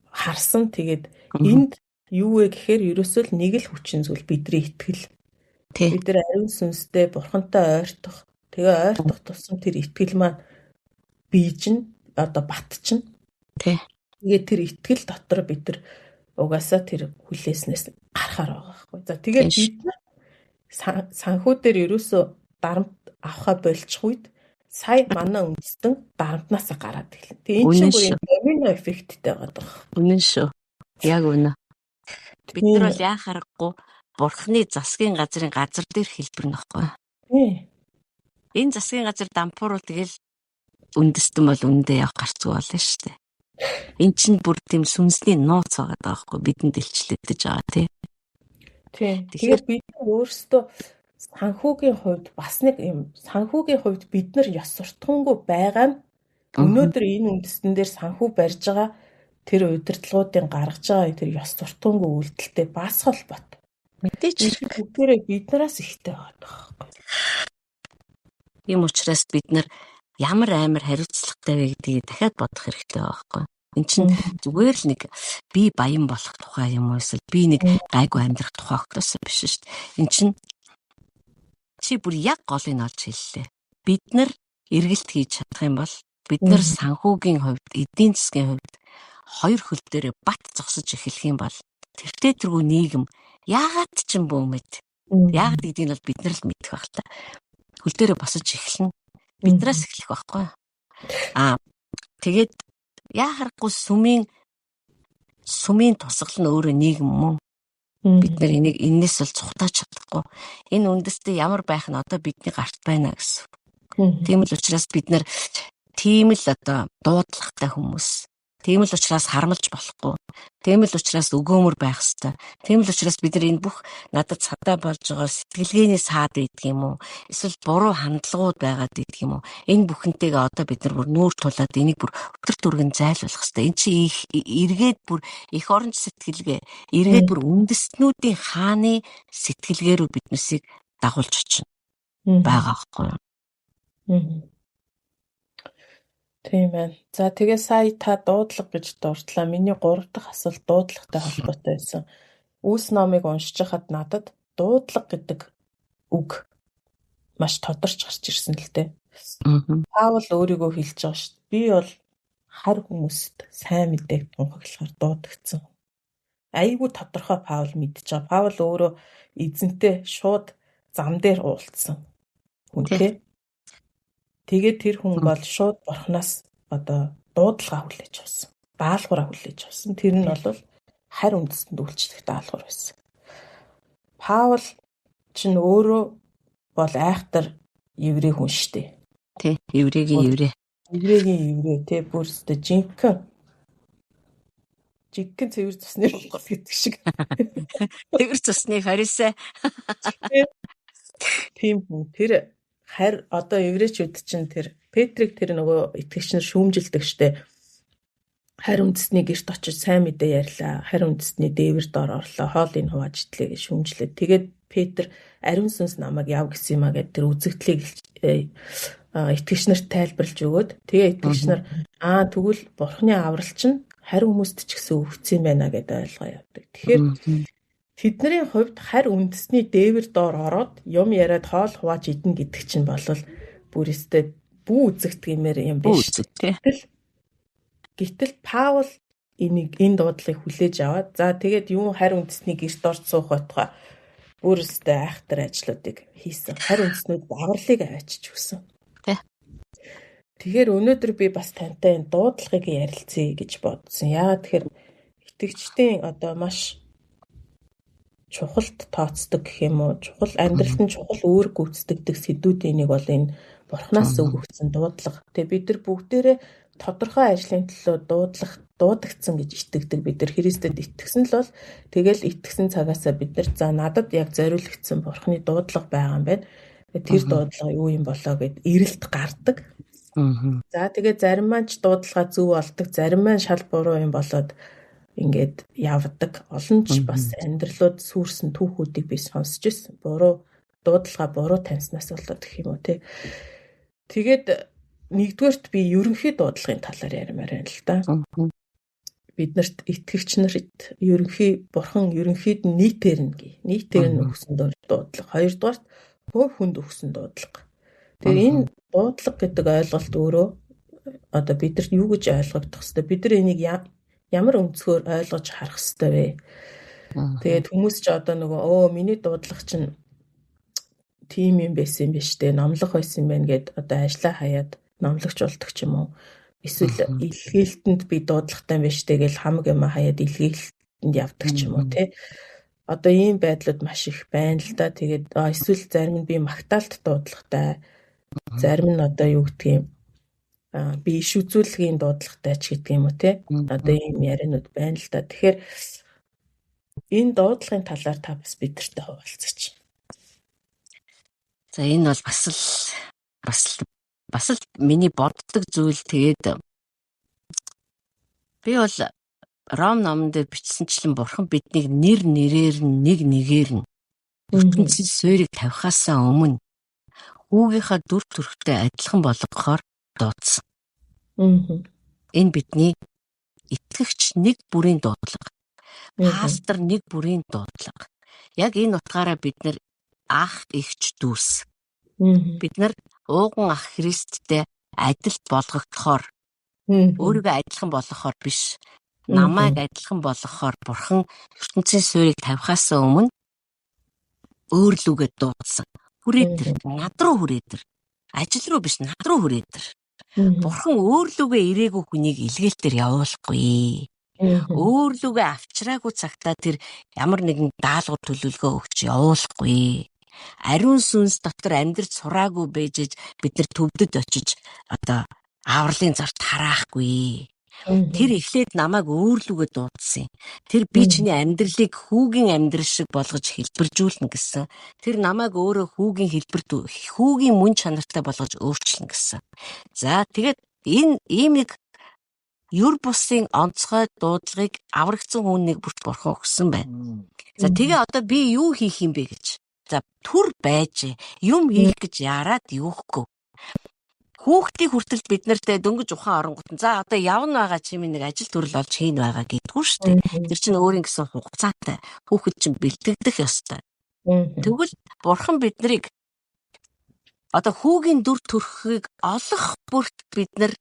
харсан. Тэгээд энд юу вэ гэхээр ерөөсөө л нэг л хүчин зүйл бидний итгэл. Бид нар ариун сүнстэй бурхантай ойртох. Тэгээ ойртох тусам тэр итгэл маань бийжин одоо батчин. Тэгээд тэр итгэл дотор бид нар угаасаа тэр хүлээснээс гарахаар байгаа байхгүй. За тэгээд бид нар санхүү дээр ерөөсөө дарамт авахаа болчих үед сая манай үндэстэн дарамтнаасаа гараад ирлээ. Тэгээ энэ чинь бүр домино эффекттэй байгаа. Үнэн шүү. Яг үнэ. Бид нар бол яа харахгүй бурхны засгийн газрын газар дээр хэлбэр нөхгүй. Энэ засгийн газар дампуурвал тэгэл үндэстэн бол үндэ явах гарцгүй болно шүү дээ. Энд чинь бүр тийм сүнсний нууц байгаа байхгүй бидэнд илчлэгдэж байгаа тий. Тэгэхээр бид өөрсдөө санхүүгийн хувьд бас нэг юм санхүүгийн хувьд бид нар ёс суртахуунгүй байгаа нь өнөөдөр энэ үндэстэн дээр санхүү барьж байгаа тэр удирдлагуудын гаргаж байгаа тэр ёс суртахуунгүй үйлдэлтэй бас холбоотой. Мэдээж бүгдээрээ биднээс ихтэй байгаа байхгүй. Ийм учраас бид нар ямар амар хариуцлагатай вэ гэдгийг дахиад бодох хэрэгтэй байхгүй. Энд чинь зүгээр л нэг би баян болох тухай юм уу эсвэл би нэг гайгүй амьдрах тухай огтоос биш шүү дээ. Энд чинь чи бүр яг голыг олж хэллээ. Бид нар эргэлт хийж чадах юм бол бид нар санхүүгийн хувьд, эдийн засгийн хувьд хоёр хөл дээр бат зогсож эхлэх юм бол тэртээ тэргүй нийгэм яагаад ч юм бөөмэд. Яагаад гэдгийг бол бид нар л мэдэх байх л та. Хөл дээрээ босож эхэлнэ. Биднээс эхлэх байхгүй. Тэгээд яа харахгүй сүмийн тусгал нь өөрөө нийгэм мөн. Бид нар энийг энэс бол цухтааж чадахгүй. Энэ үндэстэй ямар байх нь одоо бидний гарт байна гэсэн. Тийм л учраас бид нар тийм л одоо дуудлагатай хүмүүс, Тийм л учраас харамлж болохгүй. Тийм л учраас өгөөмөр байх ёстой. Тийм л учраас бид нар энэ бүх надад цадаа болж байгаа сэтгэлгээний саад байдаг юм уу? Эсвэл буруу хандлагууд байгаад байдаг юм уу? Энэ бүхэнтэйгээ одоо бид нар бүр нүүр тулаад энийг бүр өтөр түргэн зайлуулах ёстой. Энэ чи эргээд бүр эх оронч сэтгэлгээ, эргээд бүр үндэстнүүдийн хааны сэтгэлгээрүү биднээсийг дагуулж очино. Байгаа байхгүй юу? Тийм байна. За тэгээ сая та дуудлага гэж дурдлаа. Миний 3 дахь асуулт дуудлагатай холбоотой байсан. Үүс номыг уншиж хахад надад дуудлага гэдэг үг маш тодорч гарч ирсэн л дээ. Паул өөрийгөө хэлж байгаа шүү дээ. Би бол хар хүмүүст сайн мэдээг тунхаглахаар дуудагдсан. Айгүй тодорхой Паул мэдж байгаа. Паул өөрөө эзэнтэй шууд зам дээр уулзсан. Үнэхээр тэгээд тэр хүн бол шууд бурхнаас одоо дуудлага хүлээж авсан. Даалгавраа хүлээж авсан. Тэр нь бол харь үндэстэнд үйлчлэх даалгавар байсан. Паул чинь өөрөө бол айхтар еврей хүн шүү дээ. Тий, еврейгийн еврей. Еврейгийн еврей тий бүрстэ жинхэнэ цэвэр цусны болгол гэдэг шиг. Цэвэр цусны фарисей. Тийм хүн. Тэр харь одоо еврейчүүд чинь тэр Петрийг тэр нөгөө итгэгч нар шүүмжилдэг штэ. Харь үндэсний гэрт очиж сайн мэдээ ярьлаа. Харь үндэсний дээвэр дор орлоо. Хоолыг хувааж итлээ гэж шүүмжлээ. Тэгээд Петр ариун сүнс намайг яв гэсэн юм а гэдэг тэр үзэгдлийг итгэгч нарт тайлбарлаж өгөөд тэгээ итгэгч нар тэгвэл бурхны аврал чинь харь хүмүүст ч гэсэн өгсөн байна гэдээ ойлгоо явдаг. Тэгэхээр тэдний хувьд харь үндэсний дээвэр доор ороод юм яриад хоол хувааж идэн гэдэг чинь бол бүрээстэй бүү үзэгдгиймээр юм биш. Гэтэл Паул энэ дуудлагыг хүлээж аваад за тэгээд юу харь үндэсний гэрт орж суух байтугай бүрээстэй айхтар ажлуудыг хийсэн. Харь үндэснүүд авралыг авчиж өгсөн. Тэгэхээр өнөөдөр би бас тантай энэ дуудлагыг ярилцъя гэж бодсон. Яагаад тэгэхээр итгэгчдийн одоо маш чухалд тооцдог гэх юм уу? Чухал амьдралд нь чухал үүрэг гүйцэтгэдэг сэдвүүдийн нэг бол энэ бурхнаас өгөгдсөн дуудлага. Тэгээ бид нар бүгдээрээ тодорхой ажлын төлөө дуудагдсан гэж итгэдэг. Бид нар Христэд итгэсэн л бол тэгэл итгэсэн цагаасаа бид нар за надад яг зориулагдсан бурхны дуудлага байгаа юм байна. Тэр дуудлага юу юм болоо гэд эрэлт гардаг. За тэгээ зарим маань ч дуудлага зөв болдог, зарим маань шал буруу юм болоод ингээд явдаг. Олон ч бас амьдралууд сүрсэн түүхүүдийг би сонсч ирсэн. Дуудлага буруу таньснаас болоод гэх юм уу те. Тэгээд нэгдүгээрт би ерөнхий дуудлагын талаар ярмаар байна л да. Биднэрт итгэгч нарт бурхан ерөнхийд нь нийтээр нь өгсөн дуудлага. Хоёрдугаарт хувь хүнд өгсөн дуудлага. Тэгээ энэ дуудлага гэдэг ойлголт өөрөө одоо бидэрт юу гэж ойлгогдох хэвээр бид нар энийг ямар өнцгөр ойлгож харах хэвээр вэ? Тэгээд хүмүүс ч одоо нөгөө миний дуудлага чинь тийм юм байсан юм биш үү? Номлох байсан юм байна гэд одоо ажлаа хаяад номлогч болдог ч юм уу? Эсвэл илгээлтэнд би дуудлагатай биш тэгэл хамаг юм хаяад илгээлтэнд явдаг ч юм уу те? Одоо ийм байдлууд маш их байна л да. Тэгээд эсвэл зарим нь би магтаалт дуудлагатай, зарим нь одоо юу гэдгийг би иш үзүүлгийн дуудлагатай ч гэдэг юм уу те. Одоо ийм яриануд байна л да. Тэгэхээр энэ дуудлагын талаар та бас бидэртэй хуваалцаач. За энэ бол бас л миний боддог зүйл. Тэгээд би бол Ром номон дээр бичсэнчлэн бурхан биднийг нэрээр нь нэгээр нь ертөнцийн суурийг тавихаасаа өмнө хүүгийнхаа дүр төрхтэй адилхан болгохоор дуудсан. Энэ бидний итгэгч нэг бүрийн дуудлага. Пастор нэг бүрийн дуудлага. Яг энэ утгаараа бид нар ах эгч дүүс. Бид нар ууган ах Христтэй адилт болгогдохоор өөрийгөө адилхан болгохоор биш, намайг адилхан болгохоор бурхан ертөнцийн суурийг тавихаасаа өмнө өөр лүгээ дуудсан. Хүрээдэр, над руу хүрээдэр. Ажил руу биш, над руу хүрээдэр. Бурхан өөр лүгээ ирээгүй хүнийг илгээлтээр явуулахгүй. Өөр лүгээ авчраагүй цагтаа тэр ямар нэгэн даалгавар төлөвлөгөө өгч явуулахгүй. Ариун сүнс дотор амьдрч сураагүй бэжэж бид нар төвдөд очиж одоо авралын зарт хараахгүй. Тэр эхлээд намайг өөрлөгөө дуудсан. Тэр би чиний амьдралыг хүүгийн амьдрал шиг болгож хэлбэржүүлнэ гэсэн. Тэр намайг өөрөө хүүгийн мөн чанартай болгож өөрчилнө гэсэн. За тэгээд энэ ийм нэг юр бусын онцгой дуудлагыг аврагдсан хүнийг бүрт бурхан өгсөн байна. За тэгээ одоо би юу хийх юм бэ гэж. За түр байж юм хийх гэж яраад юухгүй. Хүүхдийн хүртэл бид нартай дөнгөж ухаан оронгот за одоо явна байгаа чи минь нэг ажил төрөл олж хийн байгаа гэдгүү штэ. Тэр чинь өөрийн гэсэн хугацаатай. Хүүхэд чинь бэлтгэдэх ёстой. Тэгвэл бурхан биднийг одоо хүүгийн дүр төрхийг олох бүрт бид нар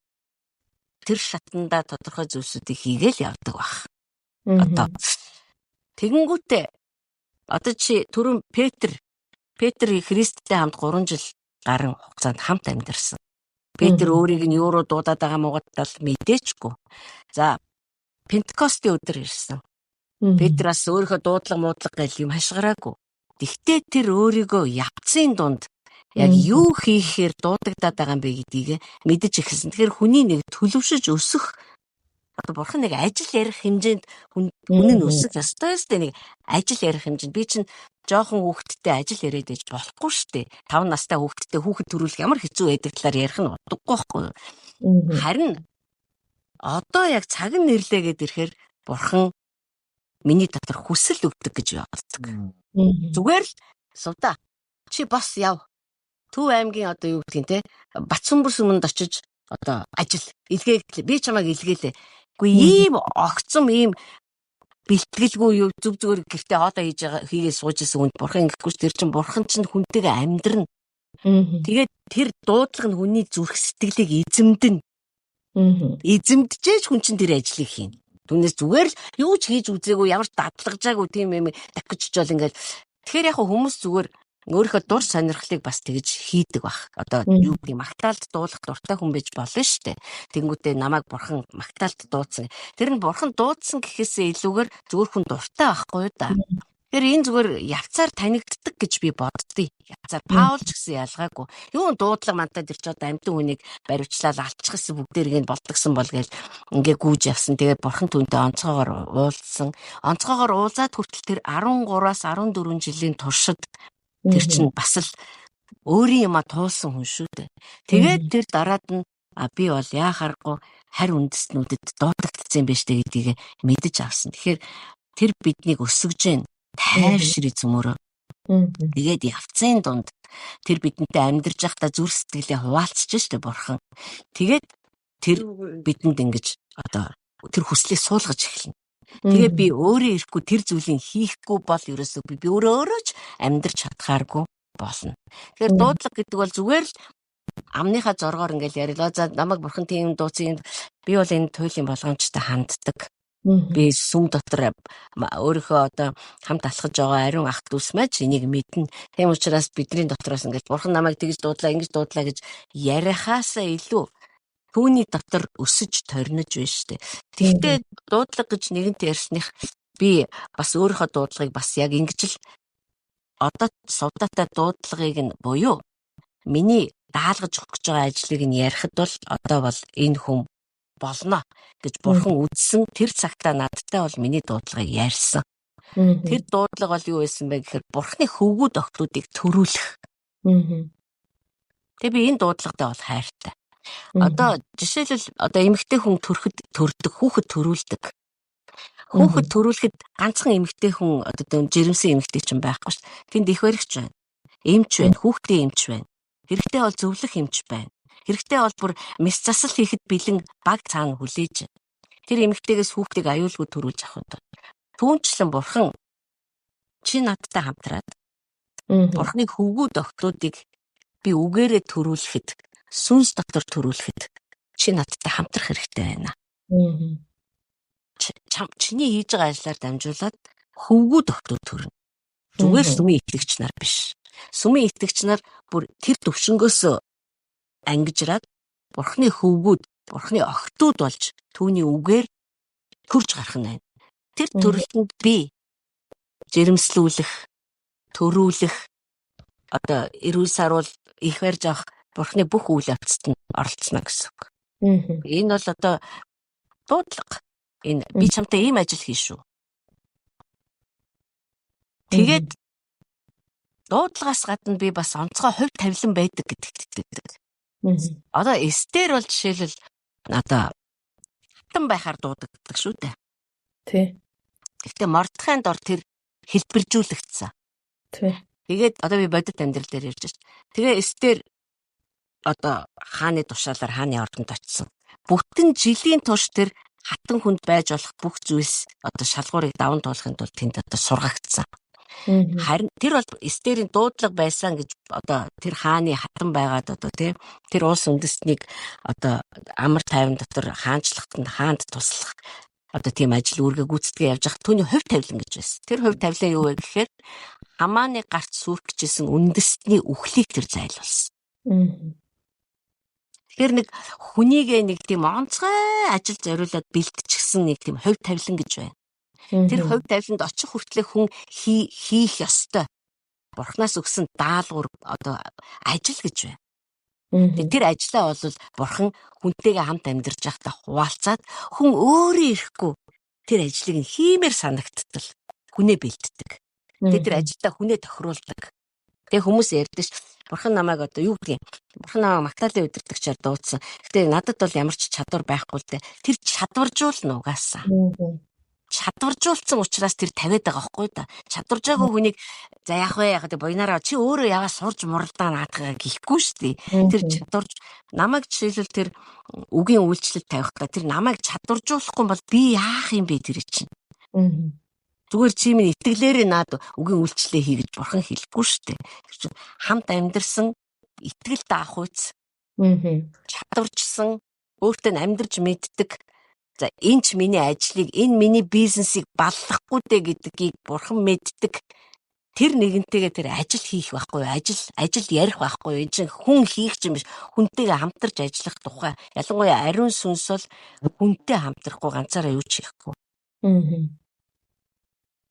тэр шатанда тодорхой зүйлсүүдийг хийгээл явдаг баг. Одоо тэгэнгүүтээ одоо чи түрүүн Петр Христтэй хамт 3 жил гарan хугацаанд хамт амьдарсан. Петр өөрийг нь юу руу дуудаад байгаа муугатал мэдээчгүй. За Пентекостийн өдөр ирсэн. Петр бас өөрийнхөө дуудлага гэл юм хашгираагүй. Тэгтээ тэр өөрийгөө явцын дунд яг юу хийхээр дуудагдаад байгаа юм бэ гэдгийг мэдэж эхэлсэн. Тэгэхээр хүний нэг төлөвшөж өсөх одоо бурхан нэг ажил ярих хэмжээнд хүн нь өсөх ёстой нэг ажил ярих хэмжээнд би чинь жоохон хүүхэдтэй ажил яриад байж болохгүй шүү дээ. 5 настай хүүхэдтэй хүүхэд төрүүлэх ямар хэцүү байдаг талаар ярих нь утгагүй байхгүй юу? Харин одоо яг цаг нь нэрлээ гэд ирэхээр бурхан миний дотор хүсэл өгдөг гэж боддог. Зүгээр л сувда чи бас яв. Төв аймгийн одоо юу гэдгийг те Батсүмбэр сүмэнд очиж одоо ажил илгээе би чамайг илгээлээ. Үгүй ийм огцом ийм бэлтгэлгүй юу зүгээр гэртээ хоолоо хийгээ суужсэн хүнд бурхан ингэхгүй тэр чин бурхан чинь хүнтэйгээ амьдрна. Тэгээд тэр дуудлага нь хүний зүрх сэтгэлийг эзэмдэн. Эзэмдчихэж хүн чинь тэр ажлыг хийнэ. Түүнээс зүгээр л юу ч хийж үзээгүй ямар ч дадлагжаагүй тийм юм дахиж чижэл ингээл тэгэхээр яг хүмүүс зүгээр өөрийнхөө дур сонирхлыг бас тэгж хийдэг бах. Одоо юу гэдэг магтаалд дуулах дуртай хүн байж болно шүү дээ. Тэнгүүтээ намайг бурхан магтаалд дуудсан. Тэр нь бурхан дуудсан гэхээсээ илүүгээр зүгээр хүн дуртай байхгүй юу да. Тэр энэ зүгээр явцаар танигддаг гэж би боддتي. Явцаар Паул ч гэсэн ялгаагүй. Юу дуудлага мантад ирч одоо амьтан хүнийг баривчлал алччихсан бүгдээрийг нь болдгсон бол гээл ингээ гүүж явсан. Тэгээд бурхан түүнтэй онцгоогоор уулзсан. Онцгоогоор уулзаад хүртэл тэр 13-аас 14 жилийн туршид тэр чинь бас л өөрийн юма туулсан хүн шүү дээ. Тэгээд тэр дараад нь би бол яахааргүй харь үндэстнүүдэд дуудагдсан байж дээ гэдгийг мэдэж авсан. Тэгэхээр тэр биднийг өсгөж जैन тайвшир эзмөрөө. Тэгээд явцын дунд тэр бидэнтэй амьдарч байхдаа зүрх сэтгэлээ хуваалцж штэ бурхан. Тэгээд тэр бидэнд ингэж одоо тэр хүслийг суулгаж эхэлнэ. Тэгээ би өөрөө ирэхгүй тэр зүйлийг хийхгүй бол ерөөсөө би өөрөө ч амьдрч чадхааргүй болно. Тэгэхээр дуудлага гэдэг бол зүгээр л амныхаа зоргоор ингээл ярилаа. За намайг бурхан тийм дууцын би бол энэ туйлын болгоомжтой ханддаг. Би сүм дотор өөрийнхөө одоо хамт алхаж байгаа ариун ах дүүс мэж энийг мэднэ. Тийм учраас бидний дотроос ингээл бурхан намайг тэгж дуудлаа ингэж дуудлаа гэж яриахаасаа илүү түүний дотор өсөж торнож байна штэ. Тэгтээ дуудлага гэж нэгэнт ярьсных би бас өөрийнхөө дуудлагыг бас яг ингэж л одоо сувдатай дуудлагыг нь буюу миний даалгаж өгөх гэж байгаа ажлыг нь ярихад бол одоо бол энэ хүн болно гэж бурхан үзсэн тэр цагтаа надтай бол миний дуудлагыг ярьсан. Тэр дуудлага бол юу байсан бэ гэхээр бурханы хөвгүүд охтуудыг төрүүлэх. Тэгээ би энэ дуудлагатай бол хайртай. Одоо жишээлбэл одоо эмэгтэй хүн төрдөг хүүхэд төрүүлдэг. Хүүхэд төрүүлэхэд ганцхан эмэгтэй хүн одоо жирэмсэн эмэгтэй ч юм байхгүй шүү. Тэнд их баригч байна. Эмч байна, хүүхдээ эмч байна. Хэрэгтэй бол зөвлөх эмч байна. Хэрэгтэй бол бүр мэс засал хийхэд бэлэн баг цаана хүлээж. Тэр эмэгтэйгээс хүүхдийг аюулгүй төрүүлж авах удаа. Түүнчлэн бурхан чи надтай хамтраад бурханы хөвгүүд охтуудыг би үгээрээ төрүүлэхэд сүнс дотор төрүүлэхэд чи надтай хамтрах хэрэгтэй байна. Чиний хийж байгаа ажлаар дамжуулаад хөвгүүд охтууд төрнө. Зүгээр сүмийн итгэгч нар биш. Сүмийн итгэгч нар бүр тэр төвшнгөөс ангижраад бурханы хөвгүүд, бурханы охтууд болж түүний үгээр төрж гарах нь байна. Тэр төрөлтөнд би жирэмслүүлэх, төрүүлэх одоо эрүүл саруул их барьж авах бурхны бүх үйл явцад нь оролцоно гэсэн үг. Энэ бол одоо дуудлага. Энэ би чамтай ийм ажил хийн шүү. Тэгээд дуудлагаас гадна би бас онцгой хувь тавилан байдаг гэдэгт итгэдэг. Одоо Эстер бол жишээлбэл одоо хатан байхаар дуудагддаг шүү дээ. Тий. Гэхдээ Мордехайн дор тэр хэлбэржүүлэгдсэн. Тий. Тэгээд одоо би бодит амьдрал дээр ярьж байна. Тэгээ Эстер одоо хааны тушаалаар хааны ордонд очсон. Бүтэн жилийн турш тэр хатан хүнд байж болох бүх зүйлс одоо шалгуурыг даван туулахын тулд тэнд одоо сургагдсан. Харин тэр бол Эстерийн дуудлага байсан гэж одоо тэр хааны хатан байгаад одоо тэр улс үндэстнийг одоо амар тайван дотор хаанчлахад нь хаанд туслах одоо тийм ажил үүргээ гүйцэтгэе явж байгаа түүний хувь тавилан гэж байсан. Тэр хувь тавилан юу вэ гэхээр Хамааны гарт сүрхчихсэн үндэстний үхлийг тэр зайлуулсан. Тэгэхээр нэг хүнийгээ нэг тийм онцгой ажил зориулаад бэлтчихсэн нэг тийм хувь тавилан гэж байна. Тэр хувь тавиланд очих хүртлээр хүн хийх ёстой. Бурхнаас өгсөн даалгавар одоо ажил гэж байна. Тэр ажлаа бол бурхан хүнтэйгээ хамт амьдарч байхдаа хуваалцаад хүн өөрөө ирэхгүй тэр ажлыг нь хиймээр санагдтал хүнээ бэлддэг. Тэр ажилдаа хүнээ тохируулдаг. Тэгээ хүмүүс ярьдэж бурхан намайг одоо юу гэдгийг бурхан намайг Магдалины удирдагчаар дуудсан. Гэтэ надад бол ямар ч чадвар байхгүй л дээ. Тэр чадваржуулна угаасаа. Чадваржуулсан учраас тэр тавиад байгаа байхгүй да. Чадваржаагүй хүнийг за яах вэ яхад буйнараа чи өөрөө яваа сурж муралдаа наадгаа гихгүй шүү дээ. Тэр чадварж намайг жишээлбэл тэр үгийн үйлчлэл тавихтаа тэр намайг чадваржуулахгүй бол би яах юм бэ тэр чинь. Зүгээр чи минь итгэлээрээ наад үгийн үйлчлэлээ хий гэж бурхан хэлэхгүй шүү дээ. Хамт амьдарсан итгэл даах үйц. Чадварчсан өөртөө амьдарч мэддэг. За энэ ч миний ажлыг, энэ миний бизнесийг баллахгүй дээ гэдгийг бурхан мэддэг. Тэр нэгэнтэйгээ тэр ажил хийх байхгүй, ажил ярих байхгүй. Энэ чинь хүн хийх юм биш. Хүнтэйгээ хамтарч ажиллах тухай. Ялангуяа ариун сүнс бол хүнтэй хамтрахгүй ганцаараа юу ч хийхгүй.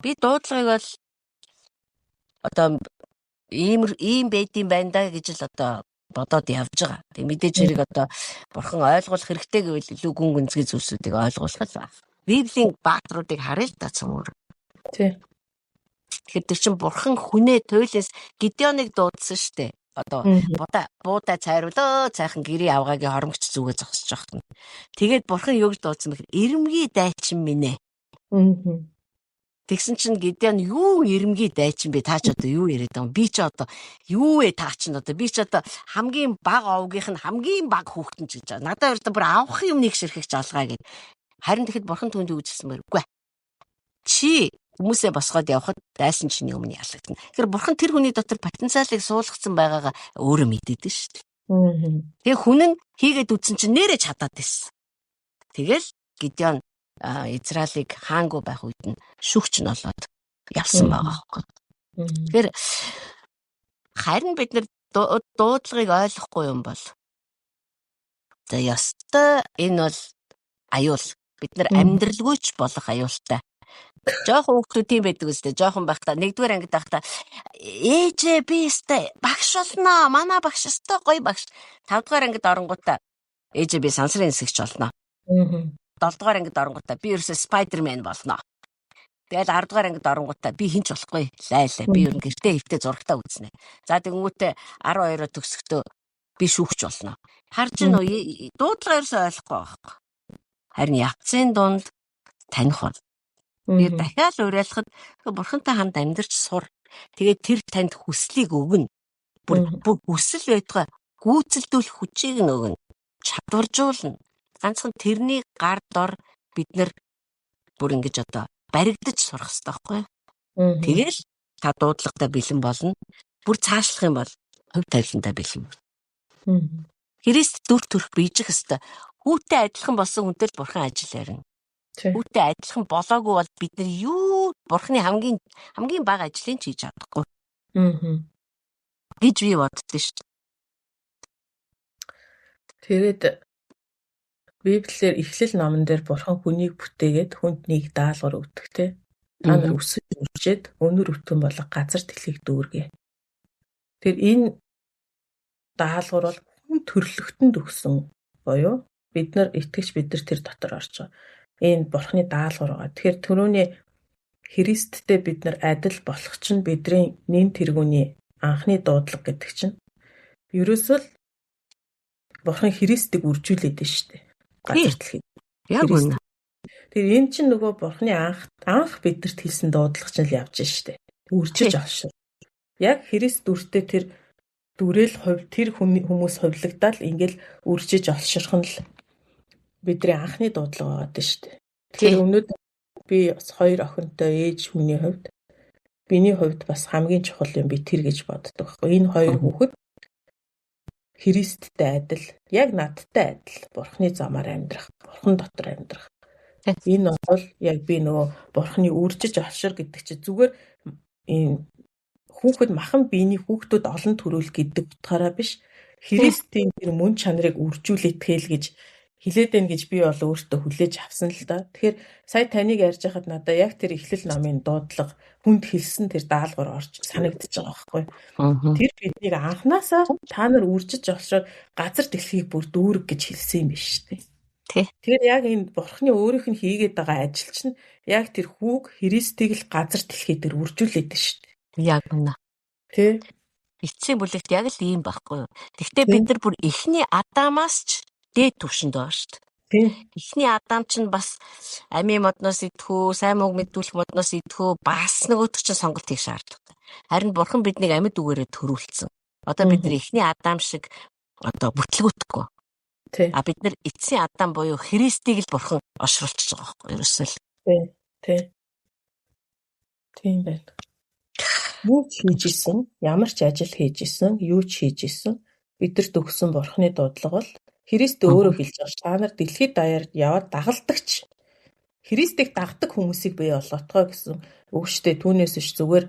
Би дуудлагыг бол одоо ийм байдсан байна да гэж л одоо бодоод явж байгаа. Тэг мэдээж хэрэг одоо бурхан ойлгуулах хэрэгтэй гэвэл илүү гүн гүнзгий зүйлсүүдийг ойлгуулах л байна. Библийн баатруудыг харъя л та цөмөр. Тий. Тэгэхээр тэр чин бурхан хүнээ туйлаас Гидеоныг дуудсан штэ. Одоо буудаа цайруулаа цайхан гэрээ авгаагийн хоромгч зүгээ зогсож байхад нь. Тэгээд бурхан юу гэж дуудсан бэхээр эрэмгий дайчин минь ээ. Тэгсэн чинь Гидеон юу эрэмгий дайчин бэ? Та ч одоо юу яриад байгаа юм? Би ч одоо юу вэ та чинь одоо би ч одоо хамгийн бага овгийнх нь хамгийн бага хүүхдэн ч гэж байгаа. Надад өөртөө бүр авах юм нэг ширхэгч алгаа гэд. Харин тэгэхэд бурхан түүнд юу гэжсэн мээр үгүй. Чи хүмүүсээ босгоод явхад дайсан чиний өмнө ялагдана. Тэгэхээр бурхан тэр хүний дотор потенциалыг суулгацсан байгаагаа өөрөө мэдээд шүү дээ. Тэгээ хүн нь хийгээд үтсэн чинь нэрээ чадаад байсан. Тэгэл Гидеон Израилийг хаангүй байх үед нь шүгч нь болоод явсан байгаа байхгүй. Тэгэхээр харин бид нар дуудлагыг ойлгохгүй юм бол за ёстой энэ бол аюул. Бид нар амьдралгүйч болох аюултай. Жохон хүүхдүүд тийм байдаг үстэй. Жохон байхдаа нэгдүгээр ангид байхдаа ээжээ би өстэй багш болно. Манай багш өстэй гоё багш. 5 дугаар ангид оронгуудаа ээжээ би сансрын хэсэгч болно. 7 дугаар ангид оронгуудаа би ерөөсөө Спайдермен болно. Тэгэл 10 дугаар ангид оронгуудаа би хинч болохгүй лайлаа. Би ер нь гэртээ хөвтөө зурагтаа үзнэ. За тэгэнгүүтээ 12-оо төгсөхдөө би шүүгч болно. Харж гин үү дуудлага ерөөсөө ойлгохгүй байхгүй. Харин явцын дунд таних бол. Би дахиад уриалахад бурхантай хамт амьдарч сур. Тэгээд тэр танд хүслийг өгнө. Бүр хүсэл байтугай гүйцэлдүүлэх хүчийг өгнө. Чадваржуулна. Ганцхан тэрний гар дор бид нар бүр ингэж одоо баригдаж сурах хэрэгтэй байхгүй юу? Тэгэл та дуудлагатай бэлэн болно. Бүр цаашлах юм бол хувь тавилантай бэлэн. Христ дүр төрх бийжих хэрэгтэй. Хүүтэй адилхан болсон хүнтэй л бурхан ажил ярина. Хүүтэй адилхан болоогүй бол бид нар юу бурханы хамгийн бага ажлыг хийж чадахгүй. Гэж би боддоо шүү дээ. Тэгээд Библиэр Эхлэл номон дээр бурхан хүнийг бүтээгээд хүнд нэг даалгавар өгдөг те. Та нар өсөж үржээд өнөр өвтөн болох газар дэлхийг дүүргээ. Тэр энэ даалгавар бол хүн төрлөختөнд өгсөн боёо бид нар тэр дотор орж байгаа. Энэ бурхны даалгавар байгаа. Тэгэхээр түрүүний Христтэй бид нар адил болох чинь бидний нэн тэргүүний анхны дуудлага гэдэг чинь ерөөсөө бурхан Христийг үржүүлээд байна шүү дээ. Газар дэлхийд. Яг үнэ. Тэгэхээр энэ чинь нөгөө бурхны анх бидэрт хэлсэн дуудлага чинь л явж байна шүү дээ. Үржиж олшир. Яг Христ дүртэй тэр дүрэл тэр хүмүүс хувьлагдаад ингээл үржиж олширх нь л бидний анхны дуудлага байгаа шүү дээ. Тэгэхээр өнөөдөр би бас 2 охинтой ээж хүний хувьд биний хувьд бас хамгийн чухал юм би тэр гэж боддог байхгүй. Энэ 2 хүүхэд Христтэй адил, яг надтай адил бурхны замаар амьдрах, бурхан дотор амьдрах. Энэ бол яг би нөгөө бурхны үржиж олшир гэдэг чинь зүгээр энэ хүүхэд махан биений хүүхдүүд олон төрөл гэдэг утгаараа биш. Христийн тэр мөн чанарыг үржүүлэтгэл гэж хилээд байна гэж би бол өөртөө хүлээж авсан л да. Тэгэхээр сая таныг ярьж байхад надаа яг тэр эхлэл номын дуудлага хүнд хэлсэн тэр даалгавар орж санагдчихж байгаа байхгүй. Тэр биднийг анханасаа та нар үржиж олшоод газар дэлхийг бүр дүүрэг гэж хэлсэн юм биш үү? Тэгэхээр яг энэ бурхны өөрийнх нь хийгээд байгаа ажил чинь яг тэр хүүг Христийг л газар дэлхий дээр үржүүлээд байна шүү дээ. Яг үнэ. Тэ. Эцсийн бүлэгт яг л ийм байхгүй юу. Гэхдээ бид нар бүр эхний Адамаас ч дээд түвшинд байгаа шүү дээ. Эхний Адам чинь бас амийн модноос идэхүү, сайн мууг мэдүүлэх модноос идэхүү бас нөгөөдөг чинь сонголт хийх шаардлагатай. Харин бурхан биднийг амьд үгээрээ төрүүлсэн. Одоо бид нар эхний Адам шиг одоо бүтлгүүтэхгүй. А бид нар эцсийн Адам буюу Христийг л бурхан ошруулчихж байгаа байхгүй юу ерөөсөө. Тийм байна. Юу ч хийж исэн, ямар ч ажил хийж исэн, юу ч хийж исэн бидэрт өгсөн бурхны дуудлага бол Христ өөрөө хэлж байгаа. Та нар дэлхийд даяар яваад дагалдагч. Христийг дагдаг хүмүүсийг бий болгоотгоо гэсэн үг шүү дээ. Түүнээс биш зүгээр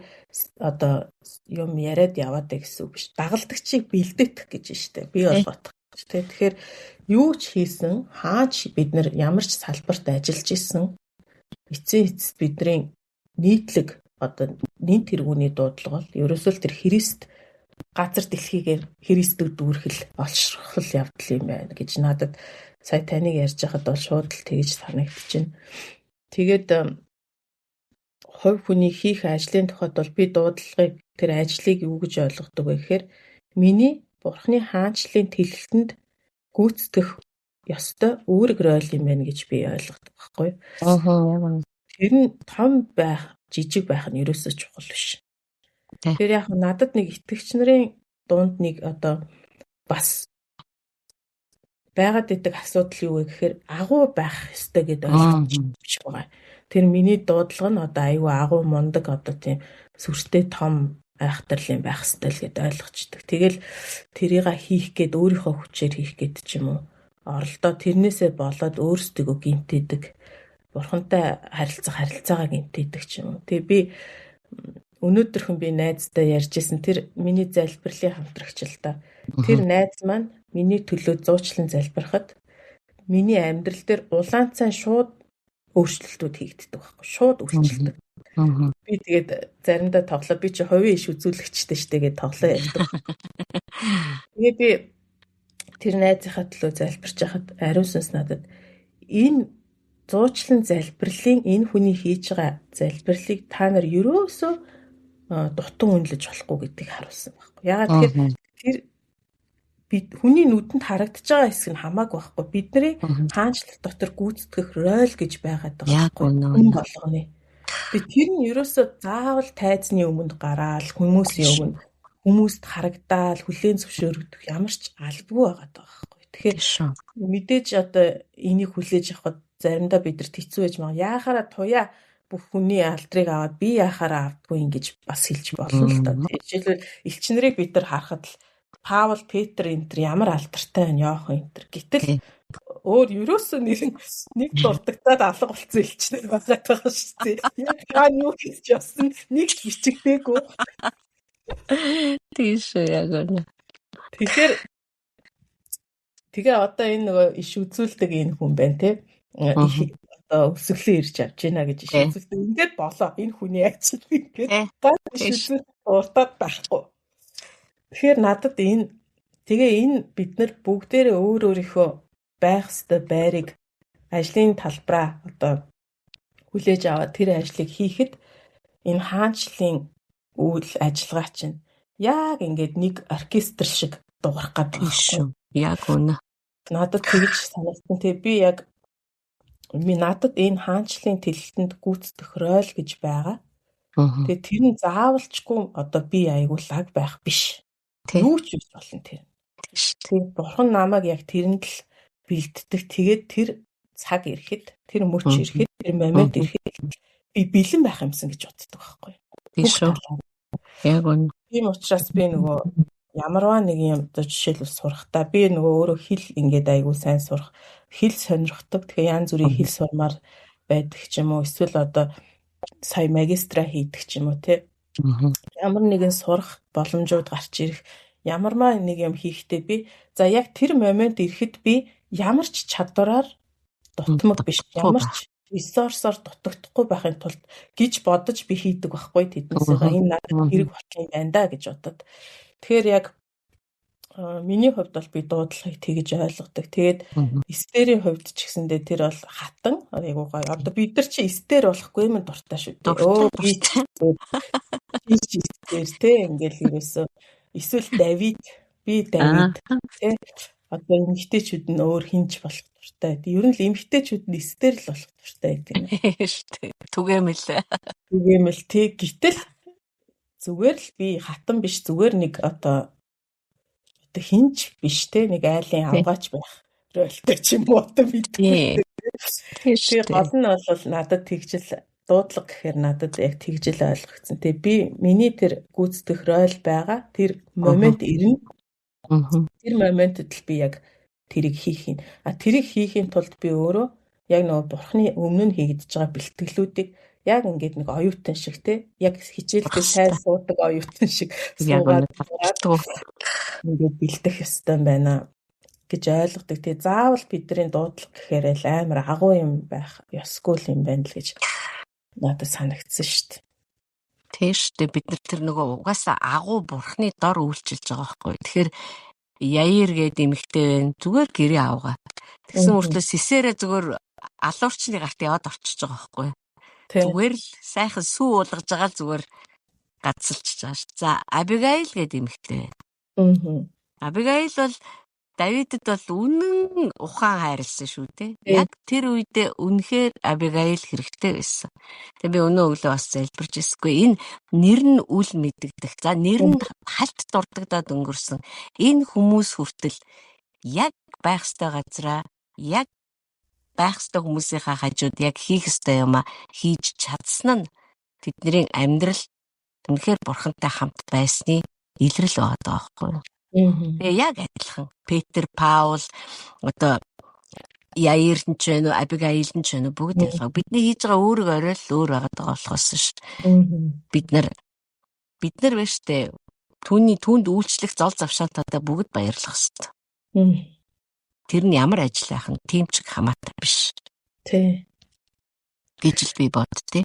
одоо юм яриад яваад гэсэн үг биш. Дагалдагчийг бэлдэх гэж шүү дээ. Бий болгоотгоо. Тэгэхээр юу ч хийсэн, хаач бид нар ямар ч салбарт ажиллаж исэн эцсийн эцэст бидний нийтлэг одоо нэн тэргүүний дуудлага бол ерөөсөө тэр Христ газар дэлхийгээр Христэд дүүрхэл олшрохол явдал юм байна гэж надад сая таныг ярьж байхад бол шууд л тэгж санагдчихэв. Тэгээд хувь хүний хийх ажлын тухайд бол би дуудлагыг тэр ажлыг юу гэж ойлгодог вэ гэхээр миний бурхны хаанчлалын тэлэлтэнд гүйцэтгэх ёстой үүрэг роль юм байна гэж би ойлгодог байхгүй юу. Тэр нь том байх, жижиг байх нь ерөөсөө чухал биш. Тэр яг надад нэг итгэгч нарын дунд нэг одоо бас байгаад идэг асуудал юу вэ гэхээр агуу байх ёстой гэдэг ойлгож байгаа. Тэр миний дуудлага нь одоо аюу агуу мундаг одоо тийм сүртэй том айхтарлын байх ёстой л гэдээ ойлгочдөг. Тэгэл тэрийг хийх гээд өөрийнхөө хүчээр хийх гээд ч юм уу оролдоо тэрнээсээ болоод өөрсдөө гинтээдэг. Бурхантай харилцаагаа гинтээдэг ч юм уу. Тэгээ би өнөөдөрхөн би найзтай ярьжсэн тэр миний залбирлын хамтрагч л та. Тэр найз маань миний төлөө зуучлан залбирахад миний амьдрал дээр улаан цай шууд өөрчлөлтүүд хийгддэг байхгүй. Шууд өөрчлөлтөд. Би тэгээд заримдаа тоглоо би чи хувийн иш үзүүлэгчтэй штэ гэж тоглоо ярьдаг. Тэгээ би тэр найзынхаа төлөө залбирч хахад ариун сүнс надад энэ зуучлан залбирлын энэ хүний хийж байгаа залбирлыг та нар ерөөсөө дутуу үнэлж болохгүй гэдгийг харуулсан байхгүй. Ягаад тэгэхээр тэр хүний нүдэнд харагдаж байгаа хэсэг нь хамаагүй байхгүй. Бидний хаанчлах дотор гүйцэтгэх роль гэж байгаад байгаа байхгүй. Хүн болгоны. Тэгээ тэр нь ерөөсөө заавал тайзны өмнө гараал хүмүүсийн өмнө хүмүүст харагдаал хүлээн зөвшөөрөгдөх ямар ч албагүй байгаад байгаа байхгүй. Тэгэхээр мэдээж одоо энийг хүлээж авахд заримдаа бидэрт хэцүү байж байгаа. Яахаараа туяа бүх хүний алдрыг аваад би яахаараа авдгүй ингэж бас хэлж болно л доо. Жишээлбэл элчнэрийг бид нар харахад л Паул, Петр энэ ямар алдартай байна Иохан энэ. Гэтэл өөр ерөөсөө нэг дурдагтаад алга болсон элчнэр байгаад байгаа шүү дээ. Яг хаан юу хийж явсан нэг бичигдээгүй. Тийш яг үнэ. Тэгээ одоо энэ нөгөө иш үзүүлдэг энэ хүн байна те. Одоо өсөглөө ирж авч байна гэж иш үзүүлдэг. Ингээд болоо энэ хүний ажил ингээд гол иш үзүүлэх уртад байхгүй. Тэгэхээр надад энэ бид нар бүгдээрээ өөр өөрийнхөө байх ёстой байрыг ажлын талбараа одоо хүлээж аваад тэр ажлыг хийхэд энэ хаанчлалын үйл ажиллагаа чинь яг ингээд нэг оркестр шиг дуурах гэдэг Шүү. Яг үнэ. надад тэгж санагдсан. Тэгээ би яг надад энэ хаанчлалын тэлэлтэнд гүйцэтгэх роль гэж байгаа. Тэгээ тэр нь заавалчгүй одоо би аягуулаг байх биш. Юу ч биш болно тэр. Тэгээ бурхан намайг яг тэрэнд л бэлддэг. Тэгээд тэр цаг ирэхэд, тэр мөч ирэхэд, тэр момент ирэхэд би бэлэн байх юмсан гэж боддог байхгүй. Тийш үү. Яг үнэ. Тийм учраас би нөгөө ямарваа нэг юм одоо жишээлбэл сурахтаа би нөгөө өөрөө хэл ингээд айгүй сайн сурах, хэл сонирхдаг. Тэгээ янз бүрийн хэл сурмаар байдаг ч юм уу. Эсвэл одоо сая магистра хийдэг ч юм уу те. Ямар нэгэн сурах боломжууд гарч ирэх, ямарваа нэг юм хийхдээ би за яг тэр момент ирэхэд би ямар ч чадвараар дутмаг биш, ямар ч ресурсоор дутагдахгүй байхын тулд гэж бодож би хийдэг байхгүй тэднээсээ энэ надад хэрэг болох юм байна да гэж бодод. Тэгэхээр яг миний хувьд бол би дуудлагыг тэгж ойлгодог. Тэгээд эстэрийн хувьд ч гэсэндээ тэр бол хатан айгуу гоё. Одоо бид нар чи эстэр болохгүй юм дуртай шүү дээ. Өө би эстэр те ингээл ерөөсөө эсвэл Давид те одоо эмэгтэйчүүд нь өөр хинж болох дуртай. Ер нь л эмэгтэйчүүд нь эстэр л болох дуртай гэдэг юм. Түгээмэл тэг гэтэл зүгээр л би хатан биш зүгээр нэг одоо хинж биш те нэг айлын авгаач байх ролтой ч юм уу одоо мэдгүй. Тэгээ гол нь бол надад тэгжил дуудлага гэхээр надад яг тэгжил ойлгогдсон. Тэгээ би миний тэр гүйцэтгэх роль байгаа тэр момент ирнэ. Тэр моментэд л би яг тэрийг хийх юм. Тэрийг хийхийн тулд би өөрөө яг нөгөө бурхны өмнө нь хийгдэж байгаа бэлтгэлүүдийг яг ингээд нэг оюутан шиг те яг хичээлдээ сайн суудаг оюутан шиг суугаад ингээд бэлдэх ёстой байна гэж ойлгодог. Тэгээ заавал бидний дуудлага гэхээр л амар агуу юм байх ёсгүй юм байна л гэж надад санагдсан шүү дээ. Тийш дээ бид нар тэр нөгөө угаасаа агуу бурхны дор үйлчилж байгаа байхгүй. Тэгэхээр Яир гэдэг эмэгтэй байна. Зүгээр гэрээ авгаа. Тэгсэн мөртлөө Сисерэ зүгээр алуурчны гарт яваад орчиж байгаа байхгүй. Зүгээр л сайхан сүү уулгаж байгаа л зүгээр гацалчж байгаа ш. За Абигаил гэдэг эмэгтэй байна. Абигаил бол Давидэд бол үнэн ухаан хайрлсан шүү дээ. Яг тэр үедээ үнэхээр Абигаил хэрэгтэй байсан. Тэгээ би өнөө өглөө бас залбирч ирсэхгүй. Энэ нэр нь үл мэддэгдэх. За нэр нь хальт дурддагдаад өнгөрсөн. Энэ хүмүүс хүртэл яг байх ёстой газараа яг байх ёстой хүмүүсийнхаа хажууд яг хийх ёстой юм а хийж чадсан нь тэдний амьдрал үнэхээр бурхантай хамт байсны илрэл байгаа байхгүй юу? Тэгээ яг адилхан Петр, Паул одоо Яир нь ч вэ, Абигаил нь ч вэ бүгд ялгаа. Бидний хийж байгаа өөрөг орой л өөр байгаа болохоос ш. Бид нар биш дээ. Түүнд үйлчлэх зол завшаантайдаа бүгд баярлах хэрэгтэй. Тэр нь ямар ажил байх нь тийм ч хамаатай биш. Тий. Гэж л би боддتي.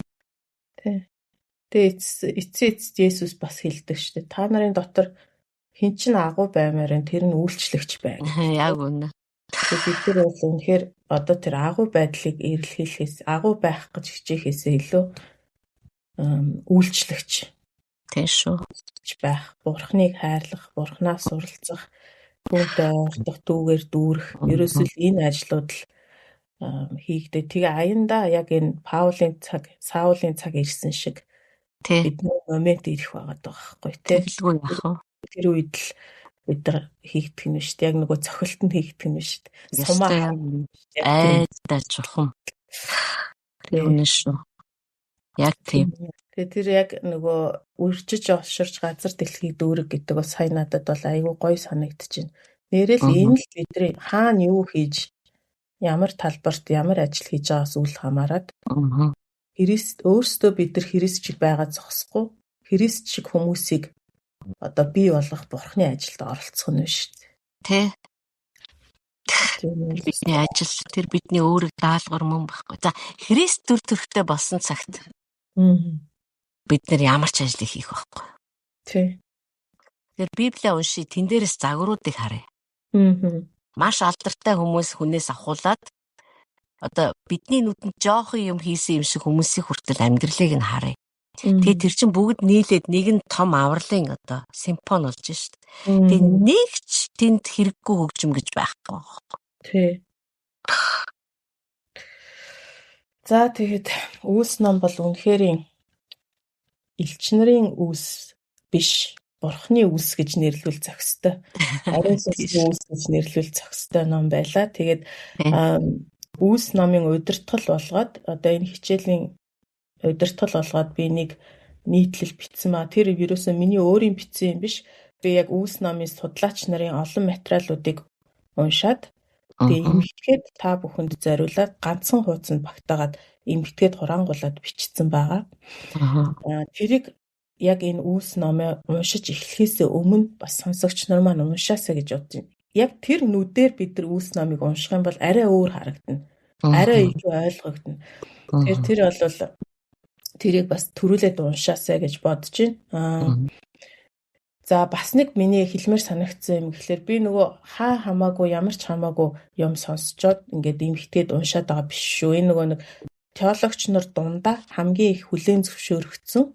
Тий. Тэгээ эцэст Есүс бас хэлдэг шүү дээ. Та нарын дотор хин чин агуу баймаар тэр нь үйлчлэгч байна. Яг үнэ. Тэгээд бид нар бол үнэхээр одоо тэр агуу байдлыг эрэлхийлэхээс агуу байх гэж хичээхээсээ илүү үйлчлэгч тийм шүү байх. Бурхныг хайрлах, бурхнаас суралцах, түүнтэй ойртох, түүгээр дүүрэх. Ерөөсөө л энэ ажлууд л хийгдээ. Тэгээ аяндаа яг энэ Саулын цаг ирсэн шиг бидний момент ирэх байгаад байгаа байхгүй тий. Тэгэлгүй яах вэ? Тэр үед л бид нар хийгдэх нь шүү дээ. Яг нөгөө цохилтонд хийгдэх нь шүү дээ. Сумаа айдаа чухам. Тийм шүү. Яг тийм. Тэгээ тэр яг нөгөө үржиж овширч газар дэлхийг дүүрэг гэдэг бас сая надад бол айгүй гоё санагдчихэв. Нэрэл энэ л бидний хаана юу хийж ямар талбарт ямар ажил хийж байгаас үл хамааран Христ өөрсдөө бид нар Христ шиг байгаа зогсохгүй Христ шиг хүмүүсийг одоо бий болгох бурхны ажилд оролцох нь шүү дээ. Тэ. Бидний ажил тэр бидний өөрийг даалгавар мөн байхгүй. За Христ төр төрхтэй болсон цагт бид нар ямар ч ажлыг хийх байхгүй. Тий. Тэр Библийг унши тэн дээрээс загваруудыг харъя. маш алдартай хүмүүс хүнээс авахуулаад одоо бидний нүдэнд жоохон юм хийсэн юм шиг хүмүүсийн хүртэл амьдралыг нь харъя. Тэгээ тэр чинь бүгд нийлээд нэгэн том авралын одоо симфони болж шít. Тэгээ нэг ч тэнд хэрэггүй хөгжим гэж байхгүй. Тий. За тэгэхэд үүс ном бол үнэхээр элч нарын үүс биш, Бурхны үүс гэж нэрлүүл зохистой. Ариун сүнсний үүс гэж нэрлүүл зохистой ном байлаа. Тэгээд үүс номын удирдгал болгоод одоо энэ хичээлийн удирдгал болгоод би нэг нийтлэл бичсэн ба тэр ерөөсөө миний өөрийн бичсэн юм биш. Би яг үүс номын судлаач нарын олон материалуудыг уншаад тэгээ эмгэтгээд та бүхэнд зориулаад ганцхан хуудсанд багтаагаад эмгэтгээд хурангуулад бичсэн байгаа. Тэрийг яг энэ үүс номыг уншиж эхлэхээс өмнө бас сонсогч нар маань уншаасаа гэж бодчих. Яг тэр нүдээр бид нар үүс номыг унших юм бол арай өөр харагдана. Арай илүү ойлгогдно. Тэр бол тэрийг бас төрүүлээд уншаасаа гэж бодож байна. За бас нэг миний хэлмээр санагдсан юм гэхэлэр би нөгөө хамаагүй ямар ч хамаагүй юм сонсчоод ингээд эмгэтгээд уншаад байгаа биш шүү. Энэ нөгөө нэг теологч нар дундаа хамгийн их хүлээн зөвшөөрөгдсөн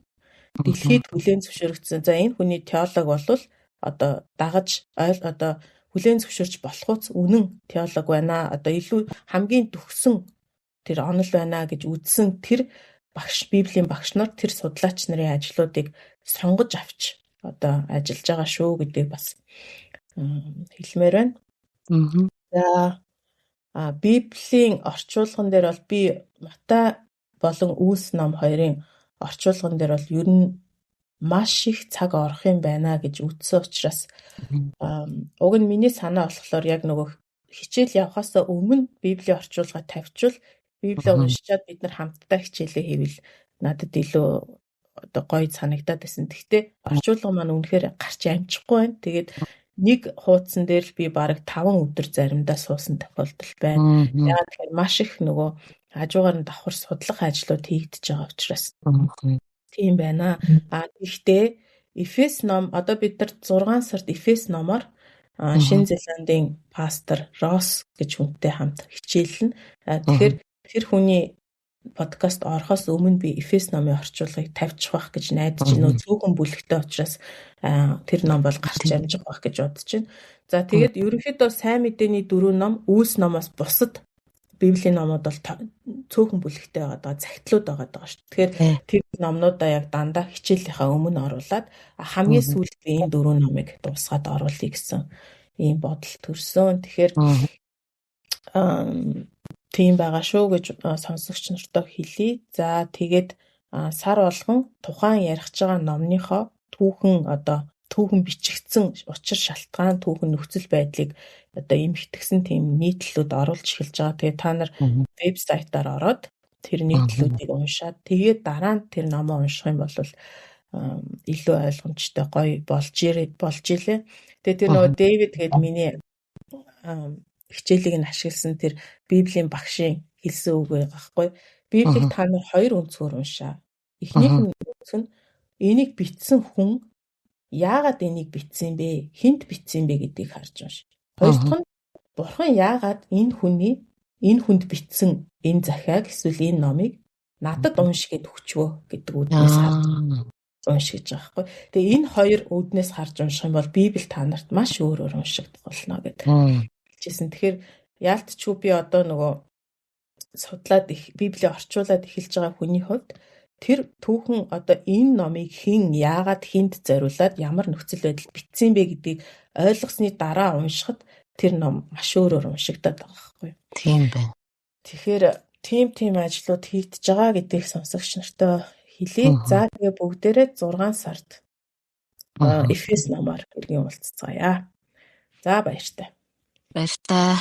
дэлхийд хүлээн зөвшөөрөгдсөн. За энэ хүний теолог болвол одоо дагаж одоо хүлээн зөвшөөрч болохуц үнэн теолог байна. Одоо илүү хамгийн төгсөн тэр онол байна гэж үзсэн тэр багш Библийн багш нар тэр судлаач нарын ажлуудыг сонгож авч одоо ажиллаж байгаа шүү гэдгийг бас хэлмээр байна. За Библийн орчуулган дээр бол би Матай болон Үүс ном хоёрын орчуулган дээр бол ер нь маш их цаг орох юм байна гэж үзсэн учраас уг нь миний санаа болохоор яг нөгөө хичээл явахаас өмнө Библийн орчуулга тавьчвал Библийг уншичаад бид нар хамтдаа хичээлээ хийвэл надад илүү одоо гоё санагдаад байсан. Гэхдээ орчуулга маань үнэхээр гарч амжихгүй байна. Тэгээд нэг хуудсан дээр л би бараг 5 өдөр заримдаа суусан тохиолдол байна. Яагаад тэгэхээр маш их нөгөө хажуугаар нь давхар судлах ажлууд хийгдэж байгаа учраас тийм байна. Гэхдээ Эфес ном одоо бид нар 6 сард Эфес номоор Шинэ Зеландын пастор Росс гэж хүнтэй хамт хичээлнэ. Тэгэхээр тэр хүний подкаст орохоос өмнө би Эфес номын орчуулгыг тавьчих байх гэж найдаж байна. Цөөхөн бүлэгтэй учраас тэр ном бол гарч амжих байх гэж бодож байна. За тэгээд ерөнхийдөө сайн мэдээний 4 ном Үүс номоос бусад Библийн номууд бол цөөхөн бүлэгтэй байгаа, загтлууд байгаа шүү. Тэгэхээр тэр номнуудаа яг дандаа хичээлийнхаа өмнө оруулаад хамгийн сүүлд энэ 4 номыг дуусгаад оруулъя гэсэн ийм бодол төрсөн. Тэгэхээр тийм байгаа шүү гэж сонсогч нартай хэлье. За тэгээд сар болгон тухайн ярих байгаа номныхоо түүхэн бичигдсэн учир шалтгаан, түүхэн нөхцөл байдлыг одоо эмхтгсэн тийм нийтлэлүүд оруулж эхэлж байгаа. Тэгээд та нар вебсайтаар ороод тэр нийтлэлүүдийг уншаад тэгээд дараа нь тэр номоо унших юм бол илүү ойлгомжтой гоё болж илээ. Тэгээд тэр нөгөө Дэвид гээд миний хичээлийг нь ашигласан тэр Библийн багшийн хэлсэн үг байхгүй. Библийг та нар 2 өнцгөр уншаа. Эхнийх нь энийг бичсэн хүн яагаад энийг бичсэн бэ? Хэнд бичсэн бэ гэдгийг харж унш. Хоёр дахь нь Бурхан яагаад энэ хүнд бичсэн энэ захиаг эсвэл энэ номыг надад унш гэд өгчвөө гэдэг үднээс харж унш гэж байгаа байхгүй. Тэгээ энэ 2 үднээс харж унших юм бол Библи та нарт маш өөр уншигдах болно гэдэг. Тэгэхээр яалтчгүй би одоо нөгөө судлаад Библийг орчуулад эхэлж байгаа хүний хувьд тэр түүхэн одоо энэ номыг хэн яагаад хэнд зориулаад ямар нөхцөл байдалд бичсэн бэ гэдгийг ойлгосны дараа уншихад тэр ном маш өөрөөр уншигдаад байгаа байхгүй. Тийм байна. Тэгэхээр тийм ажлууд хийгдэж байгаа гэдгийг сонсогч нартай хэлье. За тэгээ бүгдээрээ 6 сард Эфес номоор хэргийн уулзцаая. За баяртай. Баяртай.